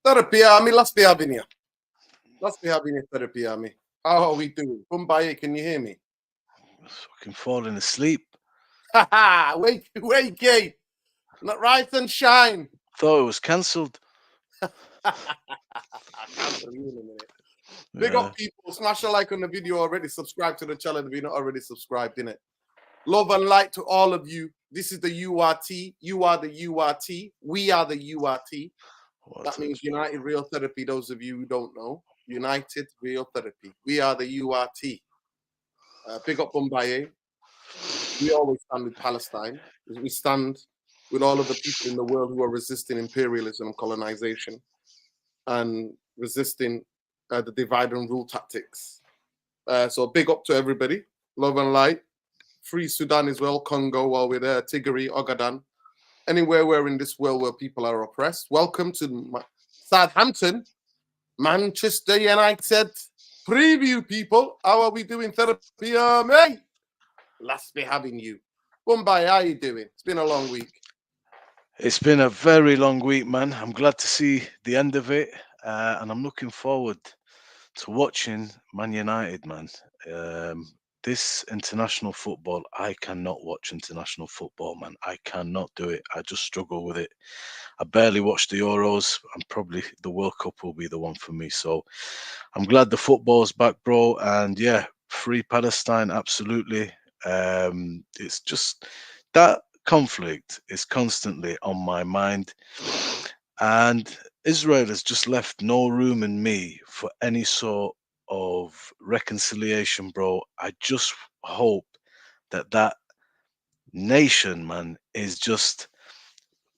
Therapy Army, let's be having you. Let's be having you, Therapy Army. How are we doing? Mumbai, can you hear me? I was fucking falling asleep. Ha ha! Wake, not rise and shine. Thought it was cancelled. Cancel you in a minute. Big up, people. Smash a like on the video already. Subscribe to the channel if you're not already subscribed, innit? Love and light to all of you. This is the URT. You are the URT. We are the URT. That means United Real Therapy, those of you who don't know. United Real Therapy. We are the URT. Big up Mumbai. We always stand with Palestine. We stand with all of the people in the world who are resisting imperialism and colonization and resisting the divide and rule tactics. So big up to everybody. Love and light. Free Sudan as well, Congo while we're there, Tigray, Ogaden. Anywhere we're in this world where people are oppressed. Welcome to Southampton, Manchester United preview, people. How are we doing, Therapy Army? Let's be having you. Mumbai, how are you doing? It's been a long week. It's been a very long week, man. I'm glad to see the end of it, and I'm looking forward to watching Man United, man. This international football, I cannot watch international football, man. I cannot do it. I just struggle with it. I barely watch the Euros, and probably the World Cup will be the one for me. So I'm glad the football's back, bro. And yeah, free Palestine, absolutely. It's just that conflict is constantly on my mind, and Israel has just left no room in me for any sort of reconciliation, bro. I just hope that nation, man, is just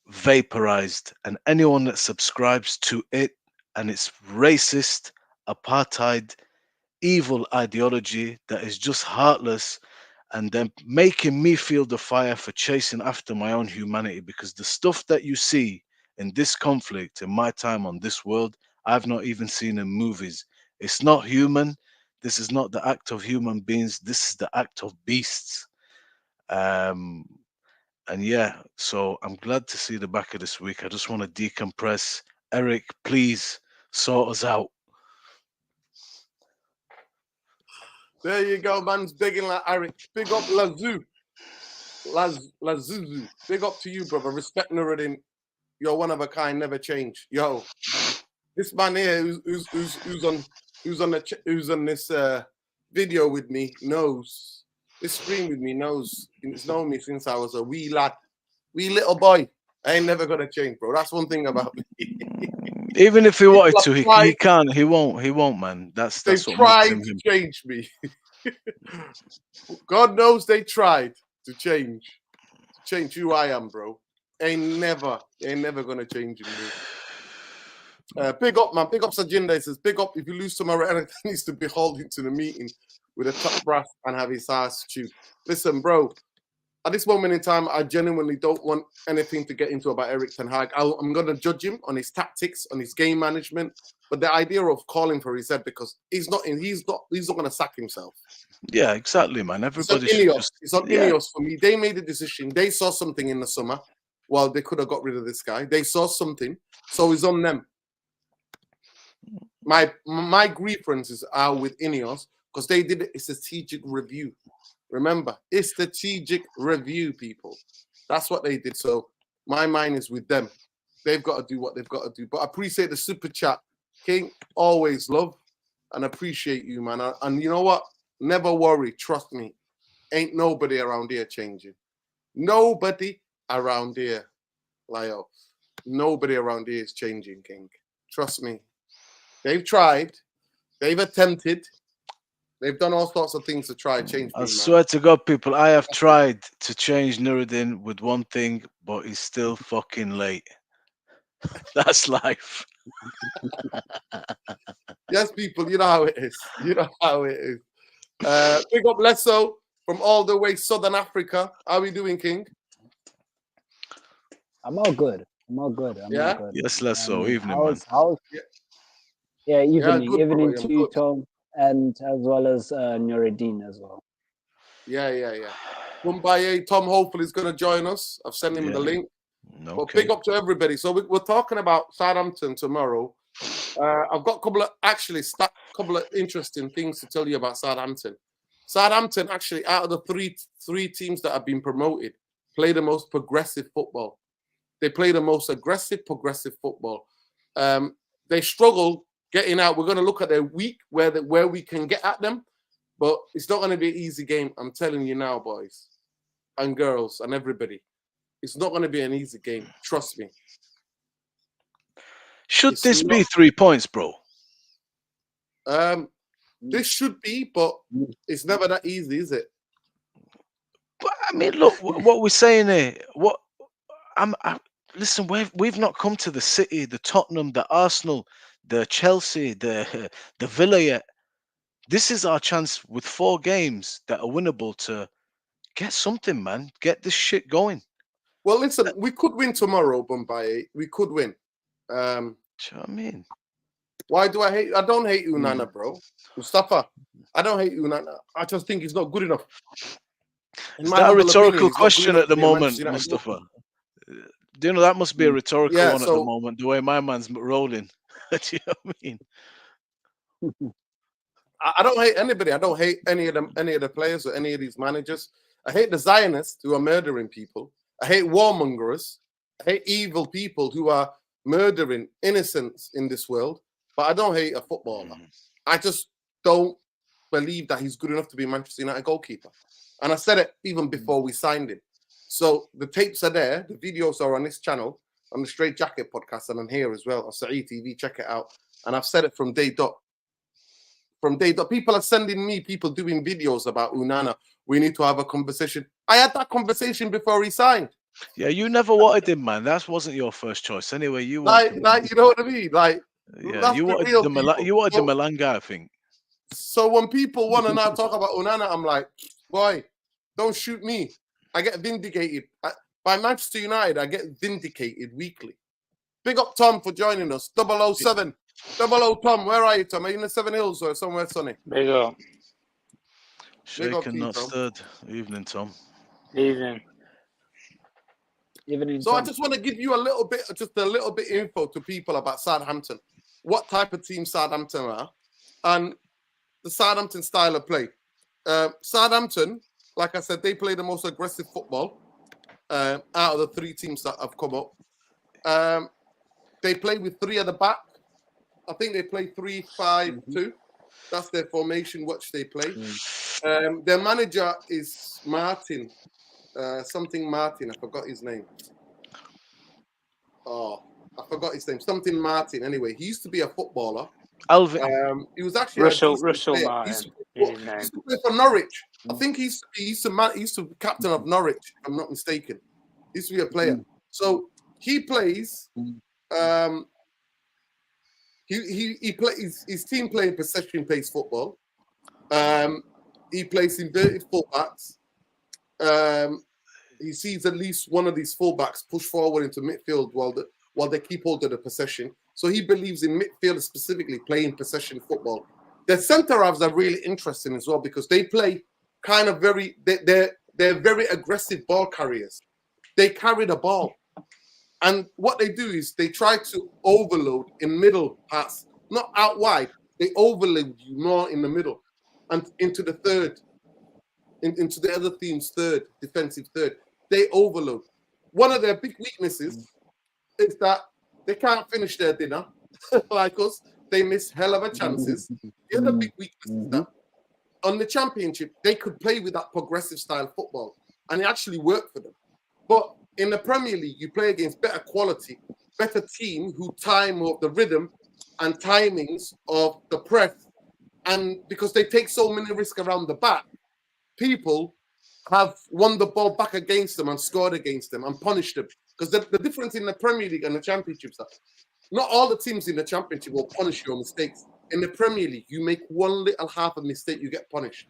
vaporized, and anyone that subscribes to it and its racist, apartheid, evil ideology that is just heartless, and then making me feel the fire for chasing after my own humanity, because the stuff that you see in this conflict in my time on this world, I've not even seen in movies. It's not human. This is not the act of human beings. This is the act of beasts. And yeah, so I'm glad to see the back of this week. I just want to decompress. Eric, please sort us out. There you go, man's begging like Eric. Big up Lazu. Lazuzu. Big up to you, brother. Respect Nuruddin. You're one of a kind, never change. Yo, this man here who's on this video with me knows. This stream with me knows. He's known me since I was a wee lad, wee little boy. I ain't never gonna change, bro. That's one thing about me. Even if he wanted to, he can't. He won't, man. That's they what tried makes him to change me. God knows they tried to change who I am, bro. Ain't never gonna change me. Big up, man. Big up Sajinda. He says, big up if you lose tomorrow, Eric needs to be hauled into the meeting with a top brass and have his ass chewed. Listen, bro. At this moment in time, I genuinely don't want anything to get into about Eric Ten Hag. I'm going to judge him on his tactics, on his game management, but the idea of calling for his head, because he's not going to sack himself. Yeah, exactly, man. Everybody it's on Ineos for me. They made a decision. They saw something in the summer. Well, they could have got rid of this guy. They saw something, so it's on them. My grievances are with Ineos because they did a strategic review. Remember, it's strategic review, people. That's what they did. So my mind is with them. They've got to do what they've got to do. But I appreciate the super chat, King. Always love and appreciate you, man. And you know what? Never worry. Trust me. Ain't nobody around here changing. Nobody around here, Lyle. Nobody around here is changing, King. Trust me. They've tried. They've attempted. They've done all sorts of things to try and change me, I swear to God, people, I have tried to change Nuruddin with one thing, but he's still fucking late. That's life. Yes, people, you know how it is. You know how it is. Big up Lesso from all the way Southern Africa. How are we doing, King? I'm all good. All good. Yes, Lesso. Evening, man. Evening. Good, evening bro. to you, Tom, and as well as Nuruddin as well. Yeah. Mumbai, Tom hopefully is going to join us. I've sent him the link. Okay. But big up to everybody. So we're talking about Southampton tomorrow. I've got a couple of interesting things to tell you about Southampton. Southampton actually, out of the three teams that have been promoted, play the most progressive football. They play the most aggressive, progressive football. They struggle getting out. We're going to look at their week where we can get at them, but it's not going to be an easy game. I'm telling you now, boys and girls and everybody, it's not going to be an easy game. Trust me. Should this be 3 points, bro? This should be, but it's never that easy, is it? But I mean, look, what we're saying here. Listen, we've not come to the City, the Tottenham, the Arsenal, the Chelsea, the Villa yet. This is our chance with 4 games that are winnable to get something, man. Get this shit going. Well, listen, we could win tomorrow, Bombay. We could win. Do you know what I mean? Why do I hate? I don't hate Onana, bro. Mustafa, I don't hate Onana. I just think he's not good enough. Is that a retaurical question at the moment, Mustafa? Do you know that must be a rhetorical one at the moment, the way my man's rolling? Do you know what I mean? I don't hate anybody. I don't hate any of the players or any of these managers. I hate the Zionists who are murdering people. I hate warmongers. I hate evil people who are murdering innocents in this world. But I don't hate a footballer. I just don't believe that he's good enough to be Manchester United goalkeeper. And I said it even before we signed him. So the tapes are there. The videos are on this channel, on the Straight Jacket podcast, and on here as well, on Saeed TV. Check it out. And I've said it from day dot. From day dot. People are sending me people doing videos about Onana. We need to have a conversation. I had that conversation before he signed. Yeah, you never wanted him, man. That wasn't your first choice. Anyway, you like you know what I mean? Like, yeah, you wanted the Milan guy, I think. So when people want to now talk about Onana, I'm like, boy, don't shoot me. I get vindicated. By Manchester United, I get vindicated weekly. Big up Tom for joining us. 007. 00 Tom, where are you, Tom? Are you in the Seven Hills or somewhere sunny? Big up. Shaken, not stirred. Evening, Tom. Evening. So I just want to give you a little bit info to people about Southampton. What type of team Southampton are, and the Southampton style of play. Southampton, like I said, they play the most aggressive football out of the 3 teams that have come up. They play with 3 at the back. I think they play 3-5-2. That's their formation, which they play. Their manager is Martin. Something Martin. I forgot his name. Oh, I forgot his name. Something Martin. Anyway, he used to be a footballer. Alvin. He was actually Russell Martin. He used to play for Norwich. I think he used to be captain of Norwich, if I'm not mistaken. He used to be a player. So he plays. He plays. His team playing possession-based football. He plays inverted fullbacks. He sees at least one of these fullbacks push forward into midfield while they keep hold of the possession. So he believes in midfield specifically playing possession football. The centre halves are really interesting as well because they play kind of they're very aggressive ball carriers. They carry the ball. And what they do is they try to overload in middle pass, not out wide. They overload you more in the middle and into the third, into the other team's third, defensive third. They overload. One of their big weaknesses is that they can't finish their dinner like us. They miss hell of a chances. The other big weakness is that on the Championship, they could play with that progressive style football and it actually worked for them. But in the Premier League, you play against better quality, better team who time of the rhythm and timings of the press. And because they take so many risks around the back, people have won the ball back against them and scored against them and punished them. Because the difference in the Premier League and the Championship is not all the teams in the Championship will punish your mistakes. In the Premier League, you make one little half a mistake, you get punished.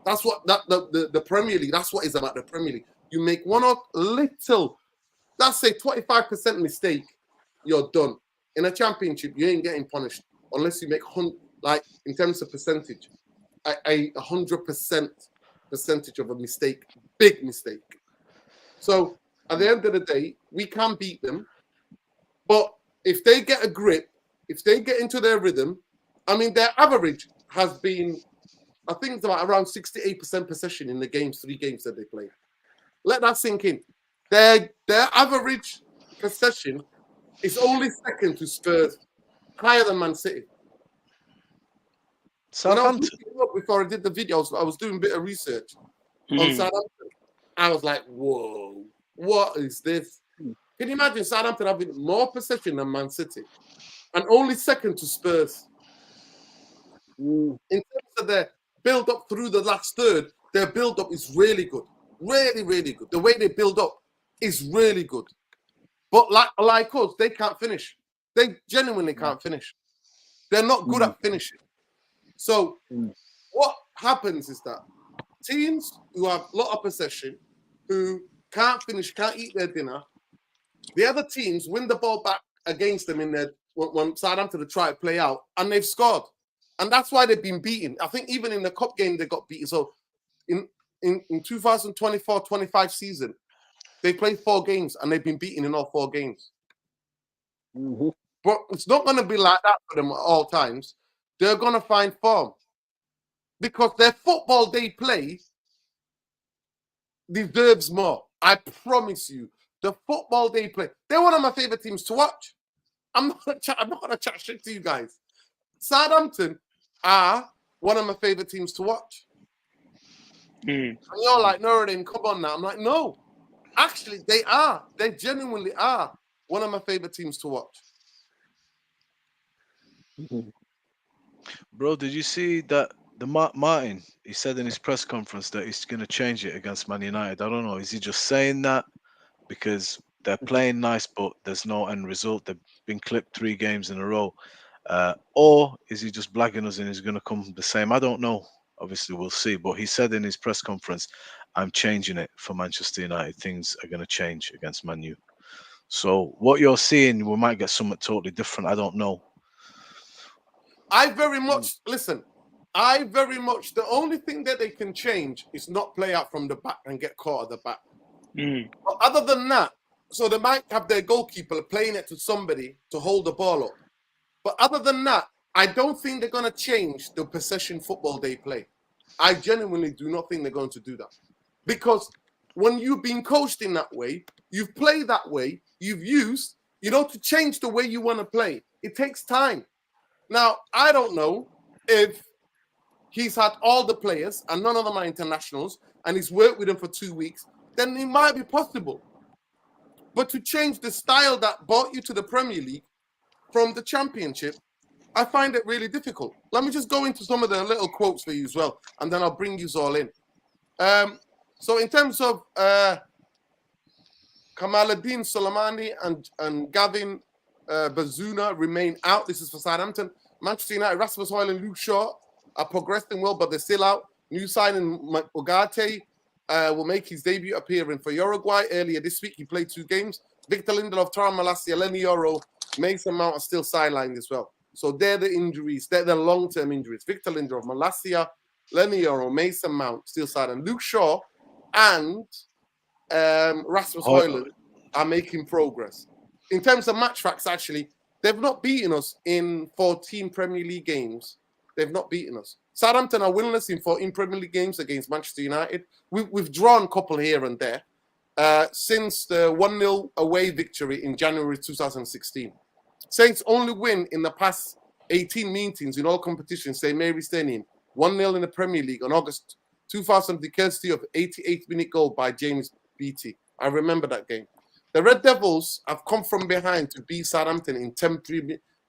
That's what the Premier League, that's what is about the Premier League. You make one little, let's say 25% mistake, you're done. In a Championship, you ain't getting punished unless you make, like in terms of percentage, a 100% percentage of a mistake, big mistake. So at the end of the day, we can beat them. But if they get a grip if they get into their rhythm, I mean, their average has been, I think it's about around 68% possession in the games, 3 games that they played. Let that sink in. Their average possession is only second to Spurs, higher than Man City. Southampton. Before I did the videos, I was doing a bit of research on Southampton. I was like, whoa, what is this? Can you imagine Southampton having more possession than Man City and only second to Spurs? In terms of their build-up through the last third, their build-up is really good. Really, really good. The way they build up is really good. But like us, they can't finish. They genuinely can't finish. They're not good at finishing. So what happens is that teams who have a lot of possession, who can't finish, can't eat their dinner, the other teams win the ball back against them in their when Southampton to try to play out, and they've scored. And that's why they've been beaten. I think even in the cup game, they got beaten. So in 2024-25 season, they played 4 games and they've been beaten in all 4 games. But it's not going to be like that for them at all times. They're going to find form. Because their football they play deserves more. I promise you. The football they play. They're one of my favorite teams to watch. I'm not going to chat shit to you guys. Southampton are one of my favorite teams to watch. And you're like, Nuruddin, come on now. I'm like, no. Actually, they are. They genuinely are one of my favorite teams to watch. Bro, did you see that the Martin, he said in his press conference that he's going to change it against Man United? I don't know. Is he just saying that because they're playing nice, but there's no end result? They've been clipped 3 games in a row. Or is he just blagging us and he's going to come the same? I don't know. Obviously, we'll see. But he said in his press conference, I'm changing it for Manchester United. Things are going to change against Man U. So what you're seeing, we might get something totally different. I don't know. Listen, the only thing that they can change is not play out from the back and get caught at the back. But other than that, so they might have their goalkeeper playing it to somebody to hold the ball up. But other than that, I don't think they're going to change the possession football they play. I genuinely do not think they're going to do that. Because when you've been coached in that way, you've played that way, you've used, to change the way you want to play. It takes time. Now, I don't know if he's had all the players and none of them are internationals and he's worked with them for 2 weeks, then it might be possible. But to change the style that brought you to the Premier League from the Championship, I find it really difficult. Let me just go into some of the little quotes for you as well, and then I'll bring you all in. So in terms of Kamaluddin Soleimani and Gavin Bazuna remain out. This is for Southampton. Manchester United, Rasmus Højlund, Luke Shaw are progressing well, but they're still out. New signing Ugarte will make his debut appearing for Uruguay earlier this week. He played 2 games. Victor Lindelof, Taran Malacia, Lenny Yoro, Mason Mount are still sidelined as well. So they're the injuries. They're the long-term injuries. Victor Lindelof, Malacia, Lenny Yoro, Mason Mount still sidelined. Luke Shaw and Rasmus Højlund are making progress. In terms of match facts, actually, they've not beaten us in 14 Premier League games. They've not beaten us. Southampton are winless in 14 Premier League games against Manchester United. We've drawn a couple here and there since the 1-0 away victory in January 2016. Saints only win in the past 18 meetings in all competitions, St. Mary's Stadium, 1-0 in the Premier League on August 2000, the courtesy of 88th-minute goal by James Beattie. I remember that game. The Red Devils have come from behind to beat Southampton in 10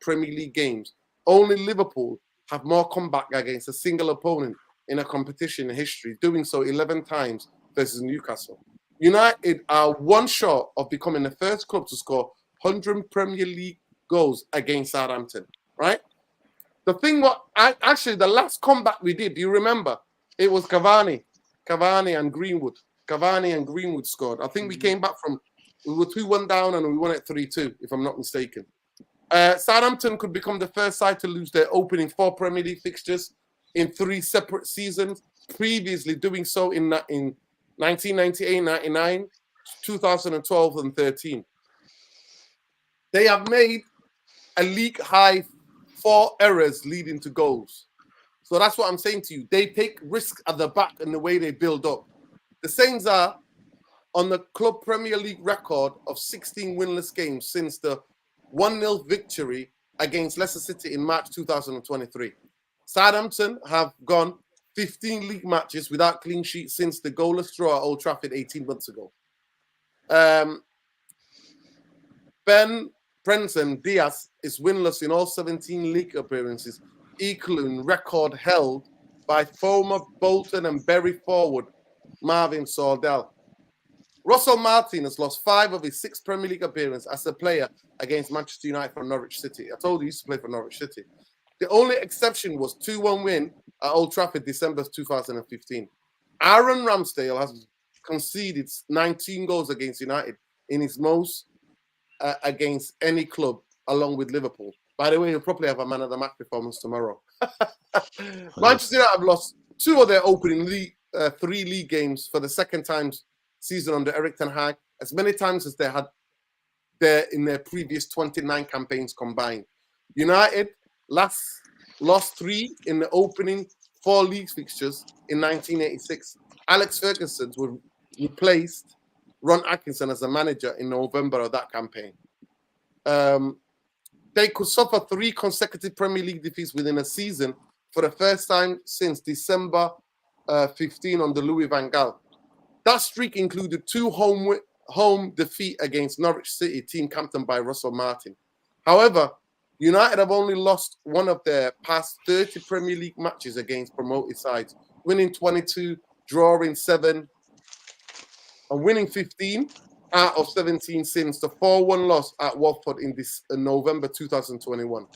Premier League games. Only Liverpool have more comeback against a single opponent in a competition in history, doing so 11 times versus Newcastle. United are 1 short of becoming the first club to score 100 Premier League goals against Southampton, right? The last comeback we did, do you remember? It was Cavani and Greenwood. Cavani and Greenwood scored. I think we came back we were 2-1 down and we won it 3-2, if I'm not mistaken. Southampton could become the first side to lose their opening 4 Premier League fixtures in 3 separate seasons, previously doing so in 1998, 99, 2012, and 13. They have made a league high 4 errors leading to goals. So that's what I'm saying to you. They take risks at the back in the way they build up. The Saints are on the club Premier League record of 16 winless games since the 1-0 victory against Leicester City in March 2023. Southampton have gone 15 league matches without clean sheets since the goalless draw at Old Trafford 18 months ago. Ben Brenton Diaz is winless in all 17 league appearances, equaling record held by former Bolton and Bury forward Marvin Sordell. Russell Martin has lost 5 of his 6 Premier League appearances as a player against Manchester United for Norwich City. I told you he used to play for Norwich City. The only exception was 2-1 win at Old Trafford, December 2015. Aaron Ramsdale has conceded 19 goals against United in his most against any club, along with Liverpool. By the way, he'll probably have a man of the match performance tomorrow. Manchester United have lost 2 of their opening 3 league games for the second time season under Erik ten Hag, as many times as they had in their previous 29 campaigns combined. United lost 3 in the opening 4 league fixtures in 1986. Alex Ferguson replaced Ron Atkinson as a manager in November of that campaign. They could suffer 3 consecutive Premier League defeats within a season for the first time since December 15 under Louis van Gaal. That streak included 2 home defeat against Norwich City, team captained by Russell Martin. However, United have only lost 1 of their past 30 Premier League matches against promoted sides, winning 22, drawing 7, and winning 15 out of 17 since the 4-1 loss at Watford in November 2021.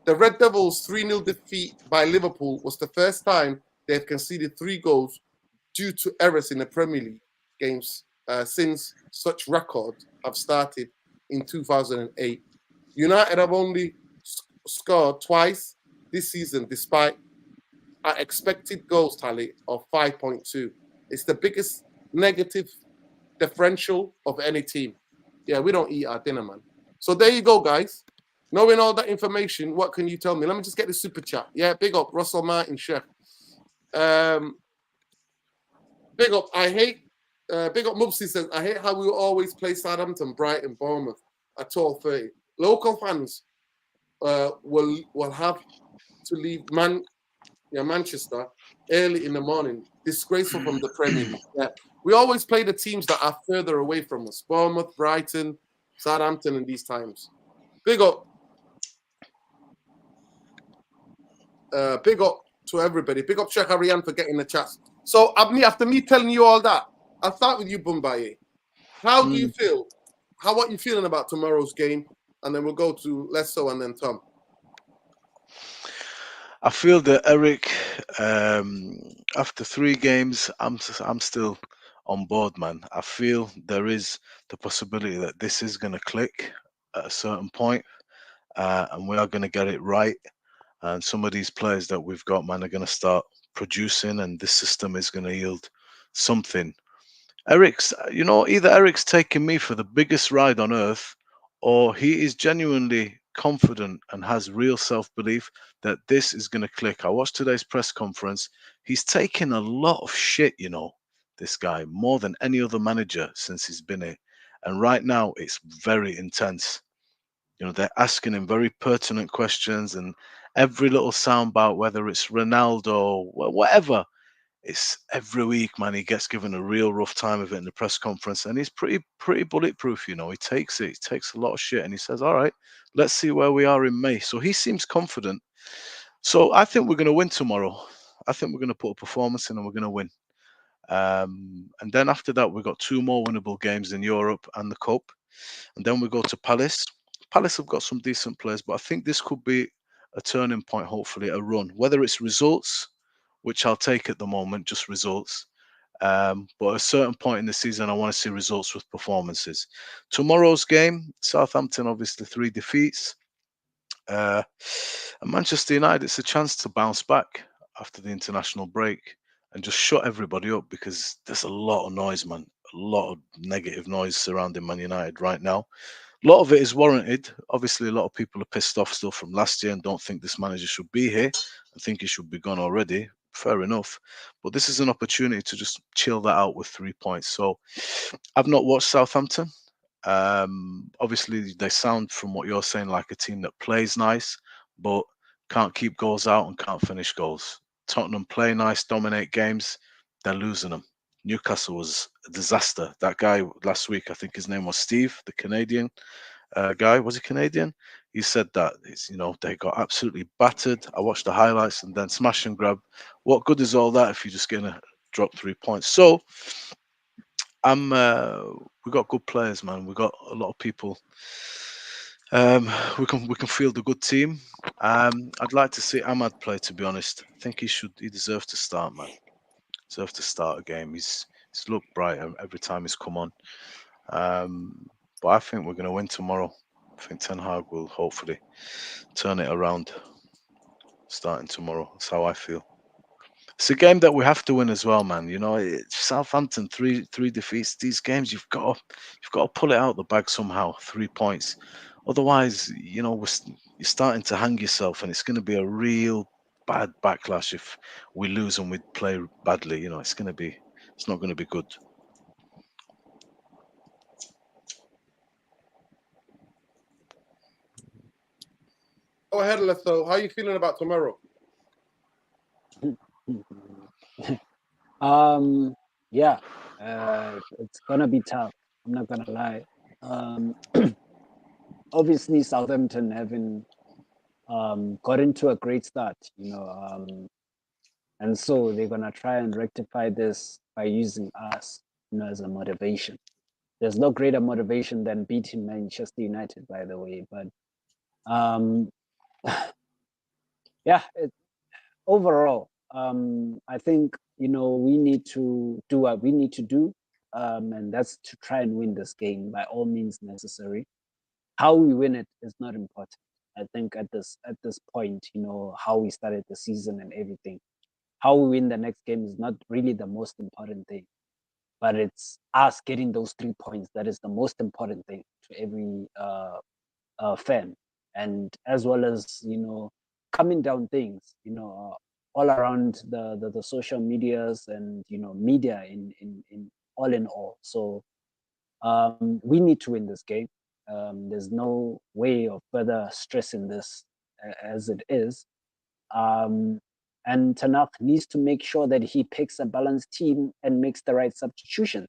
The Red Devils' 3-0 defeat by Liverpool was the first time they have conceded 3 goals due to errors in the Premier League games since such records have started in 2008. United have only scored twice this season, despite an expected goals tally of 5.2. It's the biggest negative differential of any team. Yeah, we don't eat our dinner, man. So there you go, guys. Knowing all that information, what can you tell me? Let me just get the super chat. Yeah, big up Russell Martin, chef. Big up. Big up Mufc says, I hate how we always play Southampton, Brighton, Bournemouth at 12:30. Local fans will have to leave Manchester early in the morning. Disgraceful from the Premier League. Yeah. We always play the teams that are further away from us. Bournemouth, Brighton, Southampton in these times. Big up. Big up to everybody. Big up Sheikh Ariane for getting the chats. So after me telling you all that, I'll start with you, Bumbaye. How do you feel? How are you feeling about tomorrow's game? And then we'll go to Lesso and then Tom. I feel that Eric, after 3 games, I'm still on board, man. I feel there is the possibility that this is going to click at a certain point, and we are going to get it right. And some of these players that we've got, man, are going to start producing, and this system is going to yield something. Either Eric's taking me for the biggest ride on earth, or he is genuinely confident and has real self-belief that this is going to click. I watched today's press conference. He's taken a lot of shit, this guy, more than any other manager since he's been here. And right now, it's very intense. They're asking him very pertinent questions, and every little soundbite, whether it's Ronaldo, whatever, it's every week, man. He gets given a real rough time of it in the press conference, and he's pretty bulletproof. He takes it. He takes a lot of shit, and he says, "All right, let's see where we are in May." So he seems confident. So I think we're going to win tomorrow. I think we're going to put a performance in, and we're going to win. And then after that, we've got 2 more winnable games in Europe and the Cup, and then we go to Palace. Palace have got some decent players, but I think this could be a turning point. Hopefully, a run. Whether it's results, which I'll take at the moment, just results. But at a certain point in the season, I want to see results with performances. Tomorrow's game, Southampton, obviously 3 defeats. And Manchester United, it's a chance to bounce back after the international break and just shut everybody up, because there's a lot of noise, man. A lot of negative noise surrounding Man United right now. A lot of it is warranted. Obviously, a lot of people are pissed off still from last year and don't think this manager should be here. I think he should be gone already. Fair enough. But this is an opportunity to just chill that out with 3 points. So I've not watched Southampton. Obviously, they sound, from what you're saying, like a team that plays nice, but can't keep goals out and can't finish goals. Tottenham play nice, dominate games, they're losing them. Newcastle was a disaster. That guy last week, I think his name was Steve, the Canadian guy. Was he Canadian? He said that they got absolutely battered. I watched the highlights and then smash and grab. What good is all that if you're just gonna drop 3 points? So we got good players, man. We got a lot of people. We can field a good team. I'd like to see Ahmad play. To be honest, I think he deserves to start, man. Deserves to start a game. He's looked bright every time he's come on. But I think we're going to win tomorrow. I think Ten Hag will hopefully turn it around starting tomorrow. That's how I feel. It's a game that we have to win as well, man. Southampton, three defeats. These games you've got to pull it out the bag somehow. 3 points. Otherwise, you're starting to hang yourself, and it's going to be a real bad backlash if we lose and we play badly. It's not going to be good. Go ahead, Letho. How are you feeling about tomorrow? Yeah, it's gonna be tough. I'm not gonna lie. Obviously, Southampton having got into a great start, and so they're gonna try and rectify this by using us, as a motivation. There's no greater motivation than beating Manchester United, by the way. But yeah, overall, I think we need to do what we need to do, and that's to try and win this game by all means necessary. How we win it is not important. I think at this point, how we started the season and everything. How we win the next game is not really the most important thing, but it's us getting those 3 points that is the most important thing to every fan, and as well as coming down things, all around the social medias and media in all in all. So we need to win this game. There's no way of further stressing this as it is. And Tanakh needs to make sure that he picks a balanced team and makes the right substitution.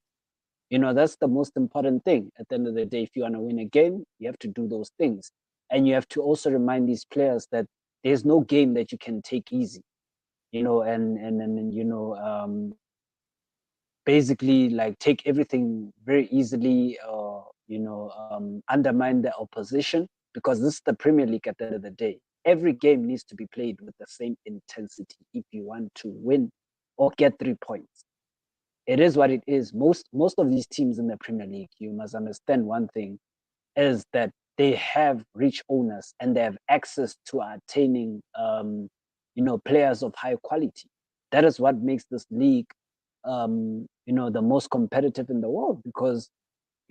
That's the most important thing. At the end of the day, if you want to win a game, you have to do those things. And you have to also remind these players that there's no game that you can take easy, basically like take everything very easily, or undermine the opposition, because this is the Premier League. At the end of the day, every game needs to be played with the same intensity if you want to win or get 3 points. It is what it is. Most of these teams in the Premier League, you must understand one thing, is that they have rich owners and they have access to attaining players of high quality. That is what makes this league the most competitive in the world, because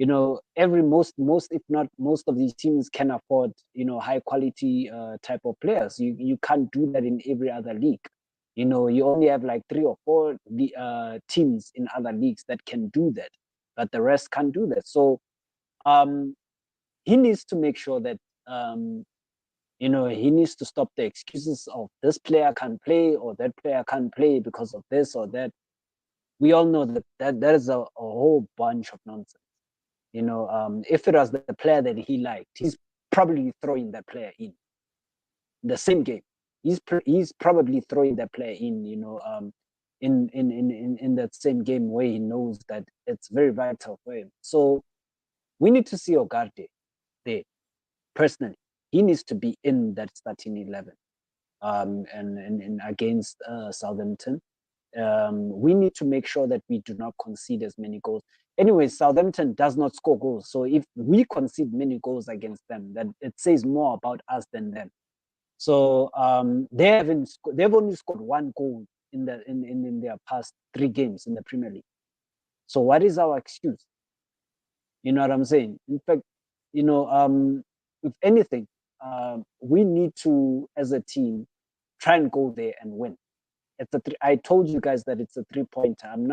most if not most of these teams can afford high quality type of players. You can't do that in every other league. You only have like 3 or 4 teams in other leagues that can do that, but the rest can't do that. So he needs to make sure that he needs to stop the excuses of this player can't play or that player can't play because of this or that. We all know that is a whole bunch of nonsense. If it was the player that he liked, he's probably throwing that player in the same game. He's probably throwing that player in, in that same game where he knows that it's very vital for him. So we need to see Ogarde there. Personally, he needs to be in that starting 11, and against Southampton. We need to make sure that we do not concede as many goals. Anyway, Southampton does not score goals, so if we concede many goals against them, that it says more about us than them. So they've only scored 1 goal in their past 3 games in the Premier League. So what is our excuse? You know what I'm saying? In fact, if anything, we need to, as a team, try and go there and win. I told you guys that it's a 3-pointer. I'm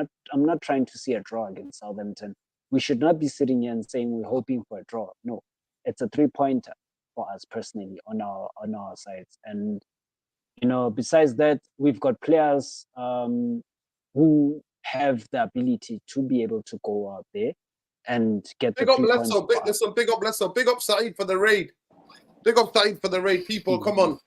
not trying to see a draw against Southampton. We should not be sitting here and saying we're hoping for a draw. No, it's a 3-pointer for us personally on our sides. And besides that, we've got players who have the ability to be able to go out there and get the 3 points. Big up Bledsoe. Big up Saeed for the raid. Big up Saeed for the raid. People, come on.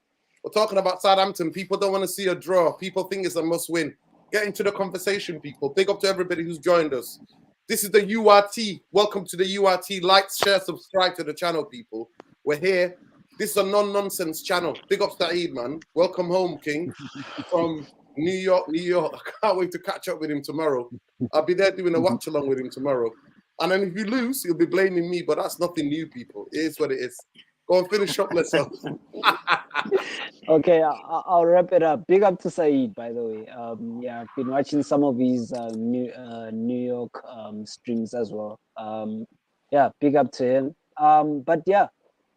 We're talking about Southampton. People don't want to see a draw. People think it's a must-win. Get into the conversation, people. Big up to everybody who's joined us. This is the URT. Welcome to the URT. Like, share, subscribe to the channel, people. We're here. This is a non-nonsense channel. Big up Saeed, man. Welcome home, King. From New York. I can't wait to catch up with him tomorrow. I'll be there doing a watch-along with him tomorrow. And then if you lose, you'll be blaming me, but that's nothing new, people. It is what it is. Go and finish up, let's go. Okay, I'll wrap it up. Big up to Saeed, by the way. I've been watching some of his New York streams as well. Big up to him. But yeah,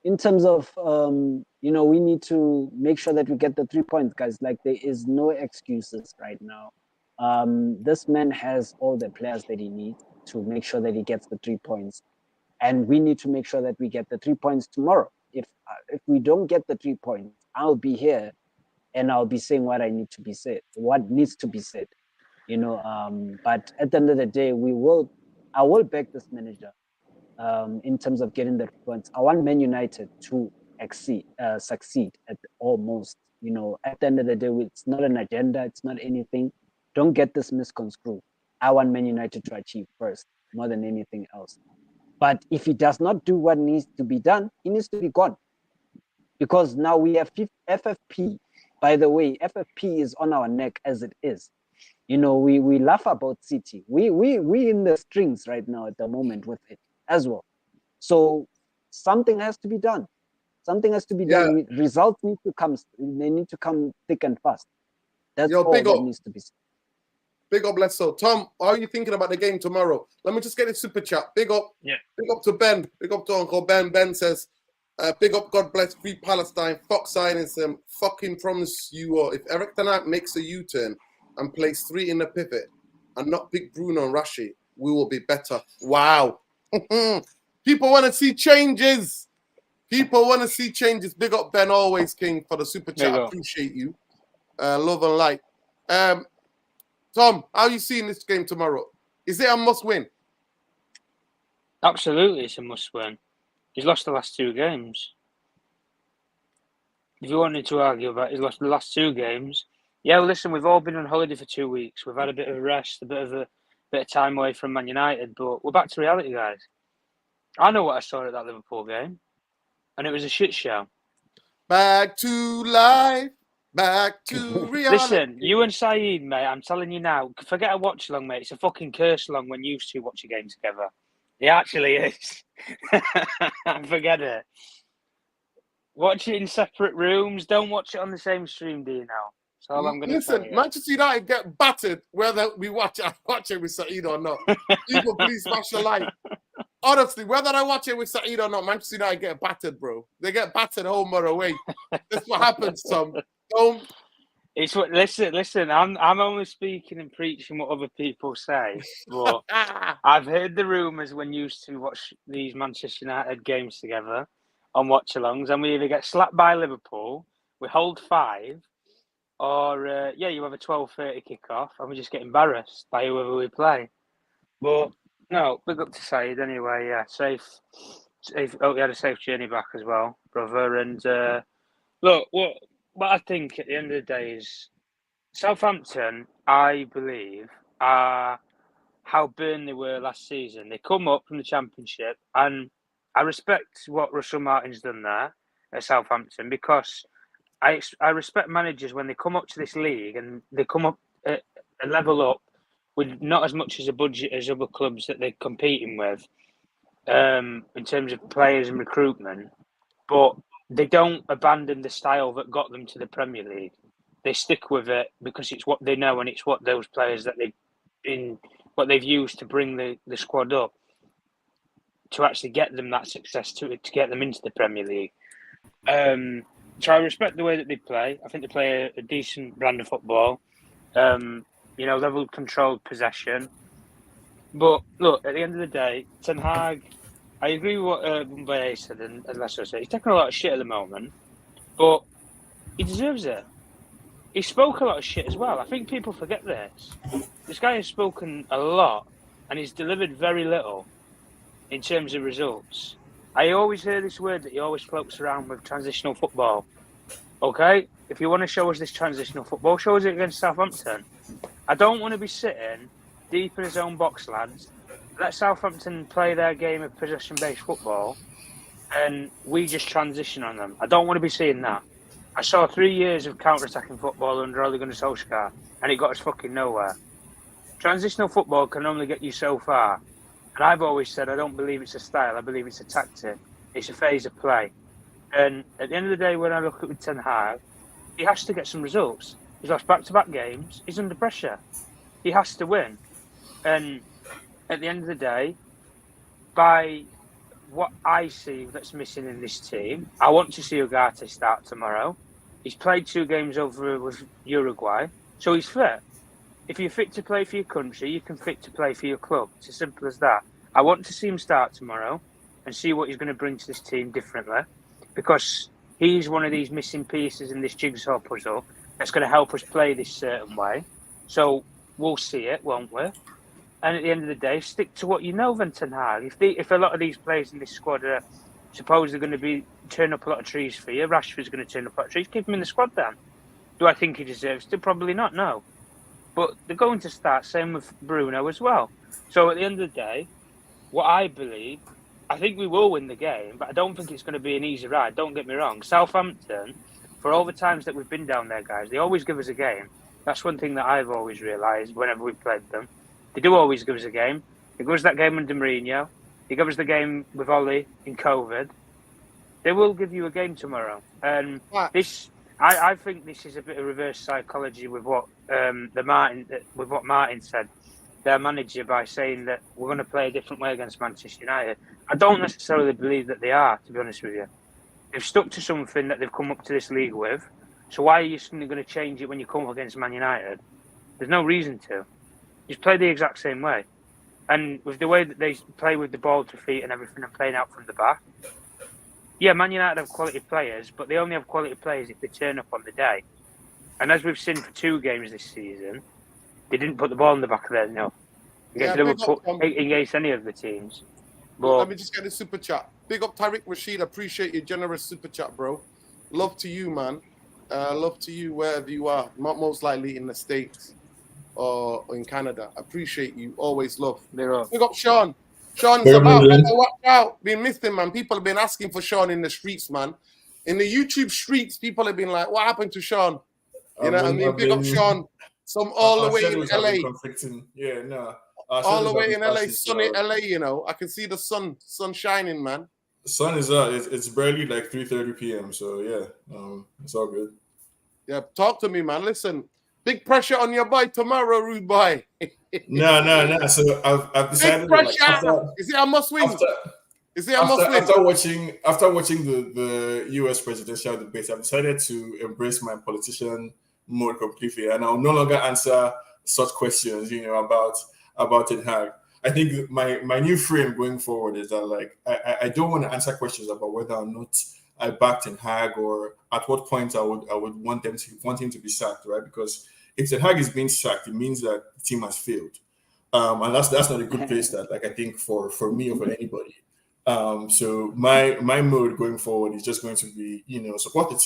in terms of we need to make sure that we get the 3 points, guys. Like, there is no excuses right now. This man has all the players that he needs to make sure that he gets the 3 points, and we need to make sure that we get the 3 points tomorrow. If we don't get the 3 points, I'll be here and I'll be saying what needs to be said. But at the end of the day, I will back this manager in terms of getting the points. I want Man United to succeed at almost. At the end of the day, it's not an agenda, it's not anything. Don't get this misconstrued. I want Man United to achieve first, more than anything else. But if he does not do what needs to be done, he needs to be gone. Because now we have FFP. By the way, FFP is on our neck as it is. We laugh about City. We in the strings right now at the moment with it as well. So something has to be done. Something has to be done. Results need to come. They need to come thick and fast. That's all that needs to be said. Big up, Bledsoe. Tom, how are you thinking about the game tomorrow? Let me just get a super chat. Big up. Yeah. Big up to Ben. Big up to Uncle Ben. Ben says, big up, God bless, free Palestine. Fuck signings them. Fucking promise you all. If Eric Ten Hag makes a U-turn and plays 3 in the pivot and not pick Bruno and Rashi, we will be better. Wow. People want to see changes. People want to see changes. Big up, Ben, always king, for the super chat. I appreciate you. Love and light. Tom, how are you seeing this game tomorrow? Is it a must-win? Absolutely, it's a must-win. He's lost the last 2 games. If you wanted to argue about he's lost the last 2 games, listen, we've all been on holiday for 2 weeks. We've had a bit of a rest, a bit of time away from Man United, but we're back to reality, guys. I know what I saw at that Liverpool game, and it was a shit show. Back to life. Back to reality. Listen, you and Saeed, mate, I'm telling you now, forget a watch along, mate. It's a fucking curse along when you 2 watch a game together. It actually is. Forget it. Watch it in separate rooms. Don't watch it on the same stream, do you now? That's all I'm going to say. Listen, Manchester United get battered whether we watch it with Saeed or not. People, please smash the like. Honestly, whether I watch it with Saeed or not, Manchester United get battered, bro. They get battered home or away. That's what happens, Tom. It's what. Listen. I'm only speaking and preaching what other people say. But I've heard the rumours when you 2 watch these Manchester United games together on watch-alongs, and we either get slapped by Liverpool, we hold 5, or you have a 12:30 kick-off, and we just get embarrassed by whoever we play. But no, big up to Saeed anyway. Yeah, safe. Hope you had a safe journey back as well, brother. And look, what I think at the end of the day is Southampton, I believe, are how Burnley were last season. They come up from the Championship, and I respect what Russell Martin's done there at Southampton, because I respect managers when they come up to this league and they come up a level up with not as much as a budget as other clubs that they're competing with in terms of players and recruitment, but they don't abandon the style that got them to the Premier League. They stick with it because it's what they know and it's what those players that they've used to bring the squad up. to actually get them that success to get them into the Premier League. So I respect the way that they play. I think they play a decent brand of football. Level controlled possession. But look, at the end of the day, Ten Hag, I agree with what Mbaye said and Leicester said. He's taking a lot of shit at the moment, but he deserves it. He spoke a lot of shit as well. I think people forget this. This guy has spoken a lot, and he's delivered very little in terms of results. I always hear this word that he always floats around with, transitional football. Okay? If you want to show us this transitional football, show us it against Southampton. I don't want to be sitting deep in his own box, lads. Let Southampton play their game of possession-based football, and we just transition on them. I don't want to be seeing that. I saw 3 years of counter-attacking football under Ole Gunnar Solskjaer, and it got us fucking nowhere. Transitional football can only get you so far. And I've always said I don't believe it's a style, I believe it's a tactic. It's a phase of play. And at the end of the day, when I look at Ten Hag, he has to get some results. He's lost back-to-back games. He's under pressure. He has to win. And at the end of the day, by what I see that's missing in this team, I want to see Ugarte start tomorrow. He's played 2 games over with Uruguay, so he's fit. If you're fit to play for your country, you can fit to play for your club. It's as simple as that. I want to see him start tomorrow and see what he's going to bring to this team differently, because he's one of these missing pieces in this jigsaw puzzle that's going to help us play this certain way. So we'll see it, won't we? And at the end of the day, stick to what you know, then, Ten Hag. If a lot of these players in this squad are supposedly going to turn up a lot of trees for you, Rashford's going to turn up a lot of trees, keep him in the squad then. Do I think he deserves to? Probably not, no. But they're going to start, same with Bruno as well. So at the end of the day, what I believe, I think we will win the game, but I don't think it's going to be an easy ride. Don't get me wrong. Southampton, for all the times that we've been down there, guys, they always give us a game. That's one thing that I've always realised whenever we've played them. They do always give us a game. They give us that game under Mourinho. They give us the game with Oli in COVID. They will give you a game tomorrow. And I think this is a bit of reverse psychology with what Martin said, their manager, by saying that we're going to play a different way against Manchester United. I don't necessarily believe that they are, to be honest with you. They've stuck to something that they've come up to this league with. So why are you suddenly going to change it when you come up against Man United? There's no reason to. Just play the exact same way. And with the way that they play with the ball to feet and everything and playing out from the back, yeah, Man United have quality players, but they only have quality players if they turn up on the day. And as we've seen for 2 games this season, they didn't put the ball in the back of their net against Liverpool, against any of the teams. But let me just get the super chat. Big up Tariq Rashid. Appreciate your generous super chat, bro. Love to you, man. Love to you wherever you are. Not most likely in the States or in Canada. Appreciate you. Always love. Big up Sean. Sean's about to watch out. Been missing, man. People have been asking for Sean in the streets, man. In the YouTube streets, people have been like, what happened to Sean? You know what I mean? Big up Sean. Some all the way in LA. Yeah, no. All the way in LA, sunny LA, you know. I can see the sun shining, man. The sun is out. It's barely like 3:30 p.m. So yeah, it's all good. Yeah, talk to me, man. Listen, big pressure on your boy tomorrow, rude boy. No. So I've decided. Big pressure. Is it a must win? After watching the U.S. presidential debates, I've decided to embrace my politician mode completely, and I'll no longer answer such questions, about Ten Hag. I think my new frame going forward is that, like, I don't want to answer questions about whether or not I back Ten Hag or at what point I would want him to be sacked, right? Because if Ten Hag is being sacked, it means that the team has failed, and that's not a good place that, like, I think for me or for anybody. So my mode going forward is just going to be, support the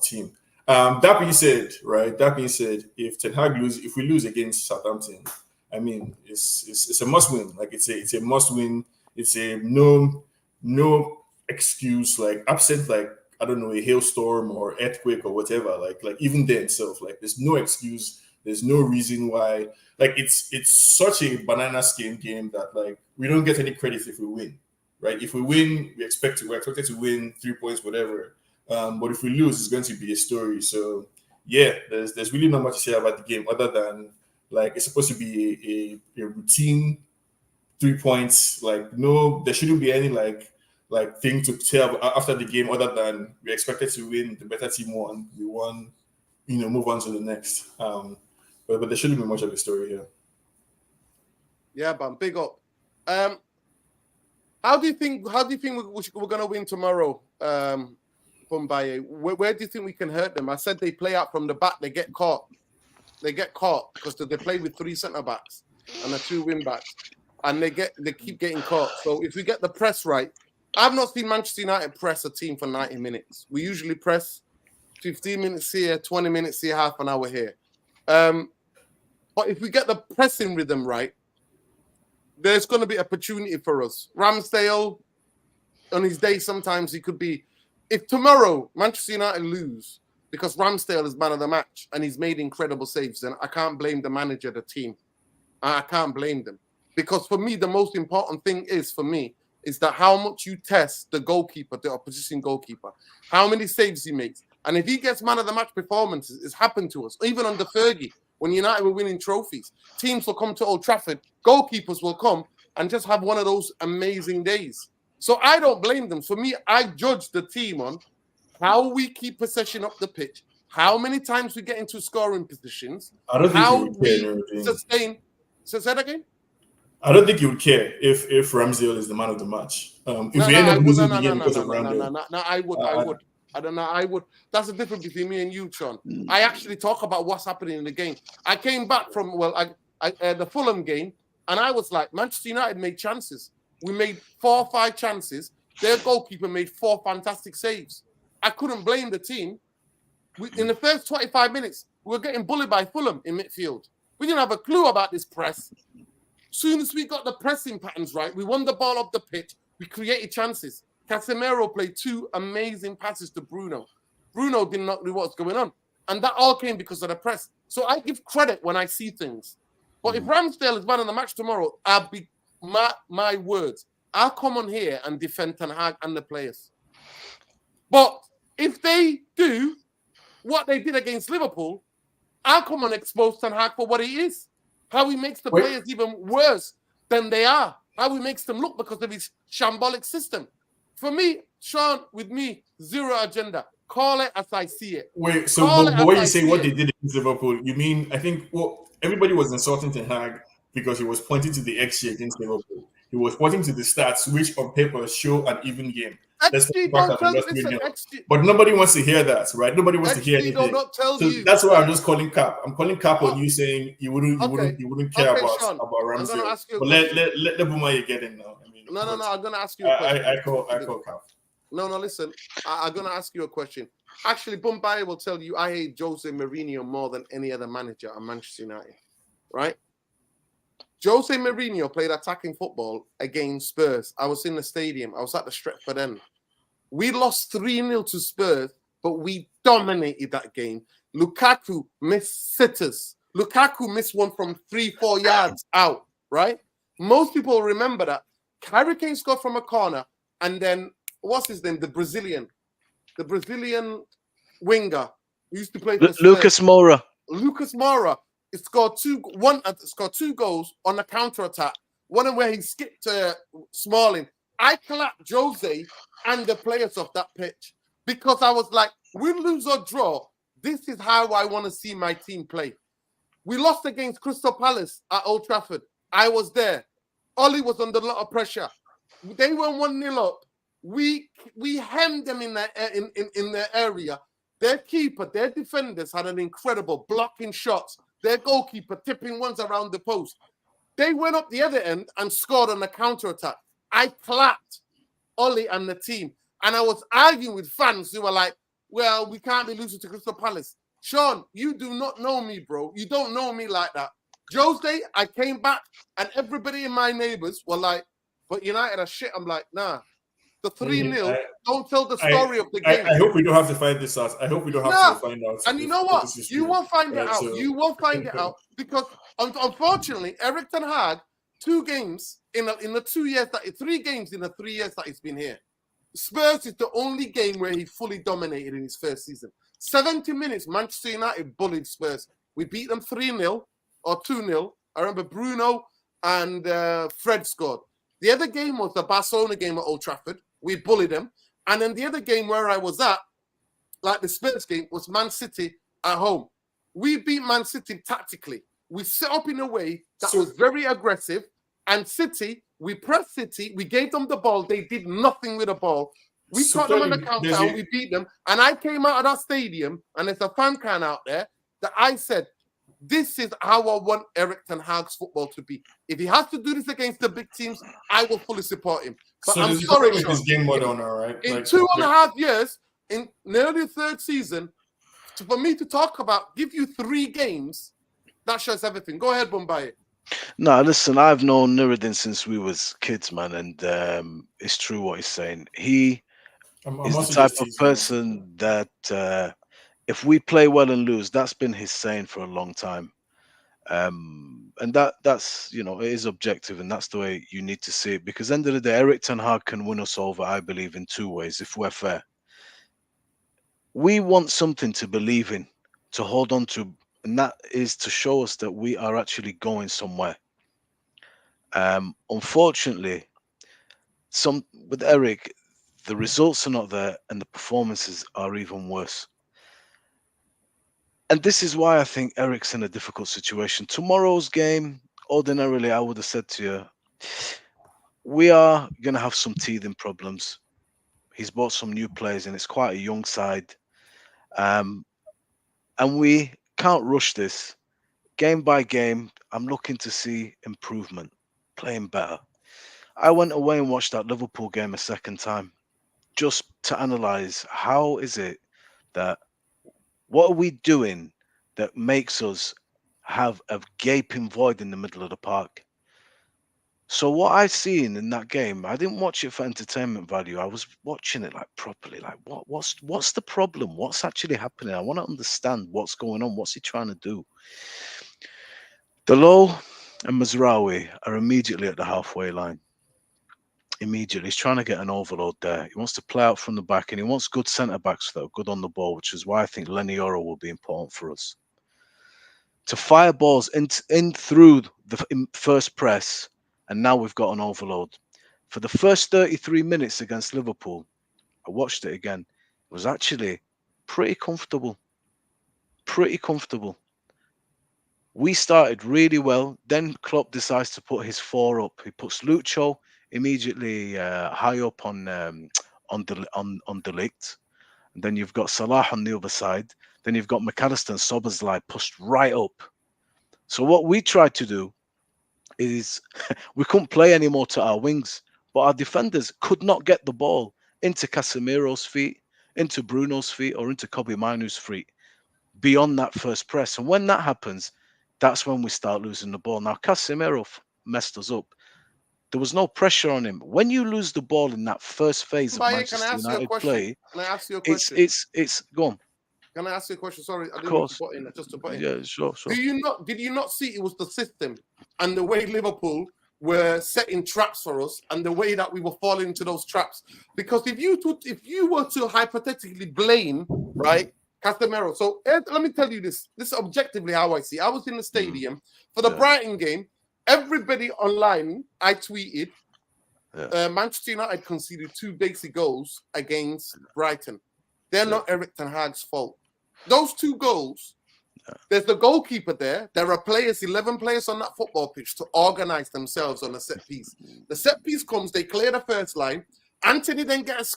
team. That being said, if Ten Hag if we lose against Southampton, I mean, it's a must win. Like, it's a must win. It's a no excuse, like, absent, like, I don't know, a hailstorm or earthquake or whatever. Like even then itself, like, there's no excuse. There's no reason why. Like, it's such a banana skin game that, like, we don't get any credit if we win, right? If we win, we're expected to win 3 points, whatever. But if we lose, it's going to be a story. So yeah, there's really not much to say about the game other than, like, it's supposed to be a routine 3 points. Like, no, there shouldn't be any like thing to tell after the game other than we expected to win. The better team won. We won. Move on to the next. But there shouldn't be much of a story here. Yeah, man, big up. How do you think we're gonna win tomorrow, Mumbai? Where do you think we can hurt them? I said they play out from the back. They get caught. They get caught because they play with 3 centre backs and 2 wing backs, and they keep getting caught. So if we get the press right, I've not seen Manchester United press a team for 90 minutes. We usually press 15 minutes here, 20 minutes here, half an hour here. But if we get the pressing rhythm right, there's going to be opportunity for us. Ramsdale, on his day, sometimes he could be. If tomorrow Manchester United lose because Ramsdale is man of the match and he's made incredible saves, then I can't blame the manager, the team. I can't blame them. Because for me, the most important thing is that how much you test the goalkeeper, the opposition goalkeeper, how many saves he makes. And if he gets man of the match performances, it's happened to us. Even under Fergie, when United were winning trophies, teams will come to Old Trafford, goalkeepers will come and just have one of those amazing days. So I don't blame them. For me, I judge the team on how we keep possession up the pitch, how many times we get into scoring positions, how we sustain. Say that again? I don't think you would care if Ramsdale is the man of the match. If we end up losing the game because of Ramsdale. No, I would. I don't know. I would. That's the difference between me and you, Sean. I actually talk about what's happening in the game. I came back from the Fulham game, and I was like, Manchester United made chances. We made 4 or 5 chances. Their goalkeeper made 4 fantastic saves. I couldn't blame the team. In the first 25 minutes, we were getting bullied by Fulham in midfield. We didn't have a clue about this press. Soon as we got the pressing patterns right, we won the ball up the pitch. We created chances. Casemiro played 2 amazing passes to Bruno. Bruno did not know what's going on. And that all came because of the press. So I give credit when I see things. But if Ramsdale is man of the match tomorrow, I'll be, my words, I'll come on here and defend Ten Hag and the players. But if they do what they did against Liverpool, I'll come and expose Ten Hag for what he is. How he makes the players even worse than they are. How he makes them look because of his shambolic system. For me, Sean, with me, zero agenda. Call it as I see it. Wait, so but when you say what they did against Liverpool, you mean, I think, everybody was insulting Ten Hag because he was pointing to the XG against Liverpool. He was pointing to the stats, which on paper show an even game. But nobody wants to hear that, right? Nobody wants to hear anything. That's why I'm just calling cap. I'm calling cap on you saying you wouldn't care about Ramsdale. But let the boomer get in now. I mean, no. I'm gonna ask you a question. I call cap. No, listen. I'm gonna ask you a question. Actually, Bombay will tell you I hate Jose Mourinho more than any other manager at Manchester United. Right? Jose Mourinho played attacking football against Spurs. I was in the stadium. I was at the Stretford End. We lost 3-0 to Spurs, but we dominated that game. Lukaku missed sitters. Lukaku missed one from 3-4 yards out, right? Most people remember that. Harry Kane scored from a corner, and then, what's his name? The Brazilian winger who used to play for Lucas Moura. Lucas Moura. It scored 2 goals on the counter-attack. One where he skipped Smalling. I clapped Jose and the players off that pitch because I was like, win, lose or draw, this is how I want to see my team play. We lost against Crystal Palace at Old Trafford. I was there. Ollie was under a lot of pressure. They were 1-0 up. We hemmed them in their area. Their keeper, their defenders had an incredible blocking shots. Their goalkeeper tipping ones around the post. They went up the other end and scored on a counter-attack. I clapped Ollie and the team. And I was arguing with fans who were like, well, we can't be losing to Crystal Palace. Sean, you do not know me, bro. You don't know me like that. Jose, I came back and everybody in my neighbors were like, but United are shit. I'm like, nah. The 3-0, don't tell the story of the game. I hope we don't have to find this out. I hope we don't have to find out. And you know what? You won't find it out. You won't find it out because, unfortunately, Eric Ten Hag, 3 games in the 3 years that he's been here. Spurs is the only game where he fully dominated in his first season. 70 minutes, Manchester United bullied Spurs. We beat them 3-0 or 2-0. I remember Bruno and Fred scored. The other game was the Barcelona game at Old Trafford. We bullied them. And then the other game where I was at, like the Spurs game, was Man City at home. We beat Man City tactically. We set up in a way that was very aggressive. And City, we pressed City. We gave them the ball. They did nothing with the ball. We caught them on the countdown. We beat them. And I came out of that stadium, and there's a fan can out there, that I said, this is how I want Erik ten Hag's football to be. If he has to do this against the big teams, I will fully support him. But so I'm sorry, Sean, this game model now, right? in like, 2.5 years, in nearly the third season, for me to talk about, give you 3 games, that shows everything. Go ahead, Bombay. No, listen, I've known Nuruddin since we was kids, man, and it's true what he's saying. He is the type of person that if we play well and lose, that's been his saying for a long time. And that's, you know, it is objective, and that's the way you need to see it. Because end of the day, Erik ten Hag can win us over, I believe, in 2 ways, if we're fair. We want something to believe in, to hold on to, and that is to show us that we are actually going somewhere. Unfortunately, with Erik, the results are not there, and the performances are even worse. And this is why I think Erik's in a difficult situation. Tomorrow's game, ordinarily, I would have said to you, we are going to have some teething problems. He's bought some new players, and it's quite a young side. And we can't rush this. Game by game, I'm looking to see improvement, playing better. I went away and watched that Liverpool game a second time, just to analyse how is it that, what are we doing that makes us have a gaping void in the middle of the park? So what I seen in that game, I didn't watch it for entertainment value. I was watching it like properly, like what's the problem? What's actually happening? I want to understand what's going on. What's he trying to do? Dalot and Mazraoui are immediately at the halfway line. Immediately, he's trying to get an overload there. He wants to play out from the back, and he wants good centre backs that are good on the ball, which is why I think Lenny Yoro will be important for us. To fire balls in through the first press, and now we've got an overload. For the first 33 minutes against Liverpool, I watched it again. It was actually pretty comfortable. Pretty comfortable. We started really well. Then Klopp decides to put his 4 up. He puts Lucho immediately high up on De Ligt. And then you've got Salah on the other side. Then you've got McAllister and Szoboszlai pushed right up. So what we tried to do is we couldn't play anymore to our wings, but our defenders could not get the ball into Casemiro's feet, into Bruno's feet, or into Kobe Mainoo's feet beyond that first press. And when that happens, that's when we start losing the ball. Now, Casemiro messed us up. There was no pressure on him. When you lose the ball in that first phase of Manchester United play, can I ask you a question? It's go on. Can I ask you a question? Sorry, I didn't course. put in just to put in. Yeah, sure. Did you not see it was the system and the way Liverpool were setting traps for us and the way that we were falling into those traps? Because if you were to hypothetically blame, right, Casemiro. So let me tell you this. This is objectively how I see. I was in the stadium for the Brighton game. Everybody online, I tweeted, Manchester United conceded 2 basic goals against Brighton. They're not Erik ten Hag's fault. Those 2 goals, there's the goalkeeper there. There are players, 11 players on that football pitch to organize themselves on a set piece. The set piece comes, they clear the first line. Anthony then gets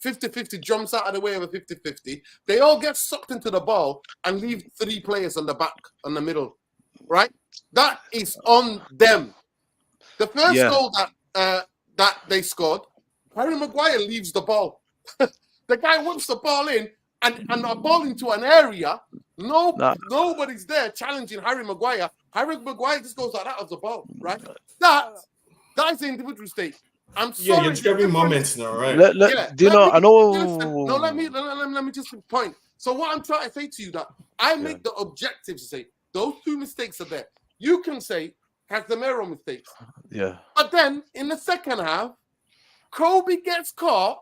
50-50, jumps out of the way of a 50-50. They all get sucked into the ball and leave 3 players on the back, on the middle, right? That is on them. The first goal that they scored, Harry Maguire leaves the ball. The guy whips the ball in and a ball into an area. Nobody's there challenging Harry Maguire. Harry Maguire just goes like that of the ball, right? That is the individual state. I'm sorry. Yeah, you're describing moments now, right? I know. No, let me just point. So what I'm trying to say to you that I make the objective to say those 2 mistakes are there. You can say Casemiro mistakes. Yeah. But then in the second half, Kobe gets caught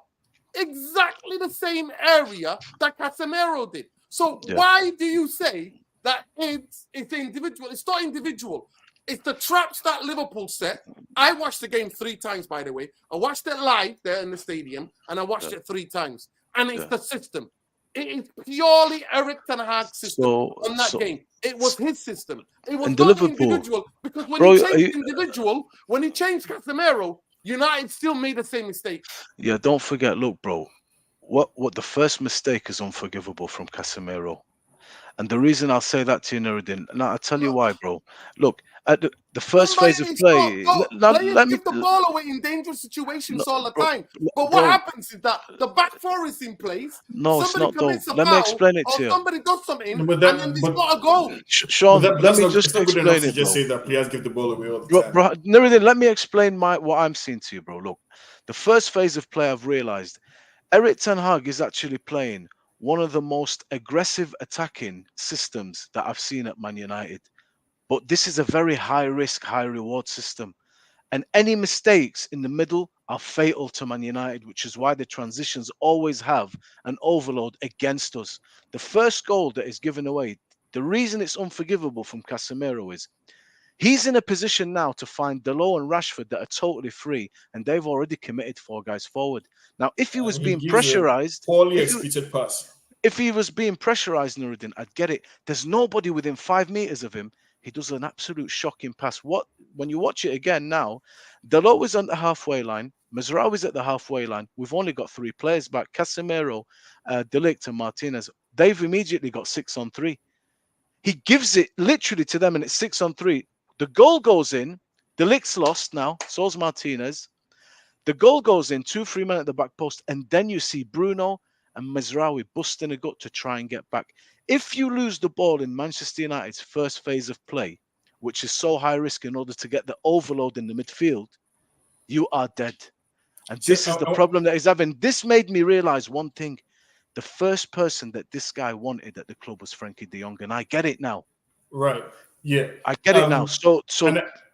exactly the same area that Casemiro did. So why do you say that it's individual? It's not individual. It's the traps that Liverpool set. I watched the game 3 times, by the way. I watched it live there in the stadium, and I watched it 3 times. And it's the system. It is purely Eric Ten Hag's system on that game. It was his system. It was not the individual. Because when he changed individual, when he changed Casemiro, United still made the same mistake. Yeah, don't forget, look, bro, what the first mistake is unforgivable from Casemiro. And the reason I'll say that to you, Nuruddin, now I'll tell you why, bro. Look, at the first phase of play, players give the ball away in dangerous situations all the time. But what happens is that the back four is in place. No, it's not, though. Let me explain it to you. Somebody does something, and then it's got to go. Sean, let me just explain it, just say that players give the ball away all the time. Bro, Nuruddin, let me explain what I'm seeing to you, bro. Look, the first phase of play, I've realised Eric Ten Hag is actually playing one of the most aggressive attacking systems that I've seen at Man United. But this is a very high risk, high reward system. And any mistakes in the middle are fatal to Man United, which is why the transitions always have an overload against us. The first goal that is given away, the reason it's unforgivable from Casemiro is he's in a position now to find Dalot and Rashford that are totally free, and they've already committed 4 guys forward. Now, if he was being pressurized, poorly executed pass. If he was being pressurized, Nuruddin, I'd get it. There's nobody within 5 meters of him. He does an absolute shocking pass. When you watch it again now, Dalot is on the halfway line. Mazraoui's at the halfway line. We've only got 3 players back: Casemiro, De Ligt, and Martinez. They've immediately got 6-on-3. He gives it literally to them, and it's 6-on-3. The goal goes in. De Ligt's lost now. So's Martinez. The goal goes in. 2 free men at the back post, and then you see Bruno and Mazraoui busting a gut to try and get back. If you lose the ball in Manchester United's first phase of play, which is so high risk in order to get the overload in the midfield, you are dead. And this is the problem that he's having. This made me realize one thing. The first person that this guy wanted at the club was Frankie de Jong, and I get it now. Right. Yeah. I get it now. So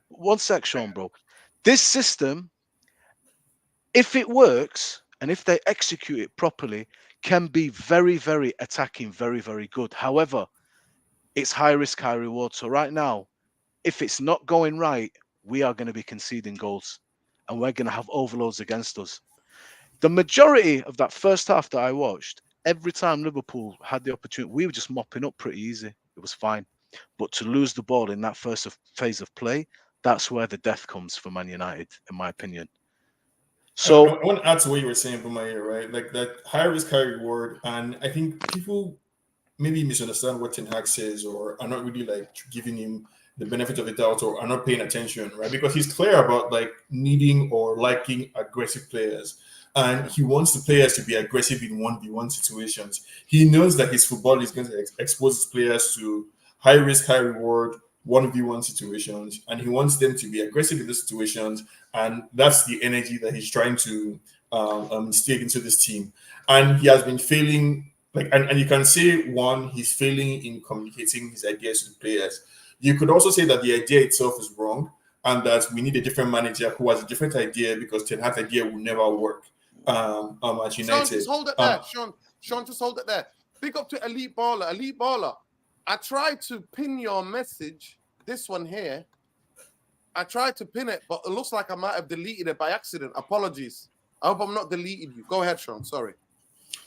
one sec, Sean, bro. This system, if it works, and if they execute it properly, can be very, very attacking, very, very good. However, it's high risk, high reward. So right now, if it's not going right, we are going to be conceding goals and we're going to have overloads against us. The majority of that first half that I watched, every time Liverpool had the opportunity, we were just mopping up pretty easy. It was fine. But to lose the ball in that first phase of play, that's where the death comes for Man United, in my opinion. So I want to add to what you were saying, Bumaya, right? Like that high risk, high reward. And I think people maybe misunderstand what Ten Hag says or are not really like giving him the benefit of the doubt or are not paying attention, right? Because he's clear about like needing or liking aggressive players. And he wants the players to be aggressive in 1v1 situations. He knows that his football is going to expose his players to high risk, high reward, 1v1 situations, and he wants them to be aggressive in those situations, and that's the energy that he's trying to instill into this team. And he has been failing, like, and you can say he's failing in communicating his ideas to the players. You could also say that the idea itself is wrong, and that we need a different manager who has a different idea because Ten Hag's idea will never work at United. Sean, just hold it there. Sean, just hold it there. Big up to Elite Baller. Elite Baller. I tried to pin your message, this one here. I tried to pin it, but it looks like I might have deleted it by accident. Apologies. I hope I'm not deleting you. Go ahead, Sean. Sorry.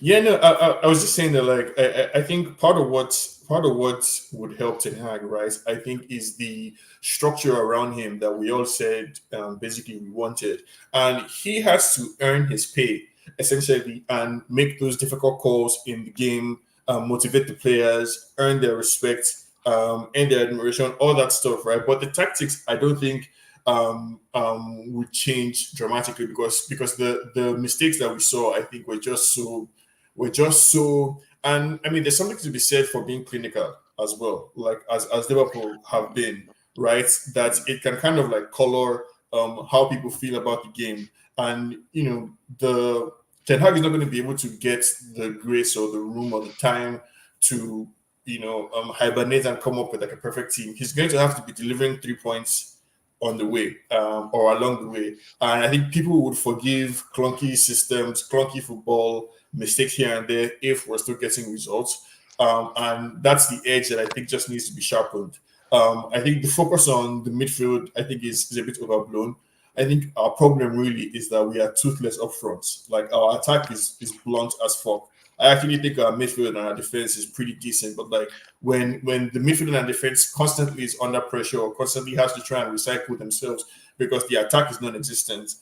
Yeah, no, I was just saying that, like, I think part of what would help Ten Hag, right, I think, is the structure around him that we all said basically we wanted. And he has to earn his pay, essentially, and make those difficult calls in the game, motivate the players, earn their respect, earn their admiration, all that stuff, right? But the tactics, I don't think would change dramatically because the mistakes that we saw, I think, were just so. And I mean, there's something to be said for being clinical as well, like as Liverpool have been, right? That it can kind of like color how people feel about the game, and the Ten Hag is not going to be able to get the grace or the room or the time to, hibernate and come up with like a perfect team. He's going to have to be delivering 3 points on the way or along the way. And I think people would forgive clunky systems, clunky football, mistakes here and there if we're still getting results. And that's the edge that I think just needs to be sharpened. I think the focus on the midfield, I think, is a bit overblown. I think our problem really is that we are toothless up front. Like our attack is blunt as fuck. I actually think our midfield and our defense is pretty decent, but like when the midfield and defense constantly is under pressure or constantly has to try and recycle themselves because the attack is non-existent,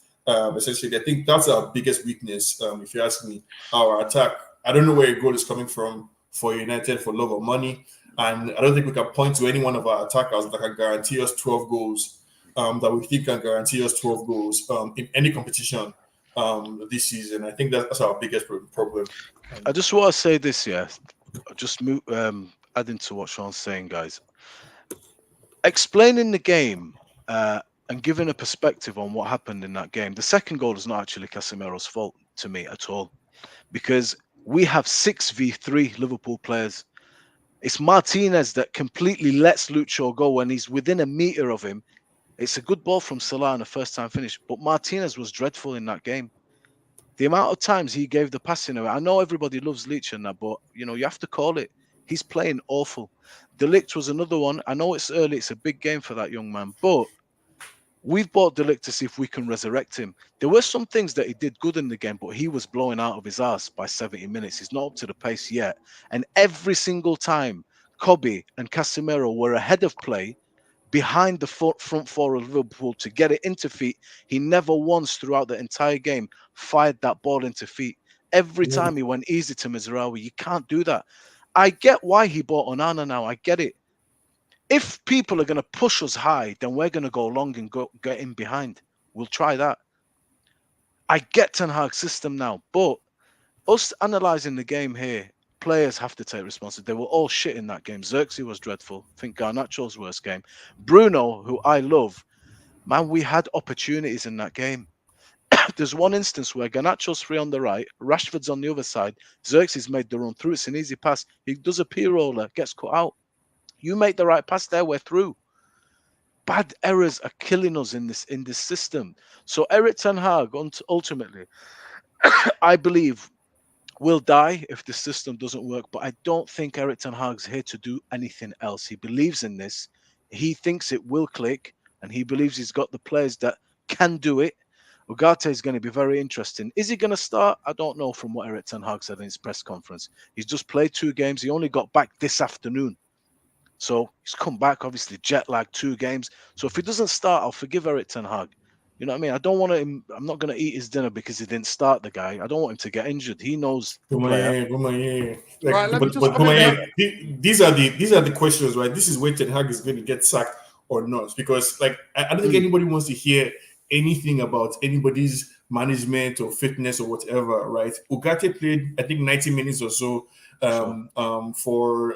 essentially, I think that's our biggest weakness. If you ask me, our attack. I don't know where a goal is coming from for United for love or money, and I don't think we can point to any one of our attackers that can guarantee us 12 goals. That we think can guarantee us 12 goals in any competition this season. I think that's our biggest problem. I just want to say this, yeah. Just adding to what Sean's saying, guys. Explaining the game and giving a perspective on what happened in that game. The second goal is not actually Casemiro's fault to me at all, because we have 6v3 Liverpool players. It's Martinez that completely lets Lucho go when he's within a meter of him. It's a good ball from Salah in the first time finish, but Martinez was dreadful in that game. The amount of times he gave the passing away. I know everybody loves Leach and that, but you have to call it. He's playing awful. De Ligt was another one. I know it's early. It's a big game for that young man, but we've bought De Ligt to see if we can resurrect him. There were some things that he did good in the game, but he was blowing out of his ass by 70 minutes. He's not up to the pace yet. And every single time Kobe and Casemiro were ahead of play, behind the front four of Liverpool to get it into feet, he never once throughout the entire game fired that ball into feet. Every time he went easy to Mizraoui. You can't do that. I get why he bought Onana now. I get it. If people are going to push us high, then we're going to go long and get in behind. We'll try that. I get Ten Hag's system now, but us analysing the game here, players have to take responsibility. They were all shit in that game. Xerxes was dreadful. I think Garnacho's worst game. Bruno, who I love, man, we had opportunities in that game. There's one instance where Garnacho's free on the right, Rashford's on the other side, Xerxes made the run through. It's an easy pass. He does a P-roller, gets cut out. You make the right pass there, we're through. Bad errors are killing us in this system. So Eric Ten Hag, ultimately, I believe, will die if the system doesn't work. But I don't think Eric Ten Hag's here to do anything else. He believes in this. He thinks it will click, and he believes he's got the players that can do it. Ugarte is going to be very interesting. Is he going to start? I don't know from what Eric Ten Hag said in his press conference. He's just played 2 games. He only got back this afternoon. So he's come back, obviously, jet lag, 2 games. So if he doesn't start, I'll forgive Eric Ten Hag. You know what I mean? I don't want him. I'm not going to eat his dinner because he didn't start the guy. I don't want him to get injured. He knows the player. These are the questions, right? This is where Ten Hag is going to get sacked or not, because I don't think anybody wants to hear anything about anybody's management or fitness or whatever, right? Ugarte played, I think, 90 minutes or so for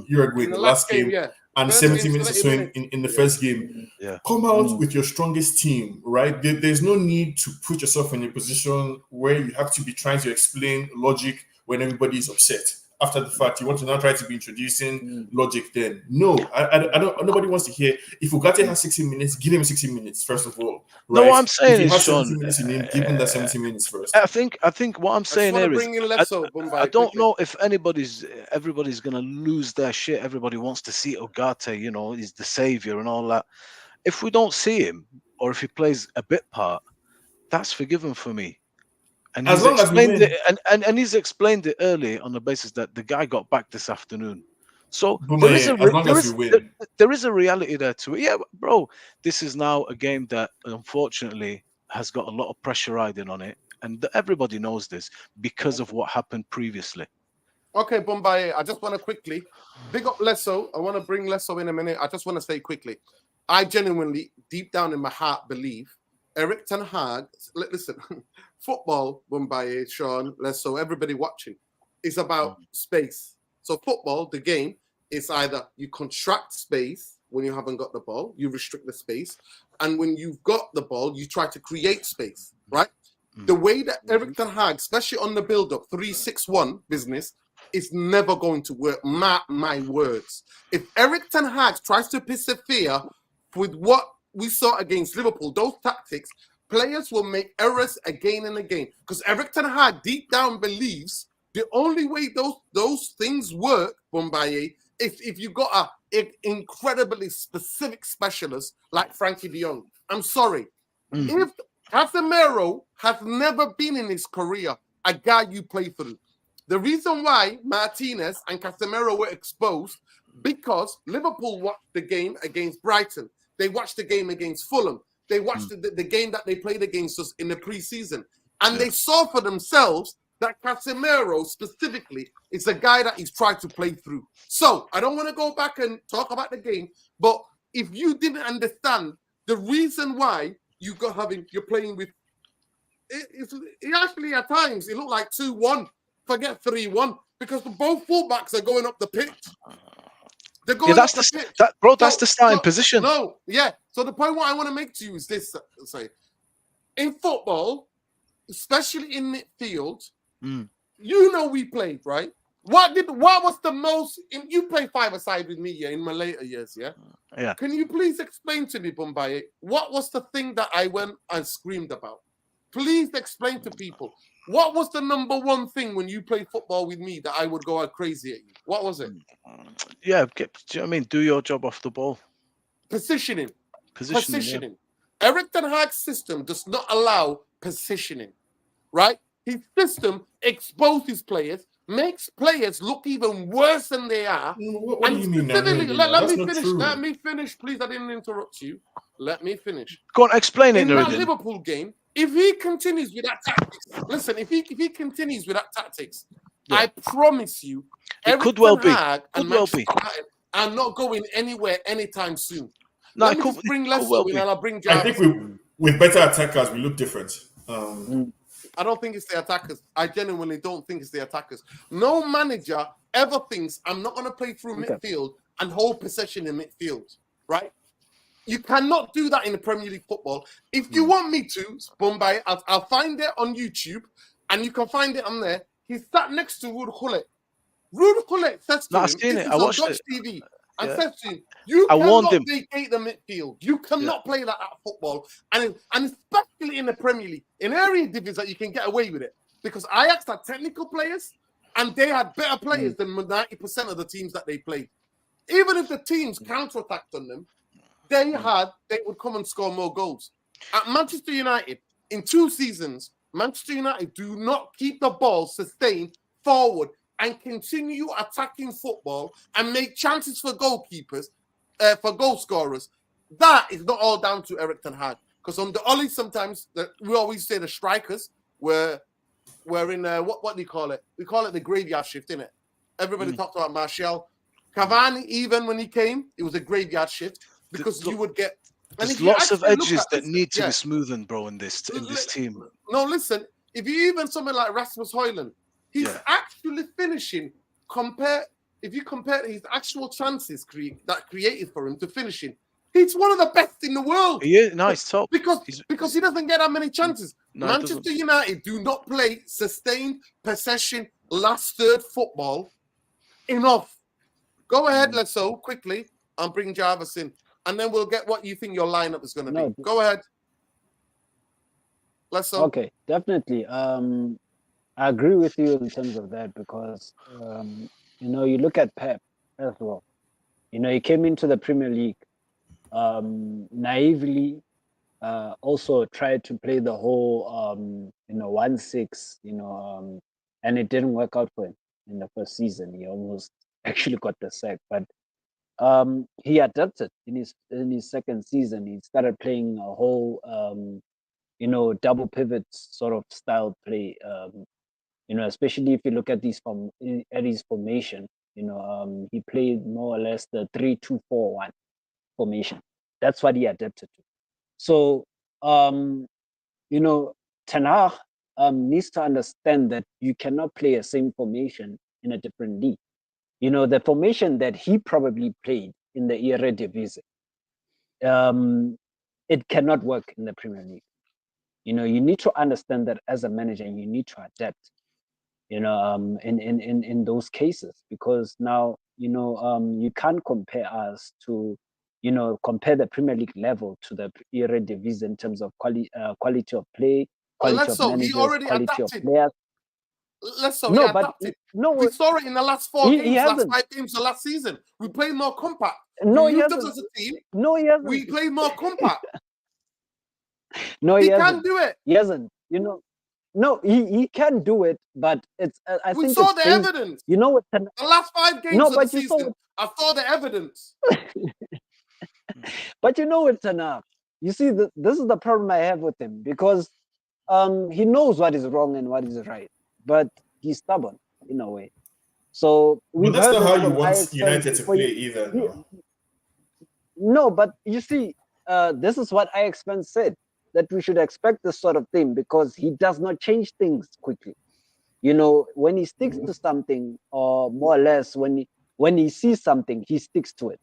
Uruguay in the last game. And 70 minutes or so in the first game. Come out with your strongest team, right? There's no need to put yourself in a position where you have to be trying to explain logic when everybody is upset. After the fact, you want to now try to be introducing logic then. No, I don't. Nobody wants to hear. If Ugarte has 60 minutes, give him 60 minutes, first of all. Right? No, what I'm saying is, Sean, 70 minutes in him, give him that 70 minutes first. I think what I'm saying here is, I don't know if everybody's going to lose their shit. Everybody wants to see Ugarte, he's the savior and all that. If we don't see him, or if he plays a bit part, that's forgiven for me. And he's explained it, and he's explained it early on the basis that the guy got back this afternoon. So there is a reality there to it. Yeah, bro, this is now a game that unfortunately has got a lot of pressure riding on it, and everybody knows this because of what happened previously. Okay, Bombay, I just want to quickly big up Lesso. I want to bring Lesso in a minute. I just want to say quickly, I genuinely, deep down in my heart, believe Eric Ten Hag, listen, football, Bombay, Sean, Lesso, everybody watching, is about space. So football, the game, is either you contract space when you haven't got the ball, you restrict the space, and when you've got the ball, you try to create space, right? The way that Eric Ten Hag, especially on the build-up, 3-6-1 business, is never going to work. My words. If Eric Ten Hag tries to persevere with what we saw against Liverpool, those tactics, players will make errors again and again. Because Eric Ten Hag deep down believes the only way those things work, Bombay, if you got a incredibly specific specialist like Frankie de Jong. I'm sorry. If Casemiro has never been in his career a guy you play through. The reason why Martinez and Casemiro were exposed because Liverpool watched the game against Brighton. They watched the game against Fulham. They watched the game that they played against us in the preseason. And they saw for themselves that Casemiro specifically is a guy that he's tried to play through. So I don't want to go back and talk about the game, but if you didn't understand the reason why you're playing with it actually at times it looked like 2-1, forget 3-1, because both fullbacks are going up the pitch. They're going up the pitch. That's the starting position. No, yeah. So the point what I want to make to you is this: in football, especially in midfield, we played, right? What was the most? You played five-a-side with me, in my later years, yeah. Yeah. Can you please explain to me, Bombay, what was the thing that I went and screamed about? Please explain to people. What was the number one thing when you played football with me that I would go out crazy at you? What was it? Yeah, do you know what I mean? Do your job off the ball. Positioning. Yeah. Eric Ten Hag's system does not allow positioning, right? His system exposes players, makes players look even worse than they are. What do you mean? Let me finish, please. I didn't interrupt you. Let me finish. Go on, explain it, In that Nuruddin. Liverpool game, if he continues with that tactics, listen, if he continues with that tactics, I promise you, It could well be. I'm not going anywhere anytime soon. No, Let me just bring Leicester in and I'll bring Jarvis. I think with better attackers, we look different. I don't think it's the attackers. I genuinely don't think it's the attackers. No manager ever thinks I'm not going to play through midfield and hold possession in midfield, right? You cannot do that in the Premier League football. If you want me to, Bombay, I'll find it on YouTube, and you can find it on there. He sat next to Ruud Gullit. Ruud Gullit says to him, I watched Dutch TV, and says to him, you cannot vacate the midfield. You cannot play that at football, and especially in the Premier League. In area divisions that you can get away with it. Because Ajax had technical players, and they had better players than 90% of the teams that they played. Even if the teams counterattacked on them, they would come and score more goals. At Manchester United, in 2 seasons, Manchester United do not keep the ball sustained forward and continue attacking football and make chances for goalkeepers, for goal scorers. That is not all down to Eric Ten Hag. Because on the Ollie, sometimes we always say the strikers were in what do you call it? We call it the graveyard shift, innit? Everybody talked about Martial. Cavani, even when he came, it was a graveyard shift. Because you would get... There's lots of edges that need to be smoothened, bro, in this team. No, listen. If you even something like Rasmus Højlund, he's actually finishing. If you compare his actual chances that created for him to finishing, he's one of the best in the world. Nice top. Because he doesn't get that many chances. Manchester United do not play sustained possession, last third football enough. Go ahead, let's quickly, and bring Jarvis in. And then we'll get what you think your lineup is going to be. Go ahead. Okay, definitely. I agree with you in terms of that because, you look at Pep as well. He came into the Premier League naively, also tried to play the whole, 1-6, and it didn't work out for him in the first season. He almost actually got the sack, but he adapted in his second season. He started playing a whole, double pivot sort of style play. Especially if you look at his formation. He played more or less the 3-2-4-1 formation. That's what he adapted to. So, Ten Hag needs to understand that you cannot play a same formation in a different league. The formation that he probably played in the Eredivisie, it cannot work in the Premier League. You need to understand that as a manager, you need to adapt, in those cases, because now, you can't compare us to, compare the Premier League level to the Eredivisie in terms of quality of play, quality of managers, quality of players. Less so, No, he but adapted. no, We saw it in the last 4 he games, last hasn't. 5 games of last season. We played more compact. No, We he moved up hasn't. as a team. No, he hasn't. We played more compact. No, He he can hasn't. do it. He hasn't. You know, no, he can do it, but it's. I We think saw it's the based- evidence. You know what? The last 5 games No, of the but you saw. season, I saw the evidence. But you know it's enough. You see, this is the problem I have with him because he knows what is wrong and what is right, but he's stubborn in a way. So But we've that's heard not this how you from want Ajax United fans to for play ye- either, ye- though. No, but you see, this is what Ajax fans said, that we should expect this sort of thing because he does not change things quickly. You know, when he sticks to something, or more or less when he sees something, he sticks to it.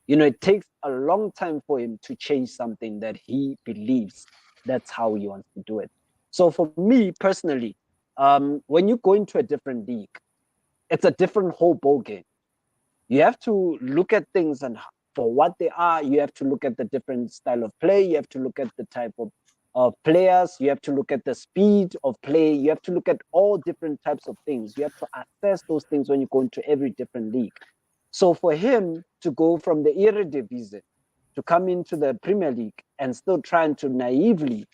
You know, it takes a long time for him to change something that he believes that's how he wants to do it. So for me personally, when you go into a different league, it's a different whole ball game. You have to look at things and for what they are. You have to look at the different style of play. You have to look at the type of players. You have to look at the speed of play. You have to look at all different types of things. You have to assess those things when you go into every different league. So for him to go from the Eredivisie to come into the Premier League and still trying to naively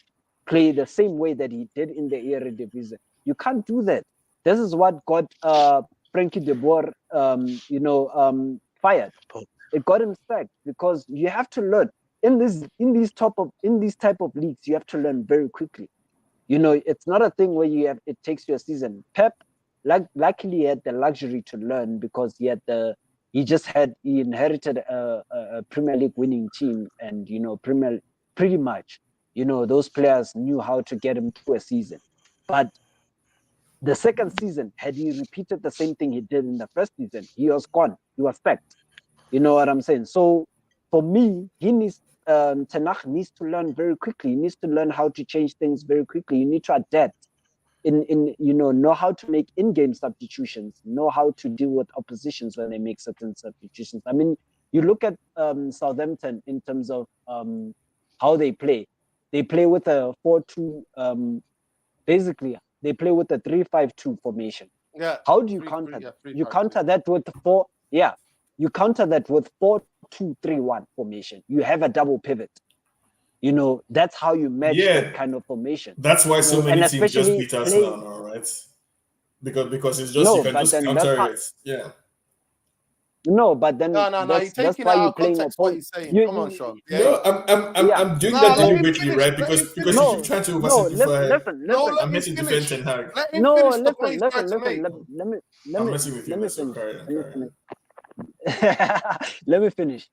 play the same way that he did in the Eredivisie, you can't do that. This is what got Frankie de Boer, fired. It got him sacked because you have to learn in these type of leagues. You have to learn very quickly. You know, it's not a thing where it takes you a season. Pep, luckily, had the luxury to learn because he inherited a Premier League winning team, and pretty much, those players knew how to get him through a season. But the second season, had he repeated the same thing he did in the first season, he was gone. He was sacked. You know what I'm saying? So for me, Tenach needs to learn very quickly. He needs to learn how to change things very quickly. You need to adapt. Know how to make in-game substitutions, know how to deal with oppositions when they make certain substitutions. I mean, you look at Southampton in terms of how they play. They play with a 4-2. Basically, they play with a 3-5-2 formation. Yeah. How do you counter that? You counter that with You counter that with 4-2-3-1 formation. You have a double pivot. You know, that's how you match that kind of formation. That's why so many teams just beat us now, right? Because it's just you can just counter it. Yeah. No, but then no. You're taking out of context what he's saying. Come on, Sean. Yeah. No, I'm doing that deliberately, right? Because you keep trying to oversimplify. Listen. I'm missing defense and Hag. Let him finish the point he's trying to make. Let me finish.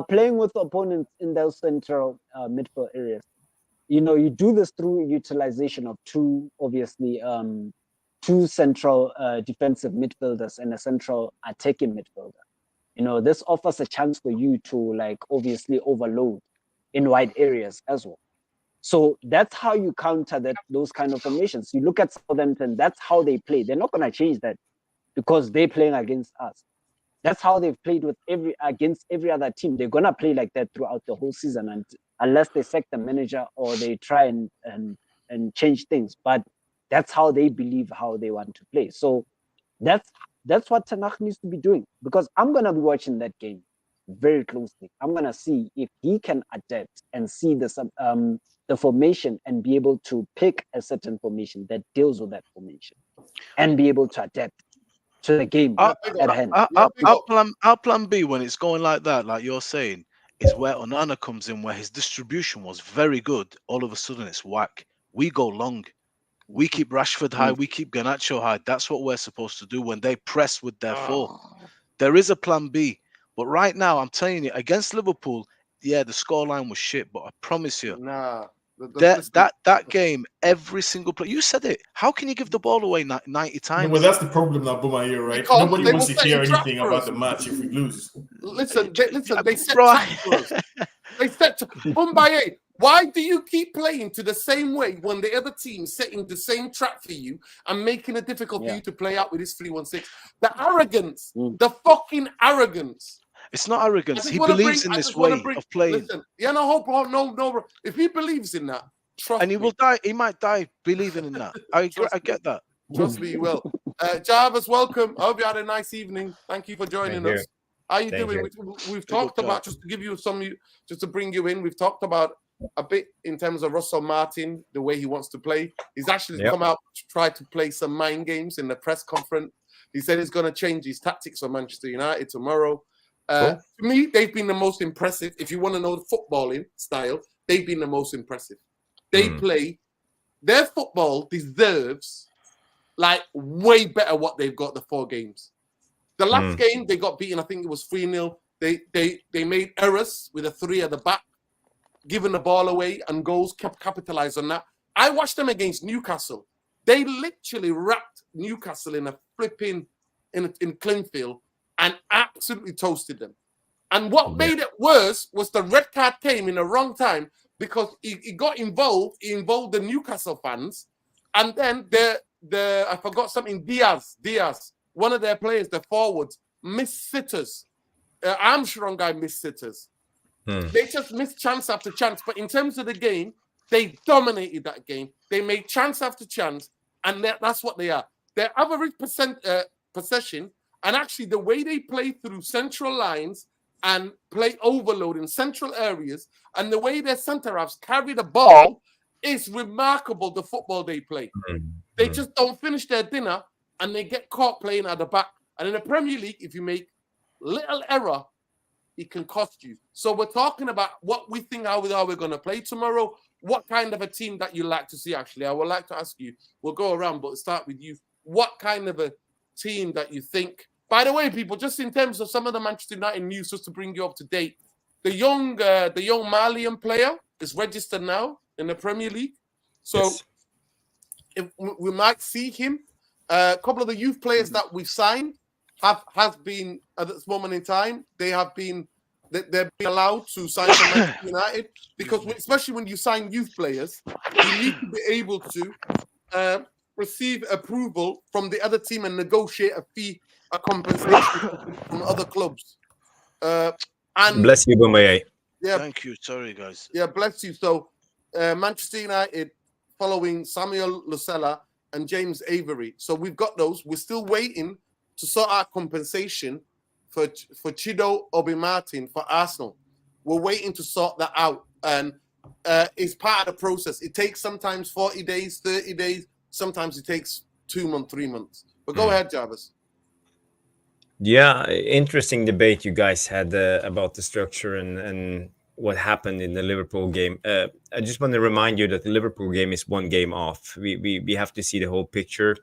Playing with opponents in those central midfield areas, you do this through utilization of two central defensive midfielders and a central attacking midfielder. This offers a chance for you to obviously overload in wide areas as well. So that's how you counter those kind of formations. You look at Southampton, that's how they play. They're not going to change that because they're playing against us. That's how they've played against every other team. They're gonna play like that throughout the whole season, and unless they sack the manager or they try and change things. But that's how they believe how they want to play. So that's what Tenach needs to be doing, because I'm gonna be watching that game very closely. I'm gonna see if he can adapt and see the formation and be able to pick a certain formation that deals with that formation and be able to adapt to the game at hand. Our plan B, when it's going like that, like you're saying, is where Onana comes in, where his distribution was very good. All of a sudden, it's whack. We go long. We keep Rashford high. We keep Garnacho high. That's what we're supposed to do when they press with their four. There is a plan B. But right now, I'm telling you, against Liverpool, yeah, the scoreline was shit. But I promise you, that game, every single play, you said it. How can you give the ball away 90 times? No, well, that's the problem now, Buma, here, right? Nobody wants to hear anything about the match if we lose. Listen, they set traps for us. They set Mumbai. Why do you keep playing to the same way when the other team's setting the same trap for you and making it difficult for you to play out with this 3-1-6? The arrogance, the fucking arrogance. It's not arrogance. He believes in this way of playing. Listen, no. If he believes in that, trust me. And he will die. He might die believing in that. I get that. Trust me, you will. Jarvis, welcome. I hope you had a nice evening. Thank you for joining us. How you doing? We've talked about, just to give you just to bring you in, we've talked about a bit in terms of Russell Martin, the way he wants to play. He's actually come out to try to play some mind games in the press conference. He said he's going to change his tactics for Manchester United tomorrow. To me, they've been the most impressive. If you want to know the footballing style, they've been the most impressive. They play, their football deserves like way better what they've got the 4 games. The last game they got beaten, I think it was 3-0. They made errors with a 3 at the back, giving the ball away, and goals capitalized on that. I watched them against Newcastle. They literally wrapped Newcastle in a flipping in Clinfield and absolutely toasted them. And what made it worse was the red card came in the wrong time because he got involved. He involved the Newcastle fans, and then I forgot something. Diaz, one of their players, the forwards, missed sitters. Armstrong guy missed sitters. They just missed chance after chance. But in terms of the game, they dominated that game. They made chance after chance, and that's what they are. Their average possession, and actually the way they play through central lines and play overload in central areas, and the way their centre-halves carry the ball is remarkable, the football they play. They just don't finish their dinner, and they get caught playing at the back. And in the Premier League, if you make little error, it can cost you. So we're talking about what we think, how we're going to play tomorrow. What kind of a team that you like to see, actually? I would like to ask you. We'll go around, but start with you. What kind of a team that you think? By the way, people, just in terms of some of the Manchester United news, just to bring you up to date, the young Malian player is registered now in the Premier League. So if we might see him. A couple of the youth players that we've signed has been at this moment in time. They've been allowed to sign for Manchester United, because especially when you sign youth players, you need to be able to receive approval from the other team and negotiate a compensation from other clubs. And bless you, Bomaye. Yeah, thank you. Sorry, guys. Yeah, bless you. So Manchester United following Samuel Lucella and James Avery. So we've got those. We're still waiting to sort out compensation for Chido Obi-Martin for Arsenal. We're waiting to sort that out, and it's part of the process. It takes sometimes 40 days, 30 days. Sometimes it takes 2 months, 3 months. But go ahead, Jarvis. Yeah, interesting debate you guys had about the structure and what happened in the Liverpool game. I just want to remind you that the Liverpool game is 1 game off. We have to see the whole picture.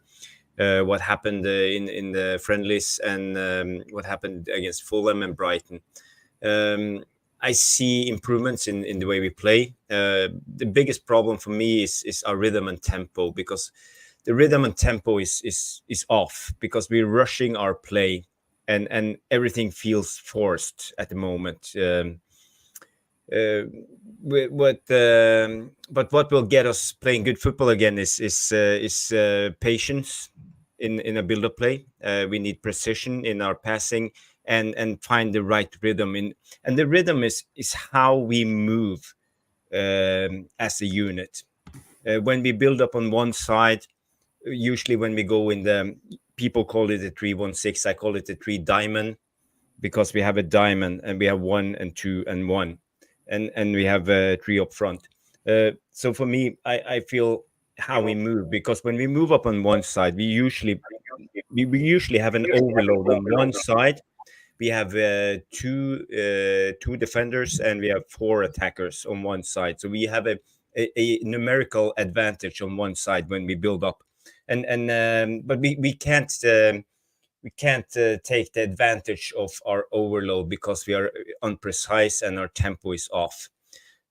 What happened in the friendlies and what happened against Fulham and Brighton. I see improvements in the way we play. The biggest problem for me is our rhythm and tempo, because the rhythm and tempo is off because we're rushing our play and everything feels forced at the moment. But what will get us playing good football again is patience in a build-up play. We need precision in our passing and find the right rhythm. And the rhythm is how we move as a unit. When we build up on one side, usually when we go in the, people call it a 3-1-6, I call it a 3 diamond, because we have a diamond and we have 1 and 2 and 1. And we have 3 up front. So for me, I feel how we move, because when we move up on one side, we usually have an overload on one side. We have 2 defenders and we have 4 attackers on one side. So we have a numerical advantage on one side when we build up, but we can't take the advantage of our overload because we are unprecise and our tempo is off.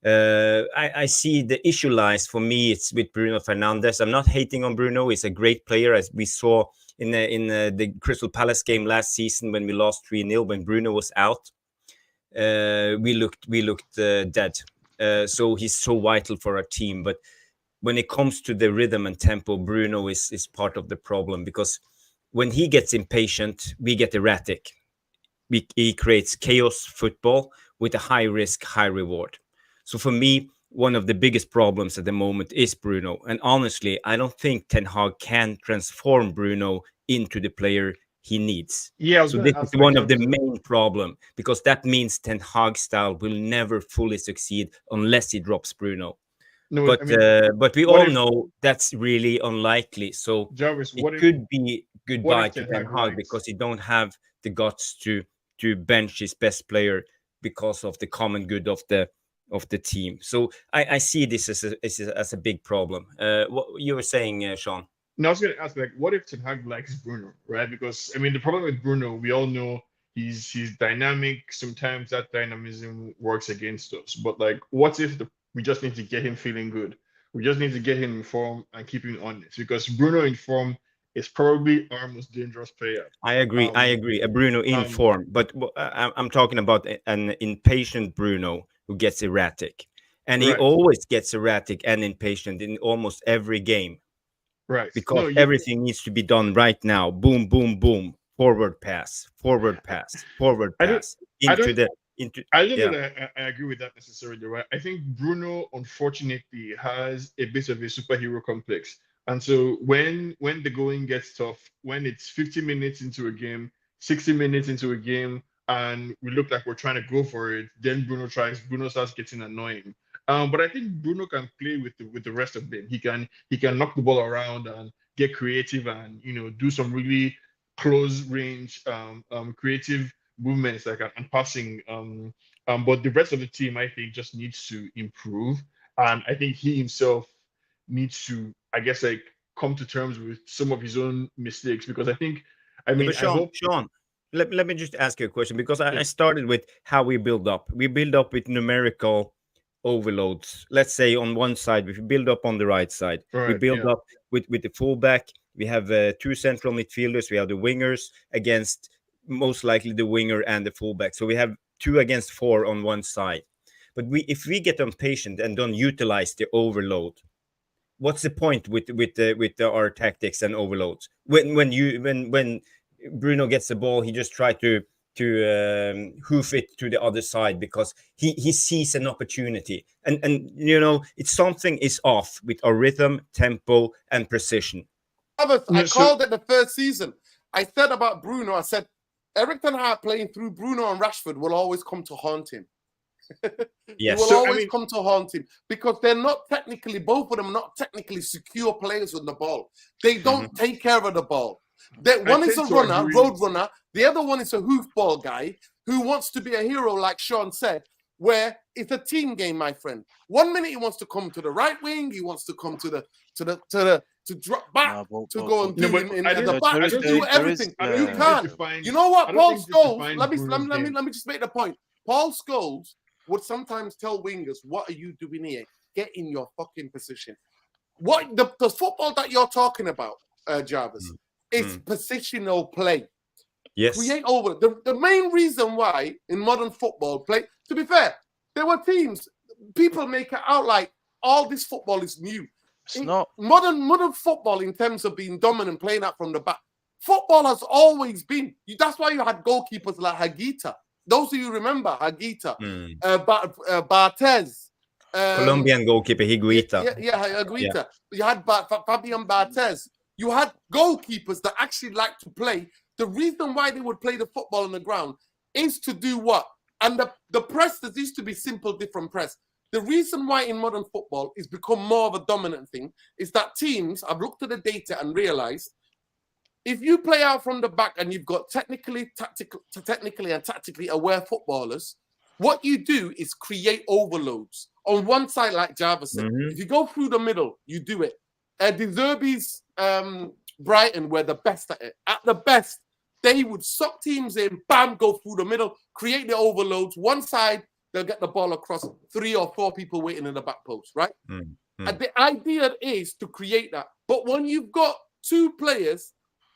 I see the issue lies for me. It's with Bruno Fernandes. I'm not hating on Bruno. He's a great player, as we saw in the Crystal Palace game last season when we lost 3-0 when Bruno was out. We looked dead. So he's so vital for our team. But when it comes to the rhythm and tempo, Bruno is part of the problem, because when he gets impatient, we get erratic. He creates chaos football with a high risk, high reward. So for me, one of the biggest problems at the moment is Bruno. And honestly, I don't think Ten Hag can transform Bruno into the player he needs. Yeah, I was So gonna this is ask like one of the Jarvis, main problem, because that means Ten Hag style will never fully succeed unless he drops Bruno. no, But I mean, but we what all if know that's really unlikely. So Jarvis? it What if could be goodbye to Ten Ten Hag Hag likes? because he don't have the guts to bench his best player because of the common good of the team. So I see this as a big problem. What you were saying, Sean? No, I was gonna ask like, what if Ten Hag likes Bruno, right? Because I mean, the problem with Bruno, we all know he's dynamic. Sometimes that dynamism works against us. But like, what if we just need to get him feeling good? We just need to get him in form and keep him honest. Because Bruno in form is probably our most dangerous player. I agree. I agree. A Bruno in um, form, but I'm talking about an impatient Bruno who gets erratic, and he Right. always gets erratic and impatient in almost every game. Right. Because No, everything needs to be done right now. Boom, boom, boom. Forward pass, forward pass, forward I don't- pass I into don't- the into. I don't Yeah. know that I agree with that necessarily, right? I think Bruno, unfortunately, has a bit of a superhero complex. And so when the going gets tough, when it's 50 minutes into a game, 60 minutes into a game, and we look like we're trying to go for it, then Bruno starts getting annoying. But I think Bruno can play with the rest of them. He can knock the ball around and get creative and do some really close range creative movements like and passing. But the rest of the team, I think, just needs to improve, and I think he himself needs to, I guess, like come to terms with some of his own mistakes because I think, I Yeah, mean, but I hope. Sean, let me just ask you a question because I Yeah. started with how we build up. We build up with numerical overloads. Let's say on one side, we build up on the right side. We Right, build yeah. up with the fullback. We have two central midfielders. We have the wingers against most likely the winger and the fullback. So we have 2 against 4 on one side. But if we get impatient and don't utilize the overload, what's the point with our tactics and overloads? When Bruno gets the ball, he just try to hoof it to the other side because he sees an opportunity, and it's something is off with our rhythm, tempo, and precision. I called it the first season. I said about Bruno, I said Eric Ten Hag playing through Bruno and Rashford will always come to haunt him. Yes. It will always come to haunt him because they're not technically, both of them are not technically secure players with the ball. They don't take care of the ball. One is a runner, road runner. The other one is a hoofball guy who wants to be a hero, like Sean said, where it's a team game, my friend. 1 minute he wants to come to the right wing, he wants to come to drop back, to go and do in the back, to do everything. You can't. You know what, Paul Scholes? Let me just make the point. Paul Scholes would sometimes tell wingers, "What are you doing here? Get in your fucking position." What the football that you're talking about, Jarvis, is positional play. Yes. Create over. The main reason why in modern football play, to be fair, there were teams, people make it out like all this football is new. It's not. Modern football in terms of being dominant, playing out from the back. Football has always been. That's why you had goalkeepers like Higuita. Those of you remember Higuita, Barthez. Colombian goalkeeper Higuita. Yeah, Higuita. Yeah. You had Fabian Barthez. You had goalkeepers that actually like to play. The reason why they would play the football on the ground is to do what? And the press, there used to be simple, different press. The reason why in modern football it's become more of a dominant thing is that teams have looked at the data and realized if you play out from the back and you've got technically and tactically aware footballers, what you do is create overloads. On one side, like Jarvis said, if you go through the middle, you do it. De Zerbi's Brighton were the best at it. At the best, they would suck teams in, bam, go through the middle, create the overloads. One side, they'll get the ball across 3 or 4 people waiting in the back post, right? And the idea is to create that. But when you've got 2 players,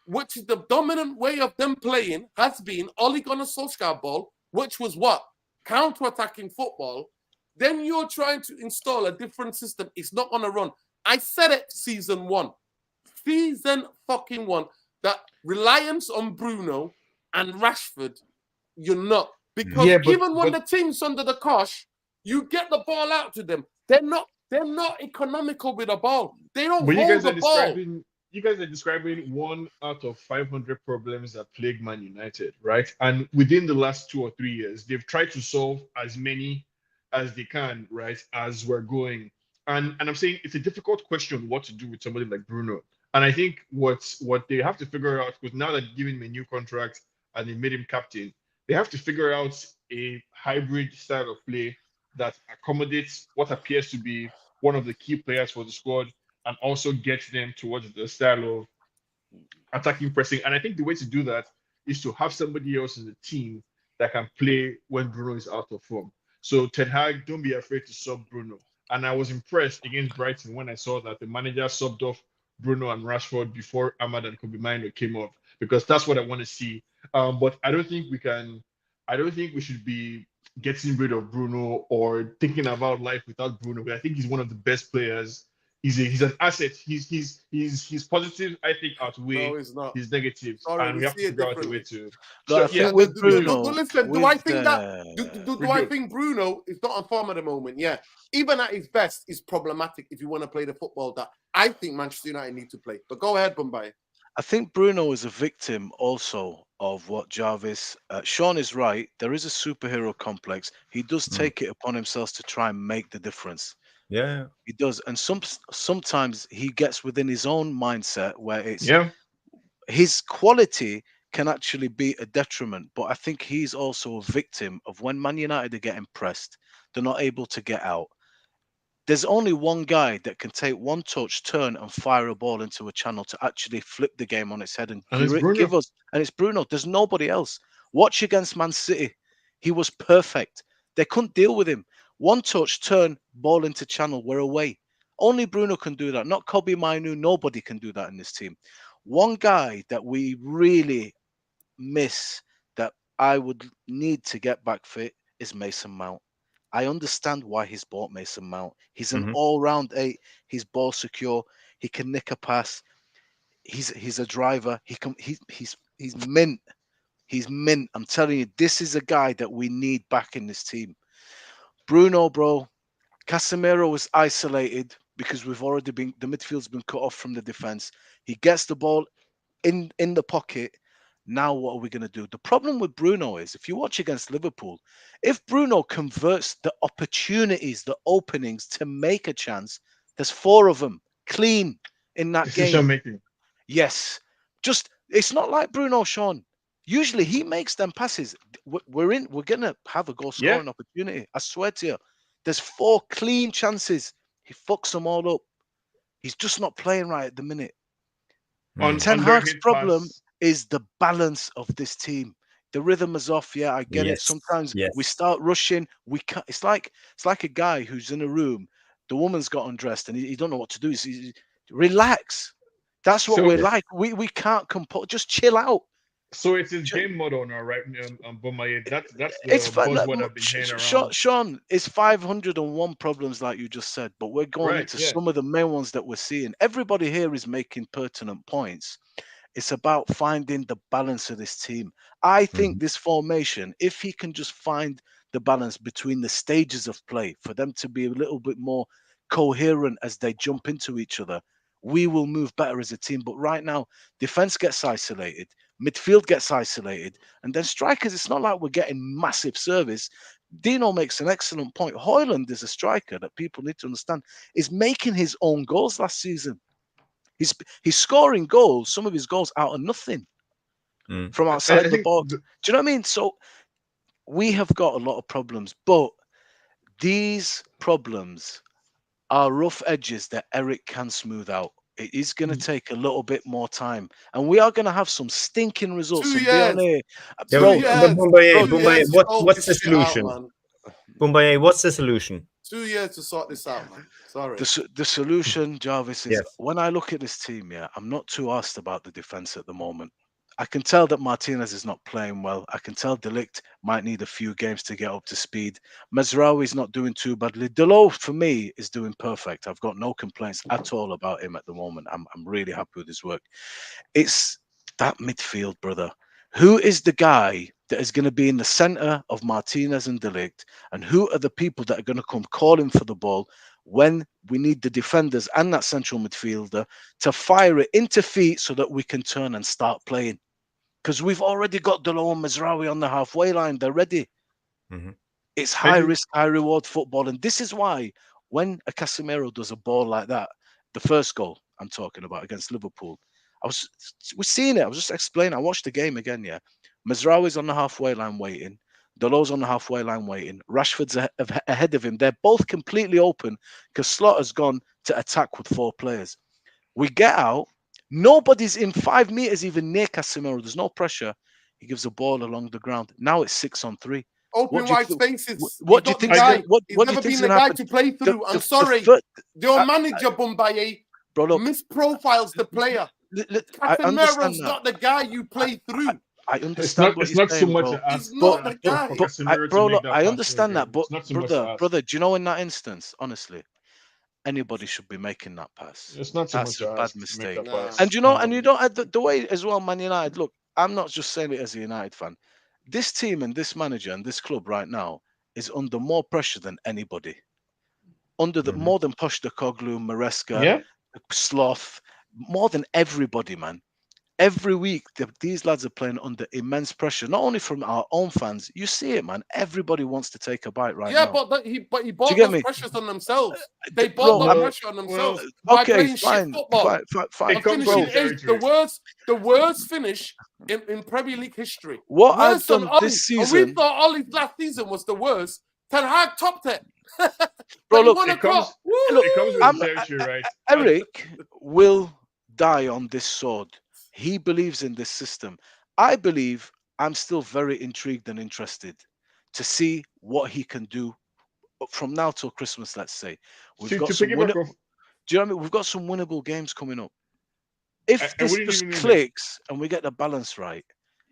which is the dominant way of them playing, has been Ole Gunnar Solskjaer ball, which was what? Counter-attacking football. Then you're trying to install a different system. It's not going to run. I said it season 1. Season fucking 1. That reliance on Bruno and Rashford, you're not. Because even when the team's under the cosh, you get the ball out to them. They're not economical with the ball. They don't But hold the ball. you guys are describing one out of 500 problems that plague Man United, right? And within the last 2 or 3 years, they've tried to solve as many as they can, right? As we're going. And I'm saying it's a difficult question what to do with somebody like Bruno. And I think what they have to figure out, because now that they've given him a new contract and they made him captain, they have to figure out a hybrid style of play that accommodates what appears to be one of the key players for the squad and also gets them towards the style of attacking pressing. And I think the way to do that is to have somebody else in the team that can play when Bruno is out of form. So Ten Hag, don't be afraid to sub Bruno. And I was impressed against Brighton when I saw that the manager subbed off Bruno and Rashford before Ahmad and Kobe Mino came off, because that's what I want to see. But I don't think we should be getting rid of Bruno or thinking about life without Bruno. I think he's one of the best players. He's an asset. His positives, I think, outweigh No, it's not. his negatives, Sorry, and we we have to see it figure out a way differently. to. No, I think with Bruno, Listen, do with, I think that do I good. think Bruno is not on form at the moment? Yeah, even at his best, is problematic if you want to play the football that I think Manchester United need to play. But go ahead, Bombay. I think Bruno is a victim also of what Jarvis. Sean is right. There is a superhero complex. He does take it upon himself to try and make the difference. Yeah. He does, and sometimes he gets within his own mindset where it's Yeah. his quality can actually be a detriment. But I think he's also a victim of when Man United are getting pressed, they're not able to get out. There's only one guy that can take one touch, turn, and fire a ball into a channel to actually flip the game on its head and And it's Bruno. give us. And it's Bruno. There's nobody else. Watch against Man City. He was perfect. They couldn't deal with him. One touch, turn, ball into channel. We're away. Only Bruno can do that. Not Kobe Minu. Nobody can do that in this team. One guy that we really miss that I would need to get back fit is Mason Mount. I understand why he's bought Mason Mount. He's an all-round 8. He's ball secure. He can nick a pass. He's a driver. He's mint. He's mint. I'm telling you, this is a guy that we need back in this team. Bruno, bro. Casemiro was isolated because the midfield's been cut off from the defense. He gets the ball in the pocket. Now what are we going to do? The problem with Bruno is, if you watch against Liverpool, if Bruno converts the opportunities, the openings to make a chance, there's 4 of them clean in that Decision game. making. Yes. It's not like Bruno, Sean. Usually he makes them passes. We're going to have a goal scoring opportunity. I swear to you. There's 4 clean chances. He fucks them all up. He's just not playing right at the minute. Ten Hag's problem is the balance of this team. The rhythm is off. Yeah, I get it. Sometimes we start rushing. We can't. It's like a guy who's in a room. The woman's got undressed and he don't know what to do. Relax. That's what we're like. We can't compose. Just chill out. So it's his game model now, right? That's the buzzword I've been hearing around. Sean, it's 501 problems, like you just said, but we're going into some of the main ones that we're seeing. Everybody here is making pertinent points. It's about finding the balance of this team. I think this formation, if he can just find the balance between the stages of play for them to be a little bit more coherent as they jump into each other, we will move better as a team. But right now, defense gets isolated, midfield gets isolated, and then strikers, it's not like we're getting massive service. Dino makes an excellent point. Højlund is a striker that people need to understand is making his own goals last season. He's scoring goals, some of his goals out of nothing from outside the box. Do you know what I mean? So we have got a lot of problems, but these problems are rough edges that Eric can smooth out. It is going to take a little bit more time, and we are going to have some stinking results. 2 years. What's the solution? Bumbaye, what's the solution? 2 years to sort this out, man. Sorry. The solution, Jarvis, is when I look at this team, I'm not too asked about the defense at the moment. I can tell that Martinez is not playing well. I can tell De Ligt might need a few games to get up to speed. Mazraoui's not doing too badly. Delo, for me, is doing perfect. I've got no complaints at all about him at the moment. I'm really happy with his work. It's that midfield, brother. Who is the guy that is going to be in the center of Martinez and De Ligt? And who are the people that are going to come calling for the ball when we need the defenders and that central midfielder to fire it into feet so that we can turn and start playing. Because we've already got Delo and Mazraoui on the halfway line. They're ready. Mm-hmm. It's high risk, high reward football. And this is why when a Casemiro does a ball like that, the first goal I'm talking about against Liverpool, we're seeing it. I was just explaining. I watched the game again, yeah. Mazraoui's on the halfway line waiting. Delo's on the halfway line waiting. Rashford's ahead of him. They're both completely open because Slaughter's gone to attack with 4 players. We get out. Nobody's in 5 meters even near Casemiro. There's no pressure. He gives a ball along the ground. Now it's 6-on-3. Open wide spaces. What do you think? He's never been the guy to play through. I'm sorry. Your manager, Bombaye, misprofiles the player. Casemiro's not the guy you play through. I understand it's not so much bro. He's not the guy. I understand that, but brother, do you know in that instance, honestly, anybody should be making that pass. It's not so That's much a bad mistake. And you know, the way as well, Man United. Look, I'm not just saying it as a United fan. This team and this manager and this club right now is under more pressure than anybody. Under the more than Postecoglou, Maresca, Sloth, more than everybody, man. Every week, these lads are playing under immense pressure, not only from our own fans. You see it, man. Everybody wants to take a bite right now. But he bought those pressures on themselves. They bought the pressure on themselves by playing shit football. Fine. Finishing eighth, the worst finish in Premier League history. What I've done this season, and we thought Ollie's last season was the worst. Ten Hag topped it. Bro, look, it comes with territory, right? Eric will die on this sword. He believes in this system. I believe I'm still very intrigued and interested to see what he can do from now till Christmas, let's say. Do you know what I mean? We've got some winnable games coming up. If this just clicks and we get the balance right,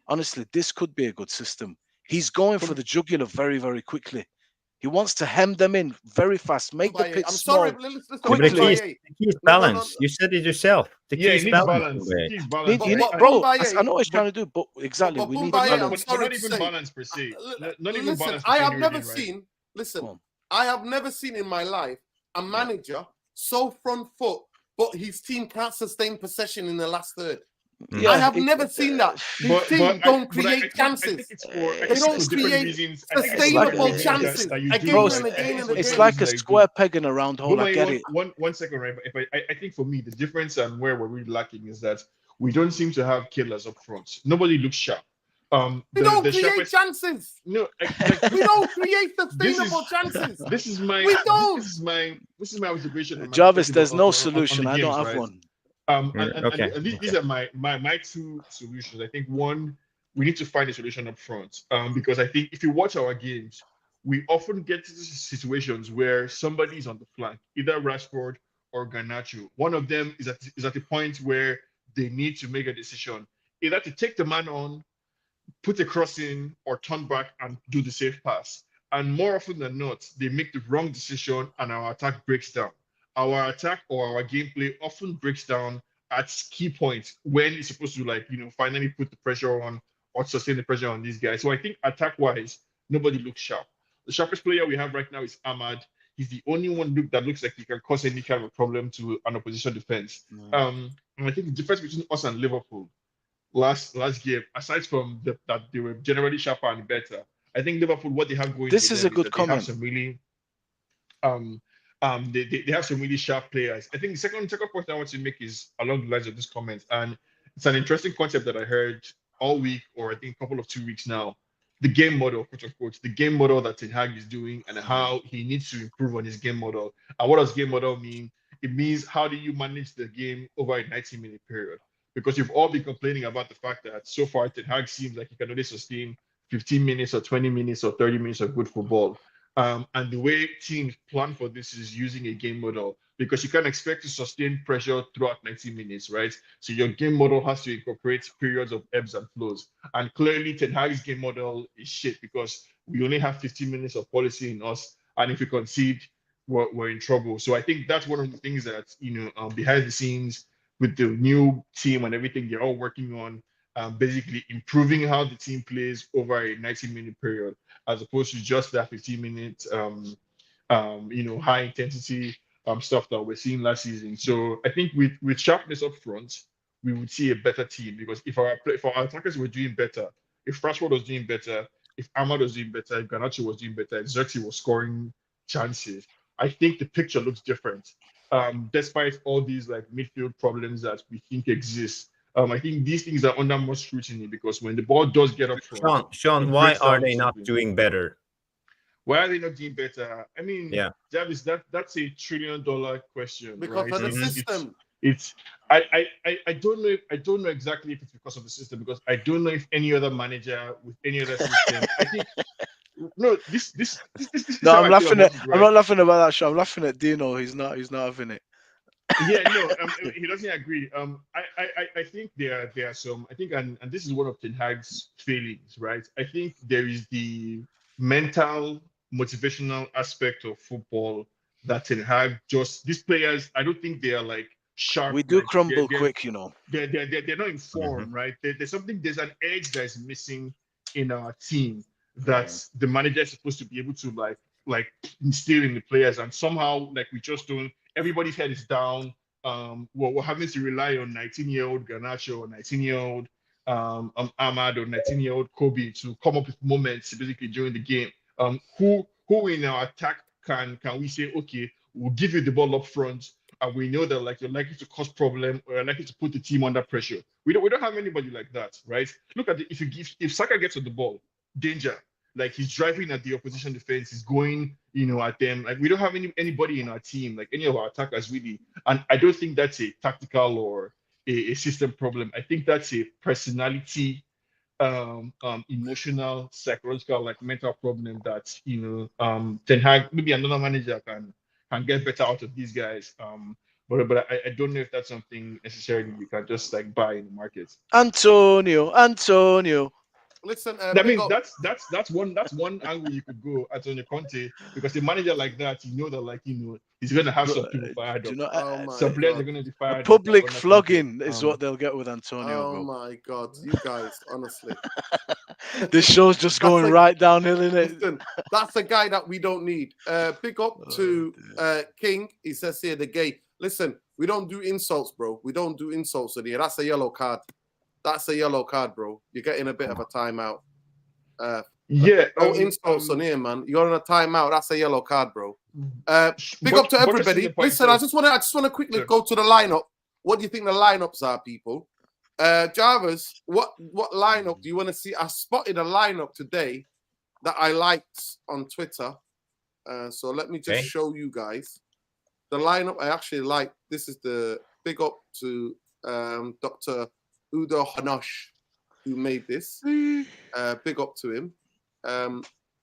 honestly, this could be a good system. He's going for the jugular very, very quickly. He wants to hem them in very fast, make the pitch small. Quickly. The key is balance. You said it yourself. The key is balance. Bro, I know what he's trying to do, but exactly, we need balance. But not even balance per se. Not even balance. I have never seen. Listen, I have never seen in my life a manager so front foot, but his team can't sustain possession in the last third. Yeah, I have never seen that. His team don't create chances. They don't create sustainable chances again and again and again. It's like a square peg in a round hole. I get it. One second, right? But I think for me, the difference and where we're really lacking is that we don't seem to have killers up front. Nobody looks sharp. We don't create chances. No, we don't create sustainable chances. This is my. We don't. This is my observation. Jarvis, there's no solution. I don't have one. And these are my 2 solutions. I think one, we need to find a solution up front. Because I think if you watch our games, we often get to situations where somebody is on the flank, either Rashford or Garnacho. One of them is at the point where they need to make a decision, either to take the man on, put a cross in, or turn back and do the safe pass. And more often than not, they make the wrong decision and our attack breaks down. Our attack or our gameplay often breaks down at key points when it's supposed to finally put the pressure on or sustain the pressure on these guys. So I think attack-wise, nobody looks sharp. The sharpest player we have right now is Ahmad. He's the only one that looks like he can cause any kind of problem to an opposition defense. And I think the difference between us and Liverpool last game, aside from that they were generally sharper and better, I think Liverpool, what they have going, this is a good comment. They have some really they have some really sharp players. I think the second point I want to make is along the lines of this comment, and it's an interesting concept that I heard all week, or I think a couple of 2 weeks now. The game model, quote unquote, the game model that Ten Hag is doing, and how he needs to improve on his game model. And what does game model mean? It means how do you manage the game over a 90-minute period? Because you've all been complaining about the fact that so far Ten Hag seems like he can only sustain 15 minutes or 20 minutes or 30 minutes of good football. And the way teams plan for this is using a game model, because you can't expect to sustain pressure throughout 90 minutes, right? So your game model has to incorporate periods of ebbs and flows. And clearly, Ten Hag's game model is shit because we only have 15 minutes of policy in us. And if we concede, we're in trouble. So I think that's one of the things that, behind the scenes with the new team and everything they're all working on, basically improving how the team plays over a 90-minute period, as opposed to just that 15-minute, high intensity stuff that we're seeing last season. So I think with sharpness up front, we would see a better team, because if our attackers were doing better, if Rashford was doing better, if Ahmad was doing better, if Garnacho was doing better, if Xerxes was scoring chances, I think the picture looks different. Despite all these like midfield problems that we think exist, I think these things are under more scrutiny, because when the ball does get up front, Sean, it why breaks are down they not discipline. doing better? Why are they not doing better? I mean, Yeah. Jarvis, that's $1 trillion question, Because right? of the Mhm. system. It's I don't know exactly if it's because of the system, because I don't know if any other manager with any other system. I think no, this is No, how I'm I feel laughing about at. it, I'm right? not laughing about that show. I'm laughing at Dino. He's not having it. Yeah, no, he doesn't agree. I think there are some. I think, and this is one of Ten Hag's failings, right? I think there is the mental, motivational aspect of football that Ten Hag just these players. I don't think they are like sharp. We do Like crumble quick, you know. they're not in form, right? There's an edge that's missing in our team that the manager is supposed to be able to like instill in the players, and somehow like we just don't. Everybody's head is down. We're having to rely on 19-year-old Garnacho or 19-year-old Ahmad or 19-year-old Kobe to come up with moments basically during the game. Who in our attack can we say, okay, we'll give you the ball up front, and we know that like you're likely to cause problem or you're likely to put the team under pressure. We don't have anybody like that, right? Look at if Saka gets on the ball, danger. Like he's driving at the opposition defense, he's going, at them. Like we don't have anybody in our team, like any of our attackers really. And I don't think that's a tactical or a system problem. I think that's a personality, emotional, psychological, like mental problem that Ten Hag, maybe another manager can get better out of these guys. But I don't know if that's something necessarily you can just like buy in the market. Antonio. Listen, I big mean, up. that's one angle you could go, Antonio Conte, because a manager like that, that he's gonna have some people fired Do you up. know? Oh my Some players are God. gonna be A fired up. public under Conte. flogging is what they'll get with Antonio, Oh bro. my God, you guys, honestly. This show's just going right downhill, isn't it? Listen, that's a guy that we don't need. Big up to King. He says here the gay. Listen, we don't do insults, bro. We don't do insults in here. That's a yellow card. That's a yellow card, bro. You're getting a bit of a timeout. Yeah, no insults on here, man. You're on a timeout. That's a yellow card, bro. Big up to but just everybody. in the point, Listen, I just want to quickly go to the lineup. What do you think the lineups are, people? Jarvis, what lineup do you want to see? I spotted a lineup today that I liked on Twitter. So let me just show you guys the lineup I actually like. This is the big up to Dr. Udo Hanosh, who made this. Big up to him.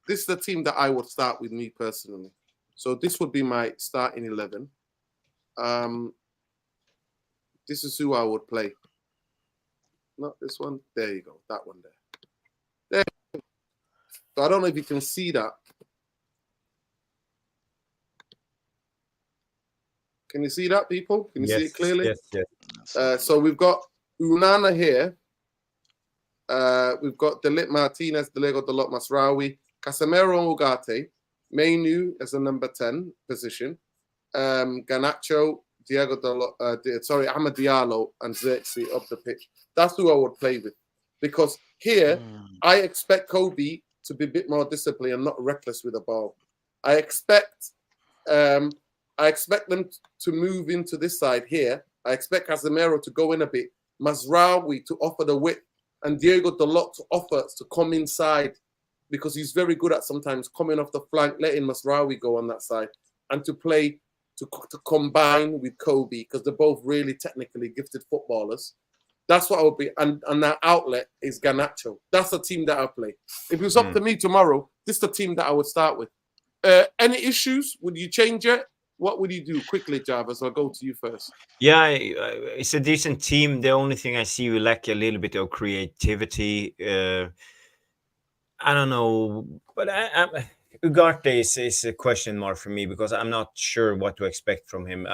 This is the team that I would start with, me personally. So this would be my starting 11. This is who I would play. Not this one. There you go. That one there. So I don't know if you can see that. Can you see that, people? Can you see it clearly? Yes. So we've got Unana here. We've got Delit Martinez, Diego Dalot Masraoui, Casemiro Ugarte, Mainu as a number 10 position, Garnacho, Diego Dalot, Ahmed Diallo, and Xerxes up the pitch. That's who I would play with. Because here, I expect Kobe to be a bit more disciplined and not reckless with the ball. I expect them to move into this side here. I expect Casemiro to go in a bit, Masraoui to offer the width, and Diego Dalot to offer to come inside, because he's very good at sometimes coming off the flank, letting Masraoui go on that side, and to play, to combine with Kobe, because they're both really technically gifted footballers. That's what I would be. And that outlet is Garnacho. That's the team that I play. If it was up to me tomorrow, this is the team that I would start with. Any issues? Would you change it? What would you do? Quickly, Jarvis, I'll go to you first. Yeah, it's a decent team. The only thing I see, we lack a little bit of creativity. I don't know, but Ugarte is a question mark for me, because I'm not sure what to expect from him.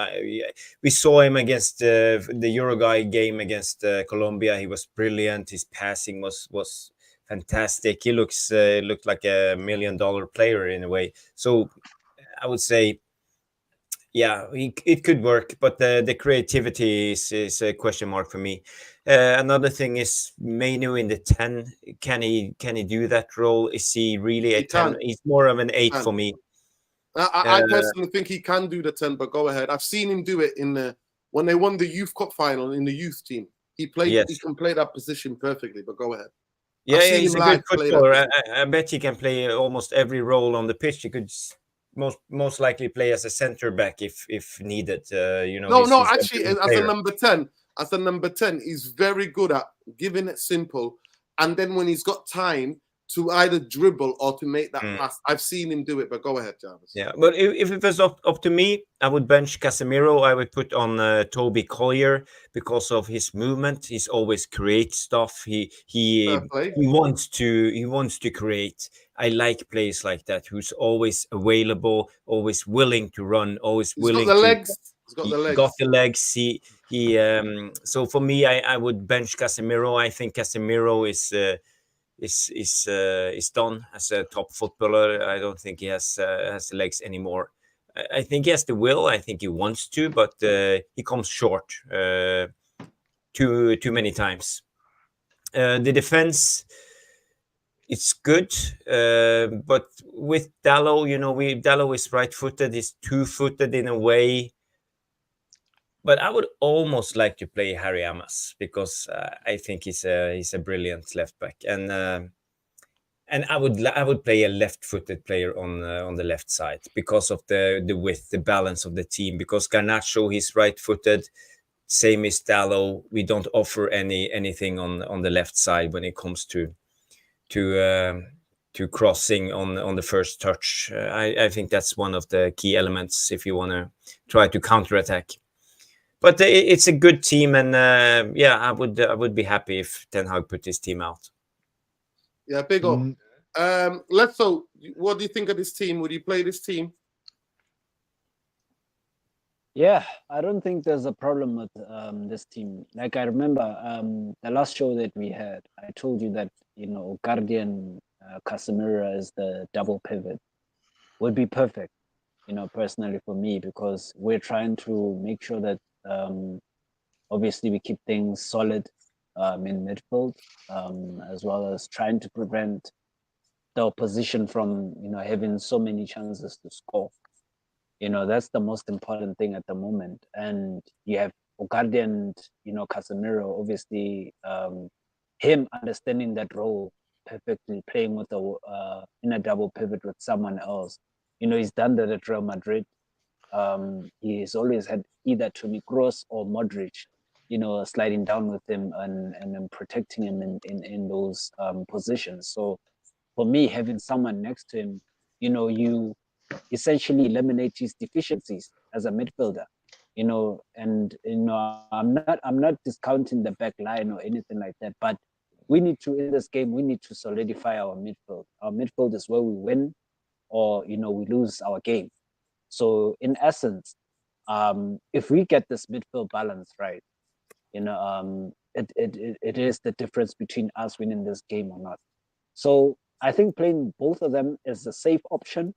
We saw him against the Uruguay game against Colombia. He was brilliant. His passing was fantastic. He looked like $1 million player in a way. So I would say, Yeah, it could work, but the creativity is a question mark for me. Another thing is Manu in the 10. Can he do that role? Is he really a He 10? can. He's more of an 8 can. for me. I personally think he can do the 10, but go ahead. I've seen him do it when they won the Youth Cup final in the youth team. He can play that position perfectly, but go ahead. Yeah, he's a good footballer. I bet he can play almost every role on the pitch. He could most likely play as a center back if needed. No, actually, as a number 10, he's very good at giving it simple, and then when he's got time to either dribble or to make that pass. I've seen him do it, but go ahead, Jarvis. Yeah, but if it was up to me, I would bench Casemiro. I would put on Toby Collier because of his movement. He's always create stuff. He wants to create. I like players like that, who's always available, always willing to run, always willing got the to. legs. He's got the legs. Got the legs. So for me, I would bench Casemiro. I think Casemiro is done as a top footballer. I don't think he has the legs anymore. I think he has the will. I think he wants to, but he comes short too many times. The defense, it's good, but with Dalot, Dalot is right-footed. He's two-footed in a way. But I would almost like to play Harry Amas because I think he's a brilliant left back, and I would play a left-footed player on the left side because of the width, the balance of the team. Because Garnacho, he's right-footed, same as Dalot. We don't offer anything on the left side when it comes to crossing on the first touch. I think that's one of the key elements if you want to try to counterattack. But it's a good team, and I would be happy if Ten Hag put his team out. Yeah, big up. What do you think of this team? Would you play this team? Yeah, I don't think there's a problem with this team. Like I remember the last show that we had, I told you that Guardian Casemiro as the double pivot would be perfect. Personally for me, because we're trying to make sure that obviously we keep things solid in midfield, as well as trying to prevent the opposition from having so many chances to score. That's the most important thing at the moment. And you have Ogardi and Casemiro, obviously him understanding that role perfectly, playing with in a double pivot with someone else. He's done that at Real Madrid. He's always had either Toni Kroos or Modric, sliding down with him and protecting him in those positions. So for me, having someone next to him, you essentially eliminate his deficiencies as a midfielder. I'm not discounting the back line or anything like that, but we need to, in this game, we need to solidify our midfield. Our midfield is where we win or we lose our game. So in essence, if we get this midfield balance right, it is the difference between us winning this game or not. So I think playing both of them is a safe option.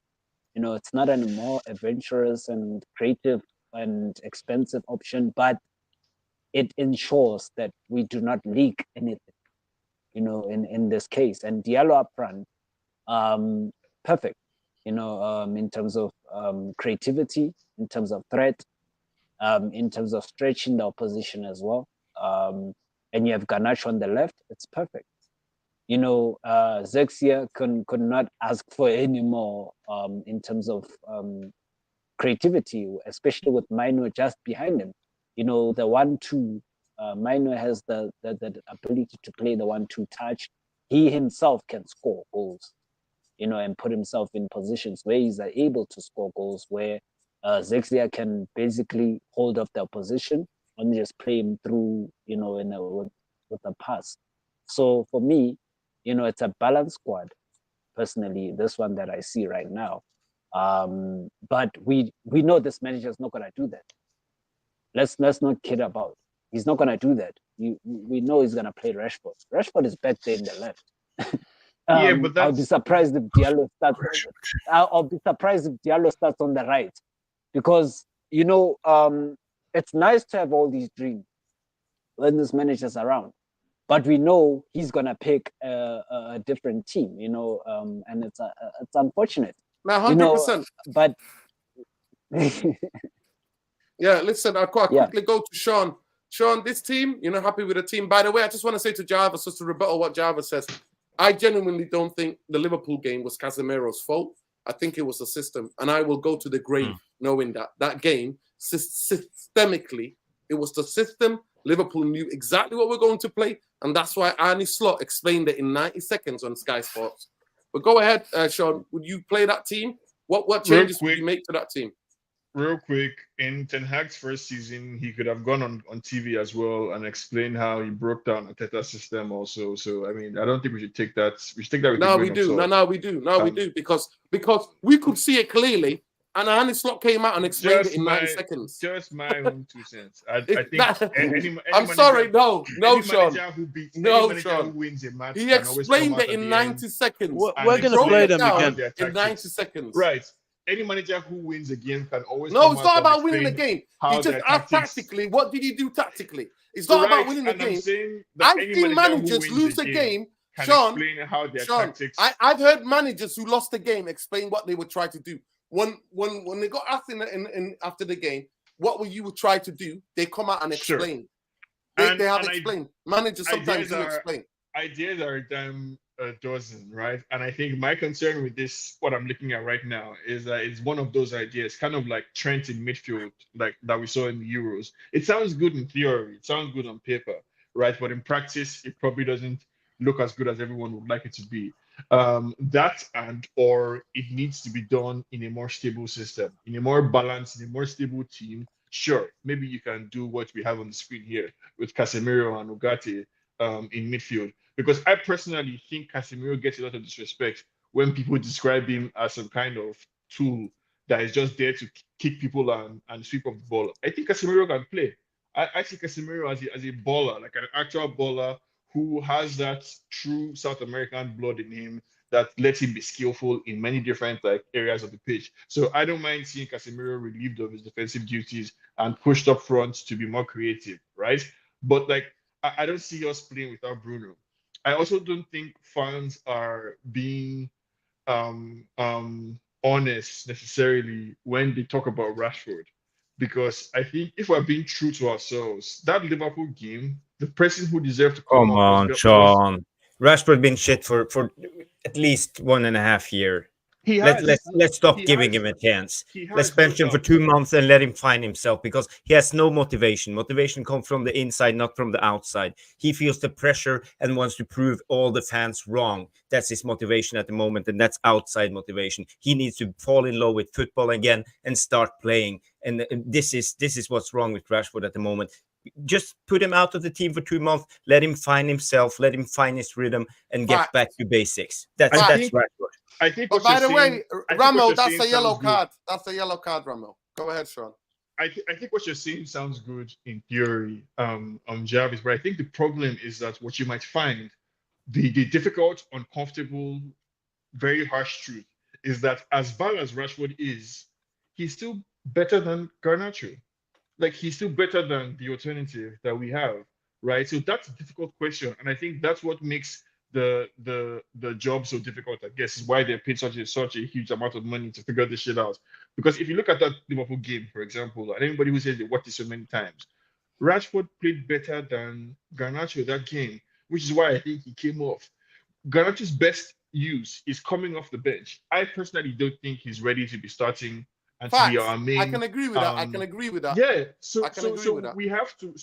It's not a more adventurous and creative and expensive option, but it ensures that we do not leak anything, in this case. And Diallo up front, perfect, in terms of creativity, in terms of threat, in terms of stretching the opposition as well. And you have Garnacho on the left, it's perfect. Zexia could not ask for any more in terms of creativity, especially with Mino just behind him. The 1-2, Mino has the ability to play the 1-2 touch. He himself can score goals, and put himself in positions where he's able to score goals, where Zexia can basically hold off the opposition and just play him through, with a pass. So for me, it's a balanced squad, personally, this one that I see right now. But we know this manager is not going to do that. Let's not kid about. He's not going to do that. We know he's going to play Rashford. Rashford is back there in the left. Yeah, but I'll be surprised if Diallo starts. I'll be surprised if Diallo starts on the right, because you know, it's nice to have all these dreams when this manager's around, but we know he's gonna pick a different team, you know, and it's unfortunate. Now, 100%. You know, but yeah, listen, I'll quite Yeah. quickly go to Sean. Sean, this team, you're not happy with the team. By the way, I just want to say to Jarvis, just to rebuttal what Jarvis says, I genuinely don't think the Liverpool game was Casemiro's fault. I think it was the system. And I will go to the grave knowing that game, systemically, it was the system. Liverpool knew exactly what we're going to play. And that's why Arne Slot explained it in 90 seconds on Sky Sports. But go ahead, Sean. Would you play that team? What changes would you make to that team? Real quick, in Ten Hag's first season, he could have gone on TV as well and explained how he broke down Arteta's system also. So, I mean, I don't think we should take that. We should take that with No, we do. No, we do. No, we do. Because we could see it clearly. And Arne Slot came out and explained it in 90 seconds. Just my own 2 cents. I think I'm sorry. No, Sean. No, Sean. Who wins a match he explained it in 90 seconds. We're going to play them again. In 90 seconds. Right. Any manager who wins a game can always. No, it's not about winning the game. He just asked tactically. What did he do tactically? It's not about winning the game. I've seen managers lose the game. Sean, I've heard managers who lost the game explain what they would try to do. When they got asked in after the game, what would you try to do? They come out and explain. Sure. They have explained. Managers sometimes do explain. Ideas are a dozen, right? And I think my concern with this, what I'm looking at right now, is that it's one of those ideas, kind of like Trent in midfield, like that we saw in the Euros. It sounds good in theory, it sounds good on paper, right? But in practice, it probably doesn't look as good as everyone would like it to be. Or it needs to be done in a more stable system, in a more balanced, in a more stable team. Sure, maybe you can do what we have on the screen here with Casemiro and Ugarte in midfield. Because I personally think Casemiro gets a lot of disrespect when people describe him as some kind of tool that is just there to kick people and sweep up the ball. I think Casemiro can play. I see Casemiro as a baller, like an actual baller who has that true South American blood in him that lets him be skillful in many different areas of the pitch. So I don't mind seeing Casemiro relieved of his defensive duties and pushed up front to be more creative, right? But I don't see us playing without Bruno. I also don't think fans are being honest necessarily when they talk about Rashford, because I think if we're being true to ourselves, that Liverpool game, the person who deserved to come on, Sean. Rashford been shit for at least 1.5 years. Let's stop giving him a chance. Let's bench him for 2 months and let him find himself, because he has no motivation. Motivation comes from the inside, not from the outside. He feels the pressure and wants to prove all the fans wrong. That's his motivation at the moment, and that's outside motivation. He needs to fall in love with football again and start playing. And this is what's wrong with Rashford at the moment. Just put him out of the team for 2 months. Let him find himself. Let him find his rhythm and get back to basics. That's Rashford. I think. But by the way, Ramo, that's a yellow card. That's a yellow card, Ramo. Go ahead, Sean. I think what you're saying sounds good in theory, Jarvis, but I think the problem is that what you might find, the difficult, uncomfortable, very harsh truth is that as bad as Rashford is, he's still better than Garnacho. He's still better than the alternative that we have, right? So that's a difficult question, and I think that's what makes the job so difficult, I guess, is why they're paid such a huge amount of money to figure this shit out. Because if you look at that Liverpool game, for example, and anybody who says they watched it so many times, Rashford played better than Garnacho that game, which is why I think he came off. Garnacho's best use is coming off the bench. I personally don't think he's ready to be starting and to be our main. I can agree with that. I can agree with that. Yeah. So we have to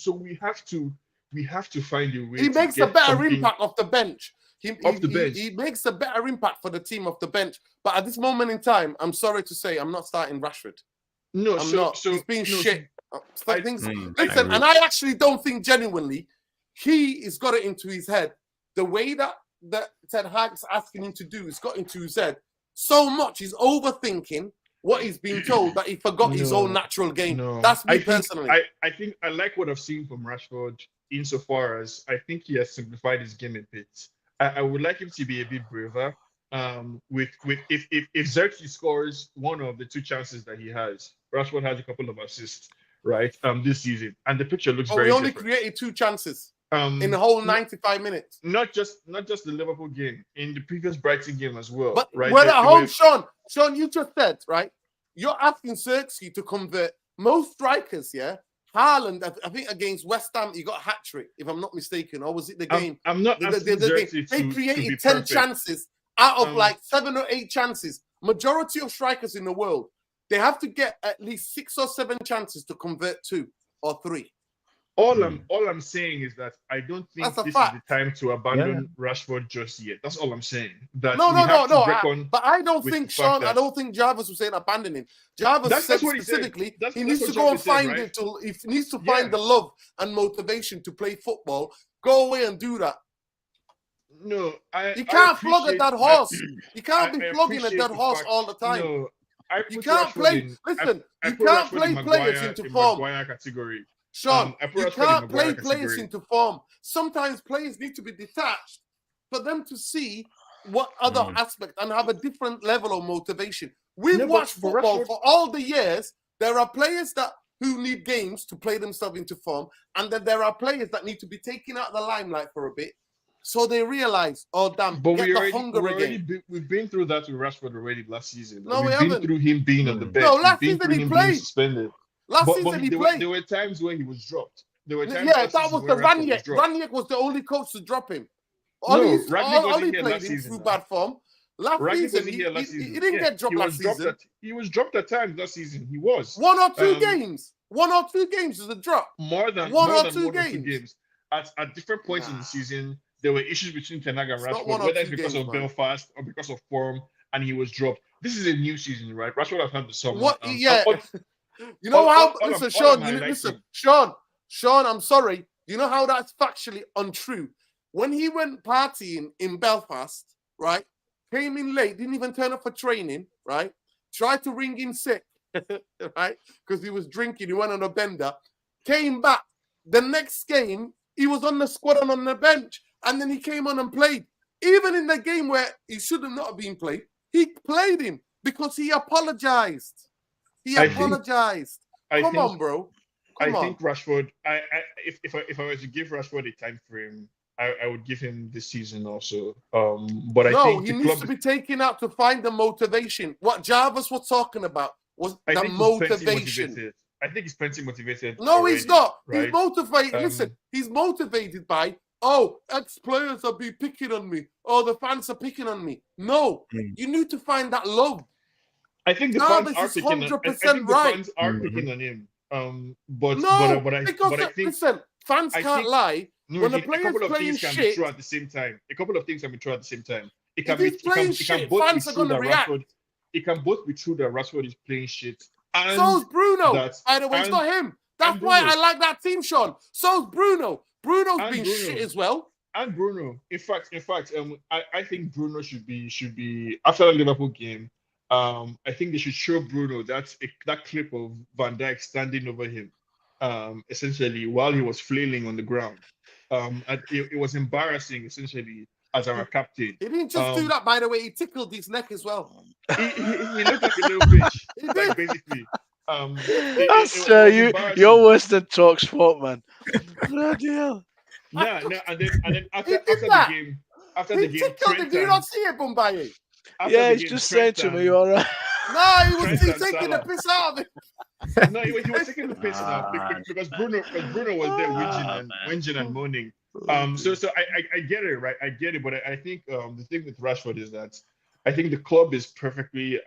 find a way. He makes a better impact off the bench. He makes a better impact for the team off the bench. But at this moment in time, I'm sorry to say, I'm not starting Rashford. No, I'm not. He's been shit. Listen, and I actually don't think genuinely he's got it into his head. The way that Ten Hag's asking him to do has got into his head so much. He's overthinking what he's being told that he forgot his own natural game. No. That's me personally. I think I like what I've seen from Rashford insofar as I think he has simplified his game a bit. I would like him to be a bit braver. With if Xerxes scores one of the two chances that he has, Rashford has a couple of assists, right? This season, and the picture looks very we only different. created 2 chances in the whole 95 minutes. Not just the Liverpool game, in the previous Brighton game as well. But right? we're at home, Sean. Sean, you just said, right? You're asking Xerxes to convert most strikers, yeah? Haaland, I think against West Ham, he got a hat-trick, if I'm not mistaken. Or was it the game? I'm not asking Xerxes They to created be 10 perfect. chances out of like 7 or 8 chances. Majority of strikers in the world, they have to get at least 6 or 7 chances to convert 2 or 3. All I'm saying is that I don't think this is the time to abandon Rashford just yet. That's all I'm saying. That No. But I don't with think the fact Sean. I don't think Jarvis was saying abandon him. Jarvis said what he said. specifically he That's needs what to go and Jarvis said, find right? it. He needs to find the love and motivation to play football. Go away and do that. No, You can't flog at that horse. You can't be I flogging at that appreciate the horse fact- all the time. No, you can't play. Listen, you can't play players into form. Maguire category. Sean, you can't play Maguire players category. into form. Sometimes players need to be detached for them to see what other aspect and have a different level of motivation. We've watched football for all the years. There are players who need games to play themselves into form, and then there are players that need to be taken out of the limelight for a bit, so they realize, oh damn, But we've been through that with Rashford already last season. No, we've we been haven't. through him being on the bench. No, last We've been season through he him played. being suspended. Last season he played. There were times where he was dropped. There were times that was the Ranić. Ranić was the only coach to drop him. Ollie played him through bad form. Last season, he didn't get dropped last season. He was dropped at times last season. He was 1 or 2 games. 1 or 2 games is a drop. More than one or two games. At different points in the season, there were issues between Ten Hag and Rashford, whether it's because of Belfast or because of form, and he was dropped. This is a new season, right? Rashford has had the summer. You know how? Listen, Sean. Sean, I'm sorry. You know how that's factually untrue? When he went partying in Belfast, right? Came in late, didn't even turn up for training, right? Tried to ring in sick, right? Because he was drinking, he went on a bender. Came back. The next game, he was on the squad and on the bench. And then he came on and played. Even in the game where he should have not been played, he played him because he apologized. Come on, bro. I think Rashford, if I were to give Rashford a time frame, I would give him this season also. But I think he needs to be taken out to find the motivation. What Jarvis was talking about was the motivation. I think he's plenty motivated. No, he's not. Right? He's motivated. Listen, he's motivated by, ex-players are be picking on me. Oh, the fans are picking on me. No, you need to find that love. I think the fans are picking on him. I think the fans are picking on him. But I think listen, fans can't lie. When a player's playing shit, be true at the same time. A couple of things can be true at the same time. It can if he's playing shit, fans are going to react. It can both be true that Rashford is playing shit. And so's Bruno. By the way, it's not him. That's why I like that team, Sean. So's Bruno. Bruno's been shit as well. And Bruno. In fact, I think Bruno should be after the Liverpool game. I think they should show Bruno that clip of Van Dijk standing over him, essentially while he was flailing on the ground. And it was embarrassing, essentially, as our captain. He didn't just do that, by the way. He tickled his neck as well. He looked like a little bitch, like, basically. You're worse than Talk Sport, man. Bloody hell. And then after the game, did you not see it, Bumbaye? Yeah, he's just saying to me, "You all right?" No, he was taking the piss out of it. No, he was taking the piss out because Bruno was there whinging and moaning. So I get it, right? I get it, but I think the thing with Rashford is that I think the club is perfectly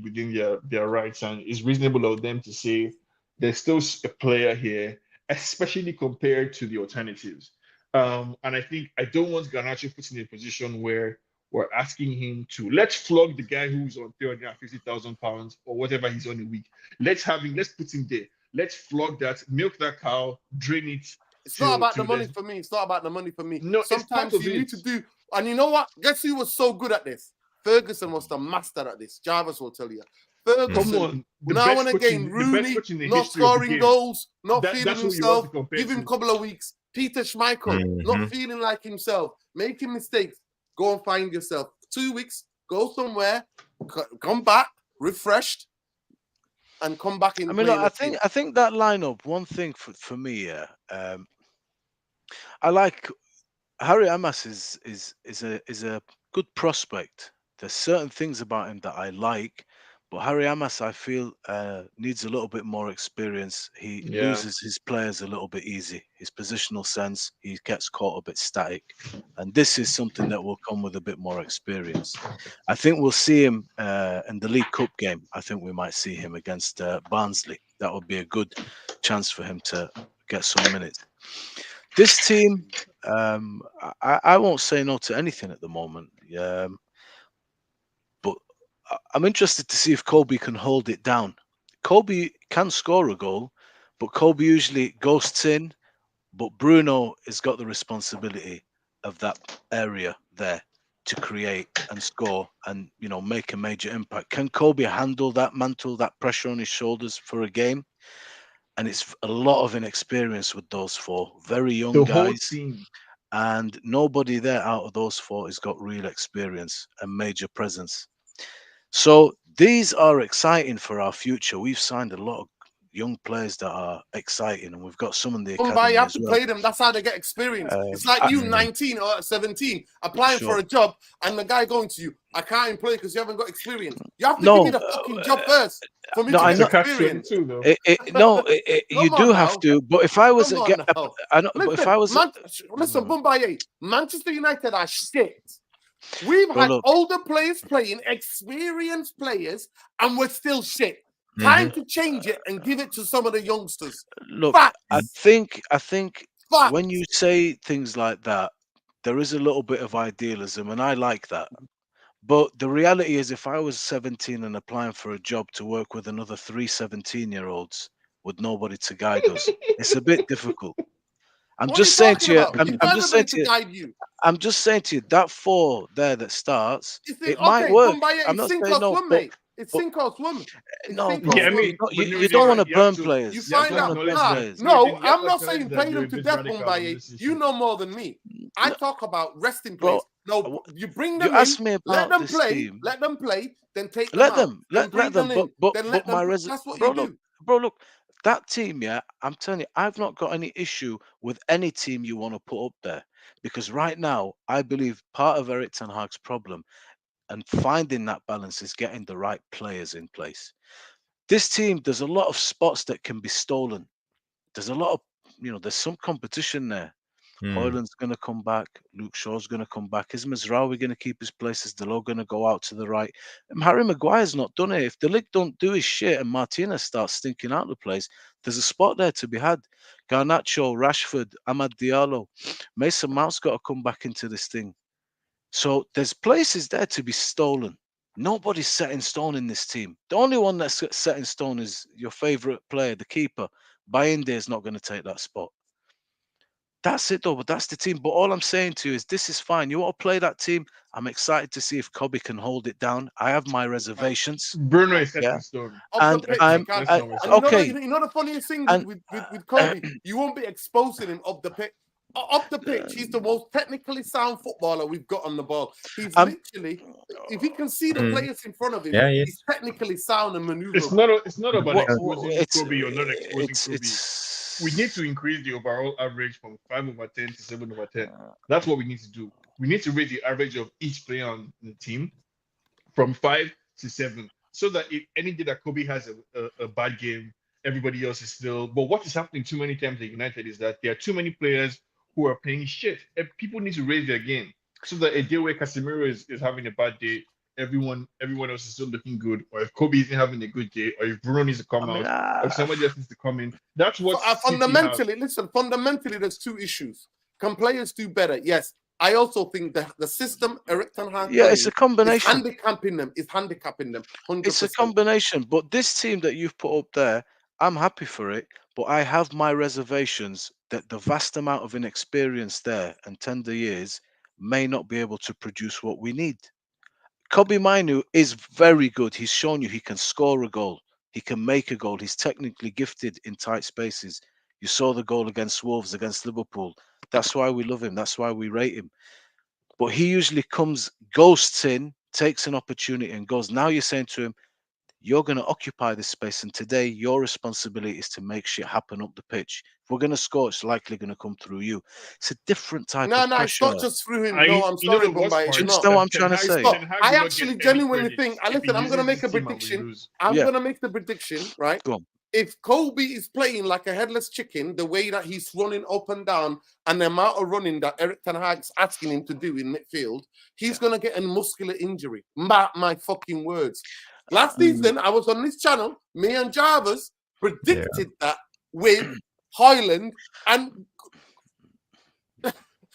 within their rights, and it's reasonable of them to say there's still a player here, especially compared to the alternatives. And I think I don't want Garnacho put in a position where we're asking him to let's flog the guy who's on £350,000 or whatever he's on a week. Let's put him there. Let's flog that, milk that cow, drain it. It's not about the money for me. It's not about the money for me. No, sometimes you need to do, and you know what? Guess who was so good at this? Ferguson was the master at this. Jarvis will tell you. Ferguson, now and again, Rooney, not scoring goals, not feeling himself, give him a couple of weeks. Peter Schmeichel, not feeling like himself, making mistakes. Go and find yourself. 2 weeks, go somewhere, come back refreshed, and come back in. I mean, look, I think that lineup. One thing for me, yeah, I like Harry Amas is a good prospect. There's certain things about him that I like, but Harry Amas I feel needs a little bit more experience. He Yeah. loses his players a little bit easy. His positional sense, he gets caught a bit static, and this is something that will come with a bit more experience. I think we'll see him in the League Cup game. I think we might see him against Barnsley. That would be a good chance for him to get some minutes. This team, I won't say no to anything at the moment. But I'm interested to see if Kobe can hold it down. Kobe can score a goal, but Kobe usually ghosts in. But Bruno has got the responsibility of that area there to create and score and make a major impact. Can Kobe handle that mantle, that pressure on his shoulders for a game? And it's a lot of inexperience with those four very young The whole guys. team. And nobody there out of those four has got real experience and major presence. So these are exciting for our future. We've signed a lot of young players that are exciting, and we've got some in the academy you have as to well. play them. That's how they get experience. It's like you, 19 or 17, applying for a job, and the guy going to you, I can't employ you because you haven't got experience. You have to give me the fucking job first for me to get experience. You do have to. But if I was I know. But if I was listen, Mumbai, Manchester United are shit. We've had older players playing, experienced players, and we're still shit. Time to change it and give it to some of the youngsters. Look, Facts. I think Facts. when you say things like that, there is a little bit of idealism, and I like that. But the reality is, if I was 17 and applying for a job to work with another 17-year-olds with nobody to guide us, it's a bit difficult. I'm just saying to you, I'm just saying to you that four there that starts, it might work. I'm not saying no, but it's sink or swim. No, you don't want to burn players. You find out. No, I'm not saying play them to death, Mumbai. You know more than me. I talk about resting players. No, you bring them in, let them play, then take them out. Let them. But my that's what you do. Bro, look, that team, yeah, I'm telling you, I've not got any issue with any team you want to put up there. Because right now, I believe part of Eric Ten Hag's problem and finding that balance is getting the right players in place. This team, there's a lot of spots that can be stolen. There's a lot of, there's some competition there. Hoyland's going to come back. Luke Shaw's going to come back. Is Mazraoui going to keep his place? Is Delo going to go out to the right? Harry Maguire's not done it. If the league don't do his shit and Martinez starts stinking out the place, there's a spot there to be had. Garnacho, Rashford, Amad Diallo, Mason Mount's got to come back into this thing. So there's places there to be stolen. Nobody's set in stone in this team. The only one that's set in stone is your favorite player, the keeper. Bayinde is not going to take that spot. That's it though, but that's the team. But all I'm saying to you is this is fine. You want to play that team? I'm excited to see if Kobe can hold it down. I have my reservations. Bruno is set in stone. And I'm okay. You know the funniest thing with Kobe, you won't be exposing him up the pitch. Up the pitch, he's the most technically sound footballer we've got on the ball. He's literally, if he can see the players in front of him, he's technically sound and maneuverable. It's not about exposing Kobe or not exposing Kobe. We need to increase the overall average from 5/10 to 7/10. That's what we need to do. We need to raise the average of each player on the team from 5 to 7, so that if any day that Kobe has a bad game, everybody else is still. But what is happening too many times at United is that there are too many players who are playing shit. And people need to raise their game so that a day where Casemiro is having a bad day, everyone else is still looking good. Or if Kobe isn't having a good day, or if Bruno needs to come out, or if somebody else needs to come in. That's what fundamentally, there's two issues. Can players do better? Yes. I also think that the system Eric Ten Hag it's a combination. It's handicapping them. 100%. It's a combination. But this team that you've put up there, I'm happy for it. But I have my reservations that the vast amount of inexperience there and tender years may not be able to produce what we need. Kobe Mainu is very good. He's shown you he can score a goal. He can make a goal. He's technically gifted in tight spaces. You saw the goal against Wolves, against Liverpool. That's why we love him. That's why we rate him. But he usually ghosts in, takes an opportunity and goes. Now you're saying to him, you're going to occupy this space, and today your responsibility is to make shit happen up the pitch. If we're going to score, it's likely going to come through you. It's a different type of pressure. It's not just through him. No, I'm sorry, Bombay. Do you understand what I'm trying to say? I actually genuinely think. Listen, I'm going to make a prediction. I'm going to make the prediction, right? Go on. If Kobe is playing like a headless chicken, the way that he's running up and down, and the amount of running that Eric Ten Hag's asking him to do in midfield, he's going to get a muscular injury. Mark my fucking words. Last season, I was on this channel. Me and Jarvis predicted that with Hoyland and.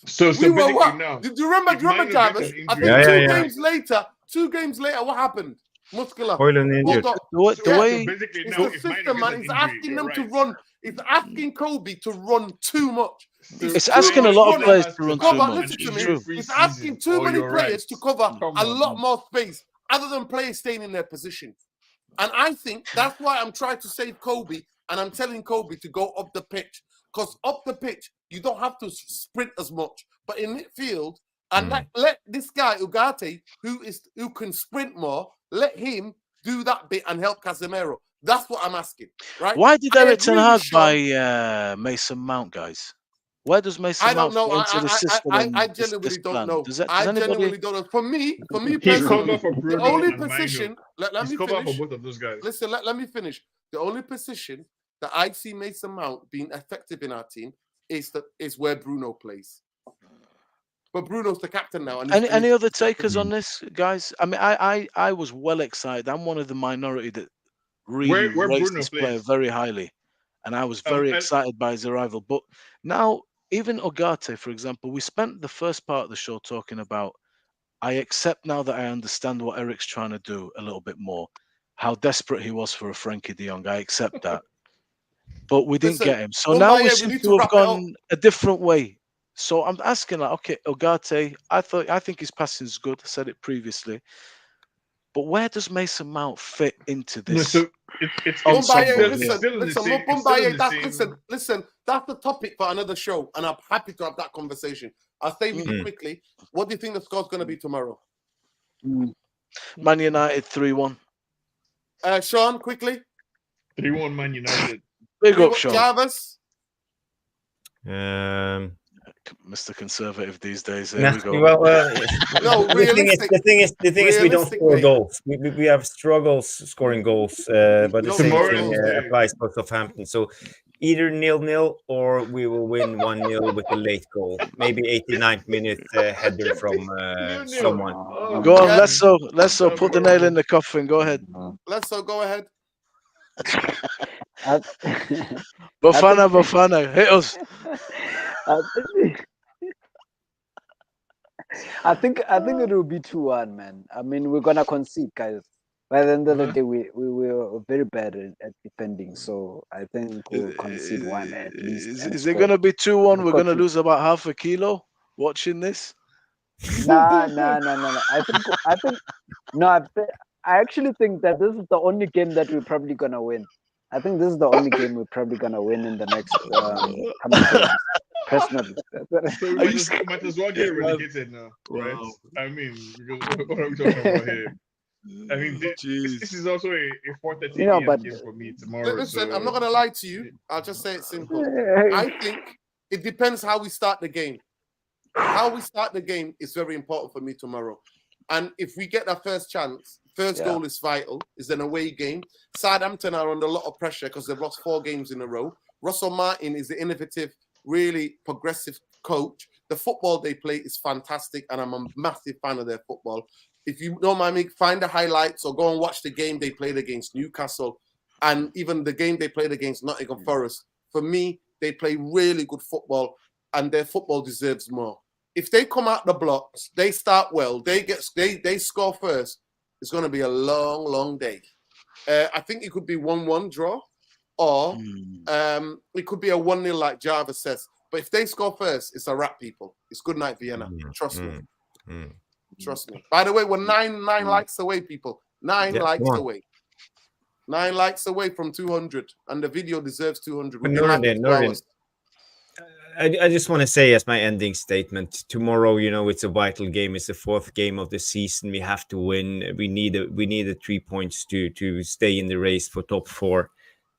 So we were basically what? now, Do you remember Jarvis? I think 2 games later, what happened? Muscular. Hoyland injured. The way basically it's now, the system, man. It's asking them to run. It's asking Kobe to run too much. It's asking a lot of players to run too much. Listen to me. It's asking too many players to cover a lot more space, other than players staying in their position. And I think that's why I'm trying to save Kobe, and I'm telling Kobe to go up the pitch. Because up the pitch, you don't have to sprint as much. But in midfield, and let this guy, Ugarte, who can sprint more, let him do that bit and help Casemiro. That's what I'm asking, right? Why did Eric Ten Hag buy Mason Mount, guys? Where does Mason Mount fit into the system? I genuinely don't know. I genuinely don't know. For me he's personally, covered for Bruno, the only position. Let me covered finish. for both of those guys. Listen, let me finish. The only position that I see Mason Mount being effective in our team is where Bruno plays. But Bruno's the captain now. Any other takers on this, guys? I mean, I was well excited. I'm one of the minority that really where rates Bruno this plays. player very highly, and I was very excited by his arrival. But now, even Ugarte, for example, we spent the first part of the show talking about, I accept now that I understand what Eric's trying to do a little bit more, how desperate he was for a Frankie de Jong. I accept that. But we didn't get him. So now we seem to have gone a different way. So I'm asking, like, okay, Ugarte, I think his passing is good. I said it previously. But where does Mason Mount fit into this? No, so it's listen, that's the topic for another show, and I'm happy to have that conversation. I'll say with you quickly, what do you think the score's going to be tomorrow? Man United 3-1. Sean, quickly. 3-1 Man United. Big up, Sean. Jarvis. Mr. Conservative these days. Nah, we go. well, No, the thing is, we don't score goals. We have struggles scoring goals, but the same thing applies for Southampton. So either 0-0 or we will win 1-0 with a late goal, maybe 89th minute header from someone. Go on, let's so put the nail in the coffin. Go ahead. Go ahead. Bafana, hit us. I think it will be 2-1, man. I mean, we're gonna concede, guys. By the end of the day, we were very bad at defending, so I think we'll concede 1 at least. Is it gonna be 2-1? We're gonna lose about half a kilo watching this. Nah. I actually think that this is the only game that we're probably gonna win. I think this is the only game we're probably gonna win in the next coming games. Personally, So we might as well get relegated now, right? Wow. I mean, because what are we talking about here? I mean, this is also a 4:30 game for me tomorrow. Listen, I'm not gonna lie to you. I'll just say it simple. I think it depends how we start the game. How we start the game is very important for me tomorrow. And if we get that first chance, goal is vital. It's an away game. Southampton are under a lot of pressure because they've lost 4 games in a row. Russell Martin is the innovative, really progressive coach. The football they play is fantastic, and I'm a massive fan of their football. If you don't mind me, find the highlights or go and watch the game they played against Newcastle and even the game they played against Nottingham Forest. For me, they play really good football, and their football deserves more. If they come out the blocks, they start well, they score first, it's going to be a long, long day. I think it could be 1-1 draw, or it could be a 1-0 like Jarvis says. But if they score first, it's a wrap, people. It's good night, Vienna. Trust me. Trust me. By the way, we're 9 likes away, people. 9 likes away. 9 likes away from 200, and the video deserves 200. I just want to say as my ending statement, tomorrow, it's a vital game. It's the fourth game of the season. We have to win. We need a 3 points to stay in the race for top 4.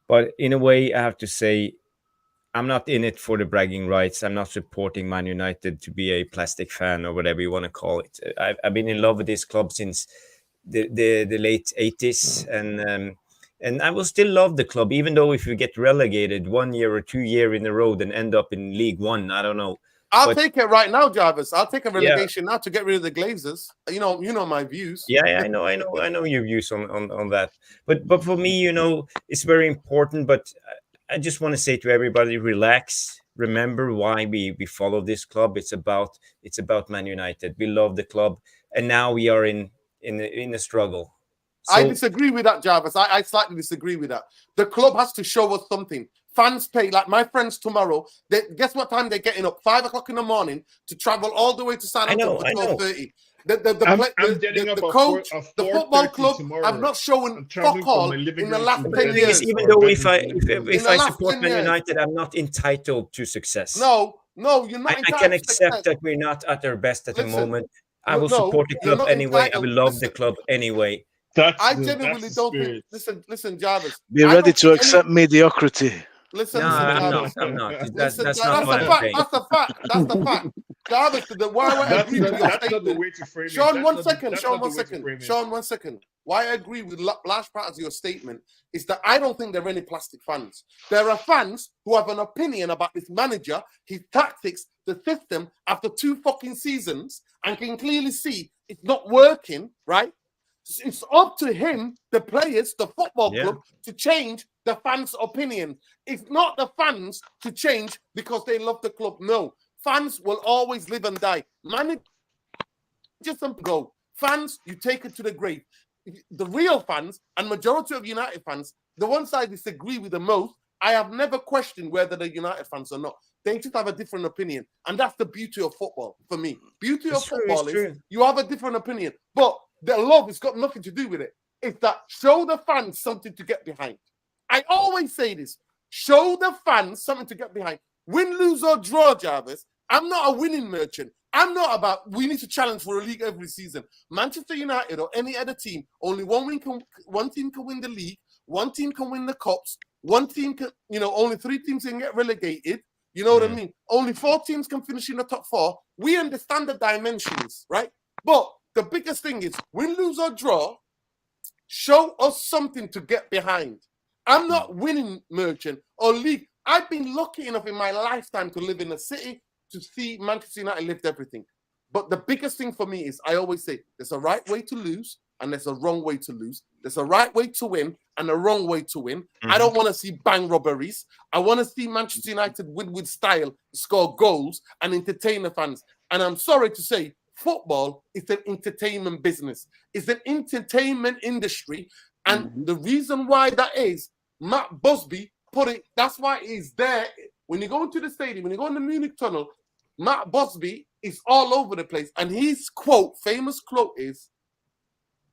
But in a way, I have to say, I'm not in it for the bragging rights. I'm not supporting Man United to be a plastic fan or whatever you want to call it. I've been in love with this club since the late 80s, and I will still love the club, even though if we get relegated 1 year or 2 year in a row and end up in League One, I don't know. I'll take it right now, Jarvis. I'll take a relegation now to get rid of the Glazers. You know my views. Yeah, I know your views on that. But for me, it's very important. But I just want to say to everybody, relax. Remember why we follow this club. It's about Man United. We love the club, and now we are in a struggle. So, I disagree with that, Jarvis. I slightly disagree with that. The club has to show us something. Fans pay, like my friends tomorrow. Guess what time they're getting up? 5 o'clock in the morning to travel all the way to Southampton for 12:30. The coach, the football club, I'm not showing fuck all in the last 10 years. Even though if I support Man United, I'm not entitled to success. No, you're not. I can accept that we're not at our best at the moment. I will support the club anyway. I will love the club anyway. I genuinely don't think. Listen, Jarvis. Be ready to accept mediocrity. Listen, Jarvis. I'm not. That's not what I'm saying. That's the fact. Jarvis, why I agree with your statement. Sean, 1 second. Sean, 1 second. Why I agree with large part of your statement is that I don't think there are any plastic fans. There are fans who have an opinion about this manager, his tactics, the system after 2 fucking seasons, and can clearly see it's not working, right? It's up to him, the players, the football club, to change the fans' opinion. It's not the fans to change because they love the club. No, fans will always live and die. Manage just go. Fans, you take it to the grave. The real fans and majority of United fans, the ones I disagree with the most, I have never questioned whether they're United fans or not. They just have a different opinion, and that's the beauty of football for me. Beauty of football is you have a different opinion, but the love has got nothing to do with it. It's that show the fans something to get behind. I always say this. Show the fans something to get behind. Win, lose, or draw, Jarvis. I'm not a winning merchant. I'm not about we need to challenge for a league every season. Manchester United or any other team, only one team can win the league, one team can win the cups, one team can, only 3 teams can get relegated. You know what I mean? Only 4 teams can finish in the top 4. We understand the dimensions, right? But the biggest thing is win, lose, or draw. Show us something to get behind. I'm not winning merchant or league. I've been lucky enough in my lifetime to live in a city to see Manchester United lift everything. But the biggest thing for me is I always say there's a right way to lose and there's a wrong way to lose. There's a right way to win and a wrong way to win. I don't want to see bang robberies. I want to see Manchester United win with style, score goals and entertain the fans. And I'm sorry to say, football is an entertainment business. It's an entertainment industry. And the reason why that is, Matt Busby put it, that's why he's there. When you go into the stadium, when you go in the Munich tunnel, Matt Busby is all over the place. And his famous quote is,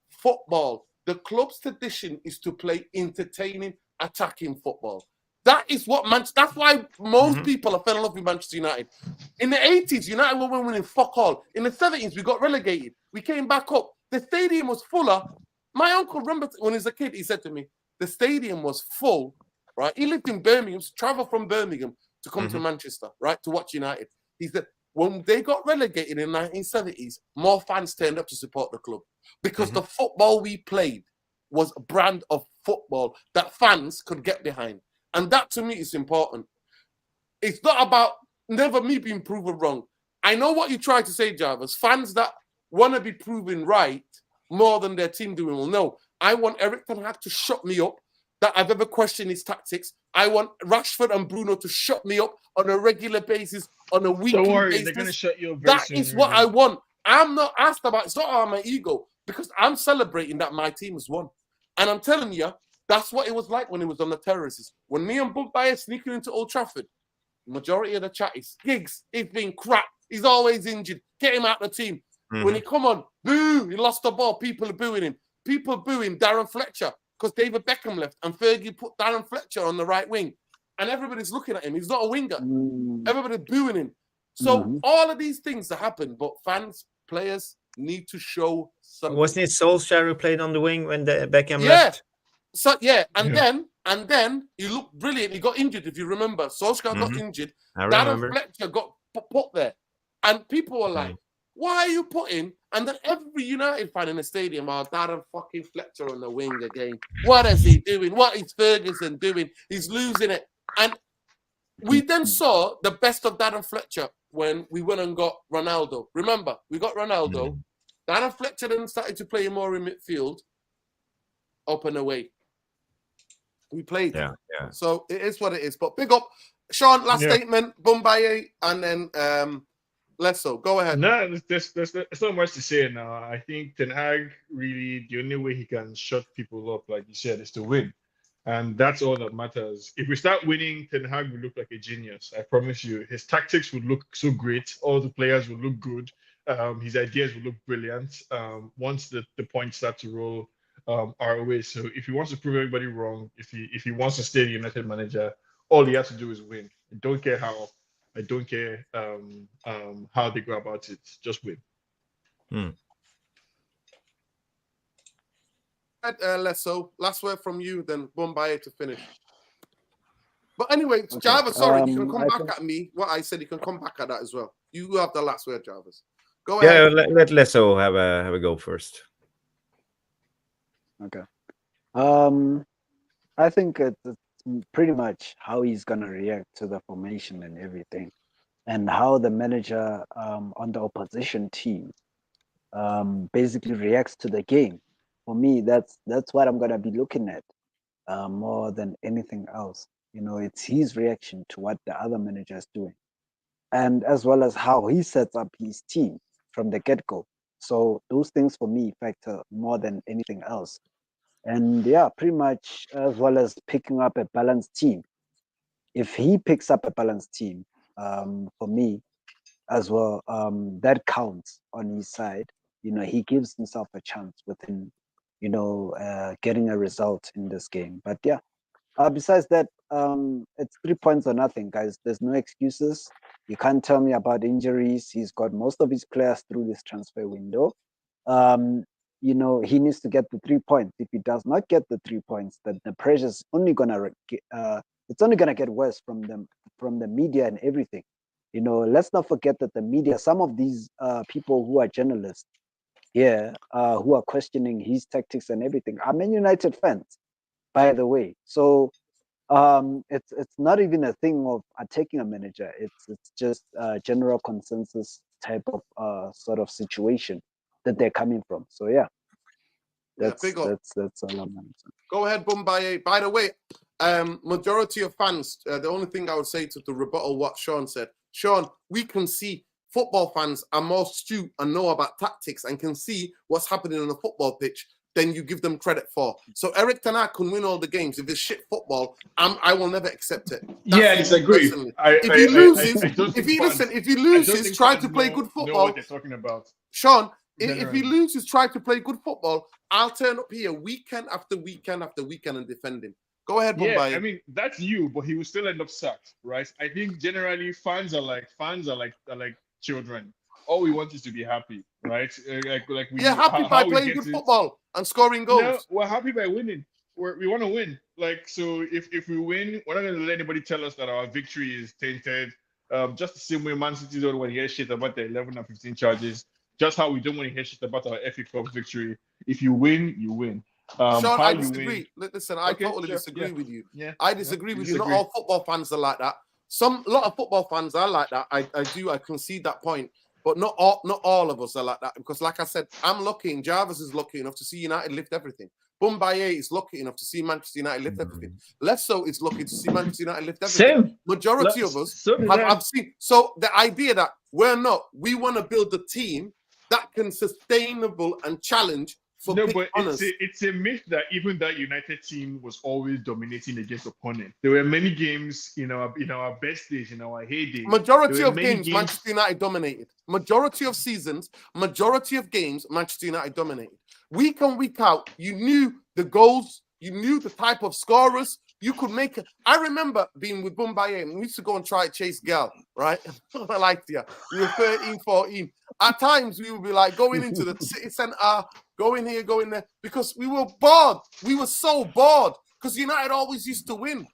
football, the club's tradition is to play entertaining, attacking football. That is what that's why most people have fell in love with Manchester United. In the 80s, United were winning fuck all. In the 70s, we got relegated. We came back up. The stadium was fuller. My uncle, remember when he was a kid, he said to me, the stadium was full, right? He lived in Birmingham, traveled from Birmingham to come to Manchester, right, to watch United. He said, when they got relegated in the 1970s, more fans turned up to support the club because the football we played was a brand of football that fans could get behind. And that, to me, is important. It's not about never me being proven wrong. I know what you try to say, Jarvis. Fans that want to be proven right more than their team doing well. No, I want Eric Ten Hag to shut me up that I've ever questioned his tactics. I want Rashford and Bruno to shut me up on a regular basis, on a weekly Don't worry, basis. they're going to shut you up. That is what I want. I'm not asked about, it's not on my ego, because I'm celebrating that my team has won. And I'm telling you, that's what it was like when it was on the terraces. When me and Bugby are sneaking into Old Trafford, the majority of the chat is, Giggs, he's been crap. He's always injured. Get him out of the team. When he come on, boo, he lost the ball. People are booing him. People booing Darren Fletcher because David Beckham left and Fergie put Darren Fletcher on the right wing. and everybody's looking at him. He's not a winger. Mm. Everybody's booing him. So all of these things that happen, but fans, players need to show something. Wasn't it Solskjaer who played on the wing when the Beckham Yeah. left? So and then he looked brilliant. He got injured, if you remember. Solskjaer got injured. I remember. Darren Fletcher got put there. And people were like, why are you putting? And then every United fan in the stadium, Darren fucking Fletcher on the wing again. What is he doing? What is Ferguson doing? He's losing it. And we then saw the best of Darren Fletcher when we went and got Ronaldo. Remember, we got Ronaldo. Darren Fletcher then started to play more in midfield, up and away. We played. Yeah. So it is what it is. But big up, Sean, last statement, Bumbaye, and then Lesso. Go ahead. No, there's not much to say now. I think Ten Hag, really, the only way he can shut people up, like you said, is to win. And that's all that matters. If we start winning, Ten Hag will look like a genius. I promise you. His tactics would look so great. All the players will look good. His ideas will look brilliant. Once the points start to roll our way. So if he wants to prove everybody wrong, if he wants to stay the United manager, all he has to do is win. I don't care how. I don't care how they go about it. Just win. Lesso, last word from you, then Bumbaye to finish. But anyway, Jarvis, sorry, you can come back at me. What I said, you can come back at that as well. You have the last word, Jarvis. Go ahead. Yeah, let Lesso have a go first. Okay. I think it's pretty much how he's gonna react to the formation and everything, and how the manager on the opposition team basically reacts to the game. For me, that's what I'm gonna be looking at more than anything else. You know, it's his reaction to what the other manager is doing, and as well as how he sets up his team from the get-go. So those things for me factor more than anything else. And yeah, pretty much as well as picking up a balanced team. If he picks up a balanced team, for me as well, that counts on his side. You know, he gives himself a chance within, getting a result in this game. But yeah, besides that, it's 3 points or nothing, guys. There's no excuses. You can't tell me about injuries. He's got most of his players through this transfer window. He needs to get the 3 points. If he does not get the 3 points, then the pressure's only gonna get worse from the media and everything. Let's not forget that the media, some of these people who are journalists here, who are questioning his tactics and everything, are Man United fans, by the way. So it's not even a thing of attacking a manager. It's just a general consensus type of sort of situation that they're coming from. So yeah, that's all I'm saying. Go ahead, Bumbaye. By the way, majority of fans, the only thing I would say to rebuttal what Sean said, Sean, we can see football fans are more astute and know about tactics and can see what's happening on the football pitch than you give them credit for. So Eric Ten Hag can win all the games. If it's shit football, I will never accept it. I disagree. If he loses, try to play good football. Know what they're talking about. Sean, if he loses, try to play good football. I'll turn up here weekend after weekend after weekend and defend him. Go ahead, Bumbaye. Yeah, I mean that's you, but he will still end up sacked, right? I think generally fans are like children. All we want is to be happy, right? Happy by playing good football and scoring goals. No, we're happy by winning. We want to win. So if we win, we're not going to let anybody tell us that our victory is tainted. Just the same way Man City don't want to hear shit about the 11 and 15 charges. Just how we don't want to hear shit about our FA Cup victory. If you win, you win. Sean, I disagree. Listen, I totally disagree with you. Yeah. I disagree with you. Not all football fans are like that. A lot of football fans are like that. I concede that point. But not all of us are like that. Because like I said, I'm lucky, Jarvis is lucky enough to see United lift everything. Bumbaye is lucky enough to see Manchester United lift everything. Lesso is lucky to see Manchester United lift everything. Same. Majority of us have seen. So the idea that we want to build a team that can sustainable and challenge for it's a myth that even that United team was always dominating against opponents. There were many games in our best days, in our heyday. Majority of games, Manchester United dominated. Majority of seasons, majority of games, Manchester United dominated. Week on, week out, you knew the goals, you knew the type of scorers, You could make it. I remember being with Bumbaye and we used to go and try to chase gal, right? I liked you. We were 13, 14. At times we would be like going into the city centre, go in here, go in there, because we were bored. We were so bored because United always used to win.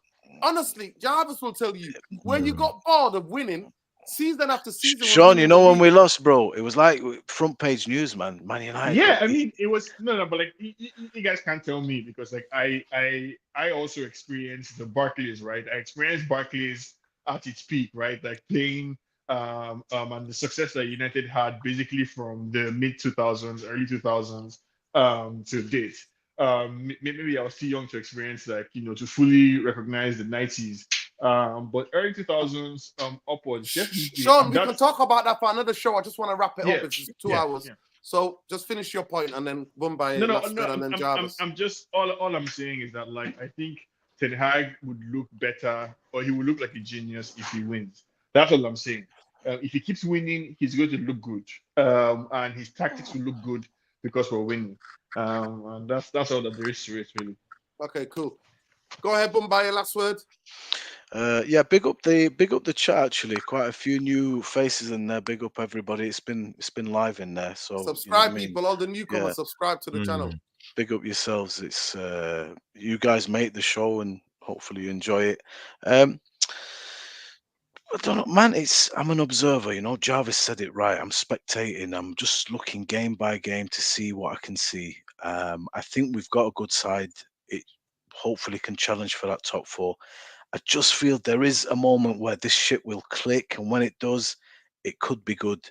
Honestly, Jarvis will tell you, when you got bored of winning, season after season. Sean, you know when we lost, bro, it was like front page news, man. Man United. Yeah, I mean, it was no, but like you guys can't tell me because like I also experienced the Barclays, right? I experienced Barclays at its peak, right? Like playing and the success that United had basically from the mid 2000s, early 2000s to date. Maybe I was too young to experience like to fully recognize the 90s. But early 2000s upwards, definitely. Sean, we can talk about that for another show. I just want to wrap it up. It's 2 hours. Yeah. So just finish your point and then Mumbai, and then Jarvis. I'm just all I'm saying is that like I think Ten Hag would look better, or he would look like a genius if he wins. That's all I'm saying. If he keeps winning, he's going to look good, and his tactics will look good because we're winning. And that's all that there is to it, really. Okay, cool. Go ahead, Mumbai. Last word. Yeah, big up the chat. Actually, quite a few new faces in there. Big up everybody. It's been live in there. So subscribe, people. All the newcomers, subscribe to the channel. Big up yourselves. It's you guys make the show, and hopefully you enjoy it. I don't know, man. I'm an observer. Jarvis said it right. I'm spectating. I'm just looking game by game to see what I can see. I think we've got a good side. It hopefully can challenge for that top four. I just feel there is a moment where this shit will click, and when it does, it could be good.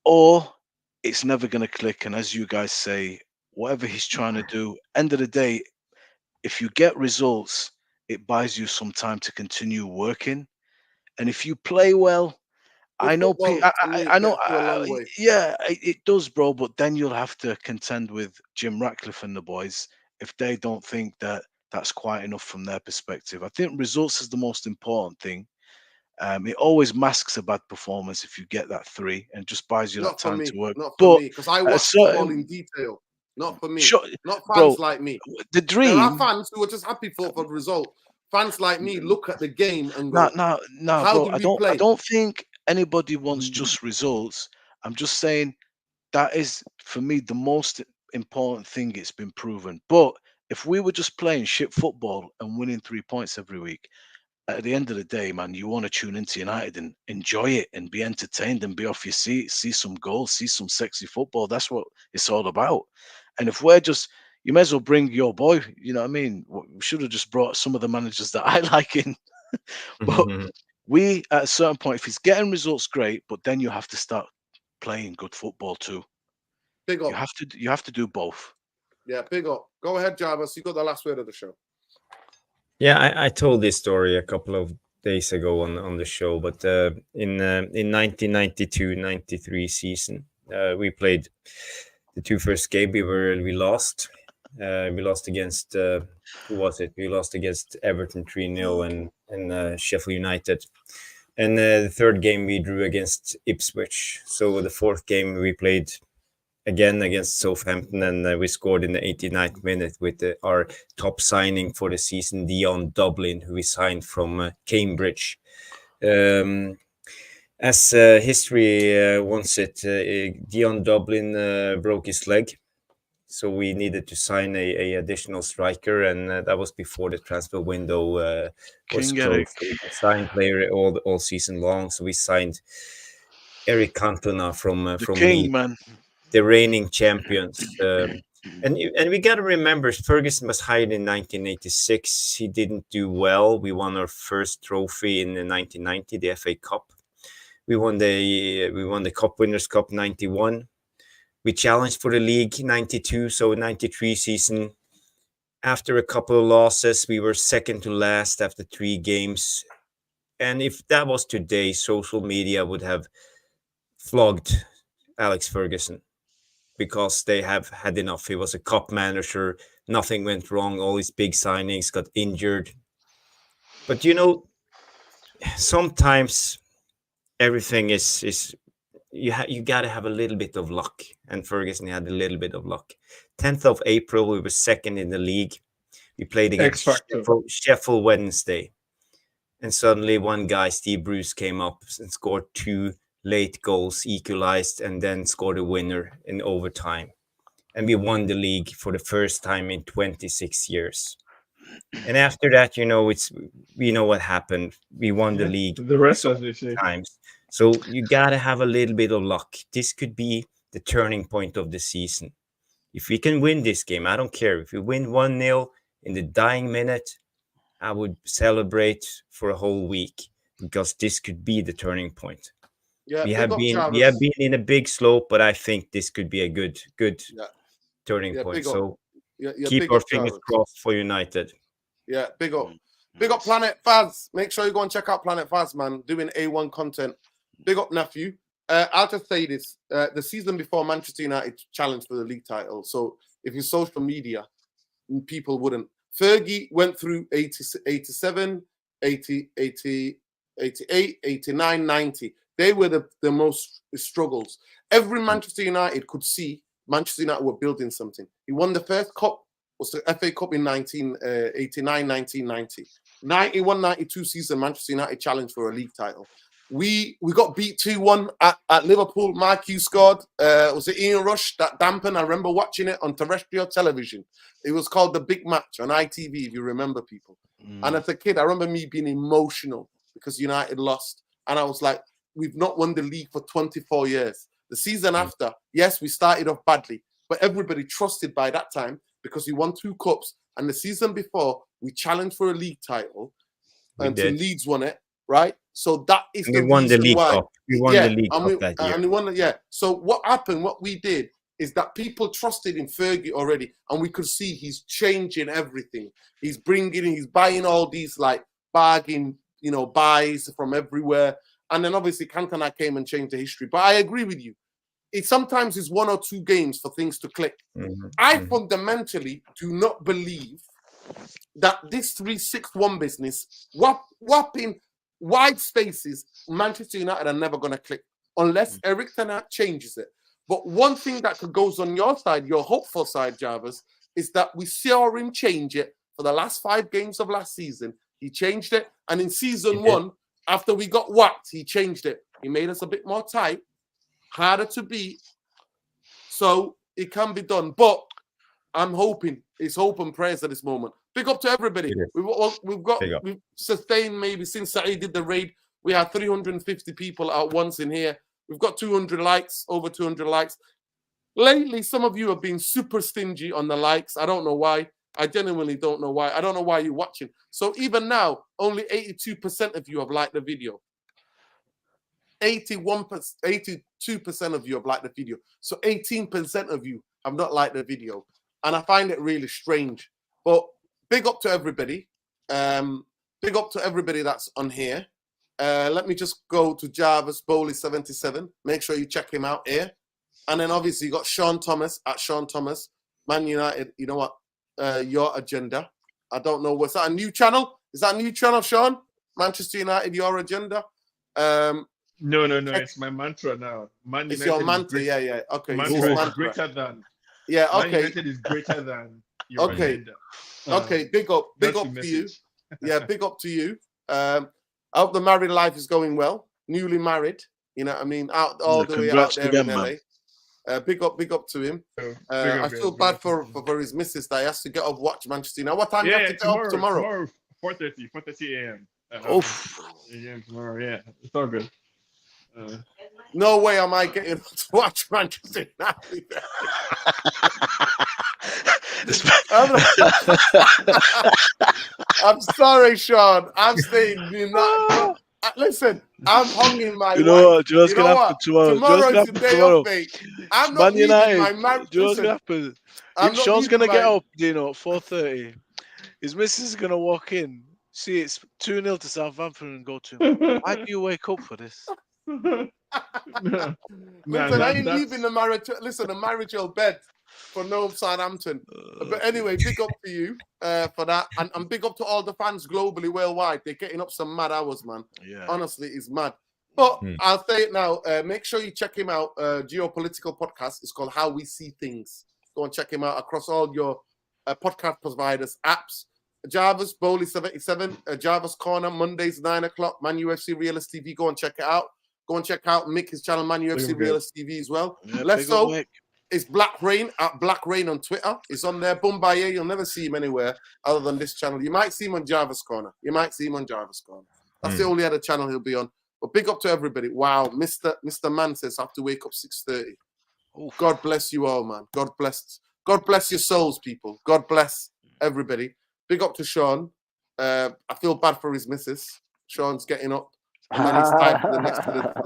Or it's never going to click, and as you guys say, whatever he's trying to do, end of the day, if you get results, it buys you some time to continue working. And if you play well, I know, yeah, it does, bro, but then you'll have to contend with Jim Ratcliffe and the boys if they don't think that that's quite enough from their perspective. I think results is the most important thing. It always masks a bad performance if you get that 3 and just buys you that time to work. Not for me, because I watch football in detail. Not for me. Not fans like me. The dream. There are fans who are just happy for the result. Fans like me look at the game and go, no, bro. I don't think anybody wants just results. I'm just saying that is, for me, the most important thing. It's been proven. But if we were just playing shit football and winning 3 points every week, at the end of the day, man, you want to tune into United and enjoy it and be entertained and be off your seat, see some goals, see some sexy football. That's what it's all about. And if we're just, you may as well bring your boy, you know what I mean? We should have just brought some of the managers that I like in. But we, at a certain point, if he's getting results, great, but then you have to start playing good football too. Big up. You have to do both. Yeah, big up. Go ahead, Jarvis. You got the last word of the show. Yeah, I told this story a couple of days ago on the show, but in 1992-93 season, we played the 2 first games. We lost. We lost against who was it? We lost against Everton 3-0 and Sheffield United. And the 3rd game we drew against Ipswich. So the 4th game we played again against Southampton, and we scored in the 89th minute with our top signing for the season, Dion Dublin, who we signed from Cambridge. As history wants it, Dion Dublin broke his leg, so we needed to sign a additional striker, and that was before the transfer window was closed. So we signed player all season long, so we signed Eric Cantona from King, Leeds. man. The reigning champions. And we got to remember, Ferguson was hired in 1986. He didn't do well. We won our first trophy in 1990, the FA Cup. We won the Cup Winners' Cup 91. We challenged for the league 92, so 93 season. After a couple of losses, we were second to last after 3 games. And if that was today, social media would have flogged Alex Ferguson, because they have had enough. He was a cup manager. Nothing went wrong. All his big signings got injured. But sometimes everything is you got to have a little bit of luck. And Ferguson had a little bit of luck. 10th of April, we were second in the league. We played against Sheffield Wednesday. And suddenly one guy, Steve Bruce, came up and scored 2 late goals, equalized, and then scored a winner in overtime. And we won the league for the first time in 26 years. And after that, we know what happened. We won the league the rest, as they say. times. So you got to have a little bit of luck. This could be the turning point of the season. If we can win this game, I don't care. If we win 1-0 in the dying minute, I would celebrate for a whole week, because this could be the turning point. Yeah, we have been in a big slope, but I think this could be a good turning point. So keep our fingers crossed for United. Yeah, big up. Big up Planet Faz. Make sure you go and check out Planet Faz, man. Doing A1 content. Big up, nephew. I'll just say this. The season before, Manchester United challenged for the league title. So if you social media, people wouldn't. Fergie went through 87, 80, 88, 89, 90. They were the most struggles. Every Manchester United could see Manchester United were building something. He won the first cup, was the FA Cup in 1989, 1990. 91-92 season, Manchester United challenged for a league title. We got beat 2-1 at Liverpool. Mark, you scored. Was it Ian Rush that dampened? I remember watching it on terrestrial television. It was called The Big Match on ITV, if you remember, people. And as a kid, I remember me being emotional because United lost. And I was like, we've not won the league for 24 years. The season after, yes, we started off badly, but everybody trusted by that time because we won 2 cups. And the season before, we challenged for a league title. Until Leeds won it, right? So that is the reason why. We won the league cup that year. And we won, So what happened, what we did, is that people trusted in Fergie already, and we could see he's changing everything. He's buying all these like bargain, buys from everywhere. And then obviously Cantona came and changed the history. But I agree with you. It sometimes is 1 or 2 games for things to click. I fundamentally do not believe that this 3-6-1 business, whopping wide spaces, Manchester United are never going to click unless Eric Ten Hag changes it. But one thing that goes on your side, your hopeful side, Jarvis, is that we saw him change it for the last 5 games of last season. He changed it. And in season 1, after we got whacked, he changed it. He made us a bit more tight, harder to beat. So it can be done. But I'm hoping, it's hope and prayers at this moment. Big up to everybody. We've sustained, maybe since Saeed did the raid, we had 350 people at once in here. We've got 200 likes, over 200 likes. Lately, some of you have been super stingy on the likes. I don't know why. I genuinely don't know why. I don't know why you're watching. So even now, only 82% of you have liked the video. 82% of you have liked the video. So 18% of you have not liked the video. And I find it really strange. But big up to everybody. Big up to everybody that's on here. Let me just go to Jarvis Bowley 77. Make sure you check him out here. And then obviously you got Sean Thomas at Sean Thomas. Man United, you know what? Your agenda. I don't know. Was that a new channel? Is that a new channel, Sean? Manchester United, your agenda? No. It's my mantra now. Man it's United your mantra, yeah. Okay. Mantra is greater than. Yeah, okay. Man United is greater than your agenda. Okay, big up to you. Yeah, big up to you. I hope the married life is going well. Newly married, you know what I mean? Out all the way out there in LA. Big up to him. I feel bad for his missus that he has to get up watch Manchester United. What time do you have to get up tomorrow? 4:30 a.m. AM tomorrow, yeah. It's all good. No way am I getting up to watch Manchester United. I'm sorry, Sean. I'm staying. Listen, I'm hunging my. You know what? What's gonna happen tomorrow? Tomorrow is the day of fate. I'm not leaving my marriage. Do you know what's gonna happen? Sean's gonna get up, at 4:30. His missus is gonna walk in, see it's 2-0 to Southampton, and go to him. Why do you wake up for this? Listen, I ain't leaving the marital bed for no Southampton. But anyway, big up to you for that, and big up to all the fans globally, worldwide. They're getting up some mad hours, man. Yeah. Honestly, it's mad. But I'll say it now. Make sure you check him out. Geopolitical podcast. It's called How We See Things. Go and check him out across all your podcast providers, apps. Jarvis, Bowley 77, Jarvis Corner, Mondays 9 o'clock, Man UFC Realist TV. Go and check it out. Go and check out Mick's channel, Man UFC Realist TV as well. Yeah, Let's go. It's Black Rain at Black Rain on Twitter. It's on there. Boombaye, you'll never see him anywhere other than this channel. You might see him on Jarvis Corner. That's the only other channel he'll be on. But big up to everybody. Wow, Mr. Man says I have to wake up 6:30. God bless you all, man. God bless your souls, people. God bless everybody. Big up to Sean. I feel bad for his missus. Sean's getting up. And then he's tired for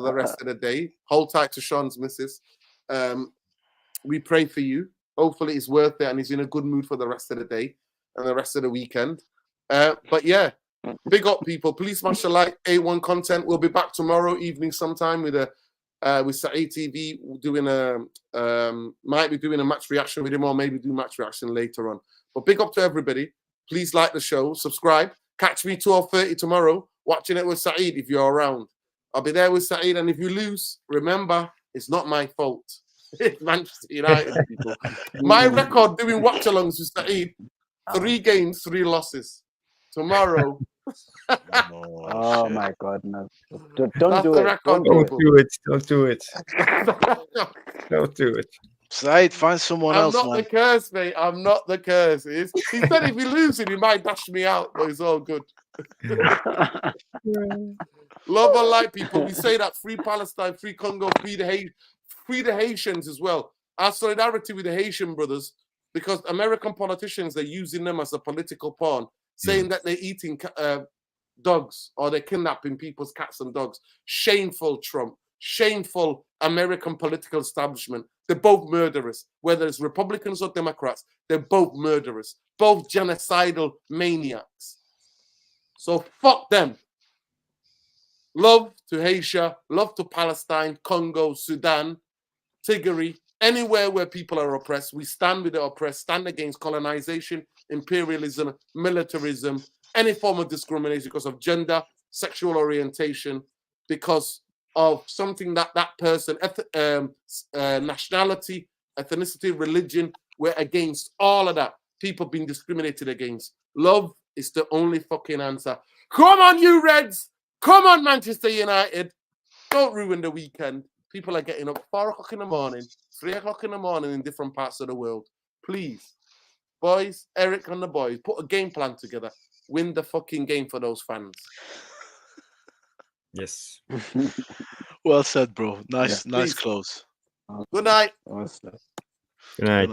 the rest of the day. Hold tight to Sean's missus. We pray for you. Hopefully it's worth it and he's in a good mood for the rest of the day and the rest of the weekend. But yeah, big up, people. Please smash the like. A1 content. We'll be back tomorrow evening sometime with Saeed TV doing might be doing a match reaction with him or maybe do match reaction later on. But big up to everybody. Please like the show, subscribe. Catch me 12:30 tomorrow watching it with Saeed if you're around. I'll be there with Saeed, and if you lose, remember, it's not my fault. It's Manchester United, people. My record doing watch-alongs with Saeed, 3 games, 3 losses. Tomorrow. Oh my God, no. Don't That's do the it. record, Don't people. do it. Don't do it. Don't do it. Saeed, find someone I'm else, not man. the curse, mate. I'm not the curse. He said if he loses, he might dash me out, but it's all good. Love and light, people. We say that free Palestine, free Congo, free the Haitians as well. Our solidarity with the Haitian brothers, because American politicians, they're using them as a political pawn, saying that they're eating dogs or they're kidnapping people's cats and dogs. Shameful, Trump. Shameful American political establishment. They're both murderers. Whether it's Republicans or Democrats, they're both murderers. Both genocidal maniacs. So fuck them. Love to Haiti, love to Palestine, Congo, Sudan, Tigray, anywhere where people are oppressed. We stand with the oppressed, stand against colonization, imperialism, militarism, any form of discrimination because of gender, sexual orientation, because of something that person, nationality, ethnicity, religion, we're against all of that. People being discriminated against. Love is the only fucking answer. Come on, you Reds! Come on, Manchester United! Don't ruin the weekend. People are getting up 4 o'clock in the morning, 3 o'clock in the morning in different parts of the world. Please, boys, Eric and the boys, put a game plan together. Win the fucking game for those fans. Yes. Well said, bro. Nice Please. close. Good night. Awesome. Good night.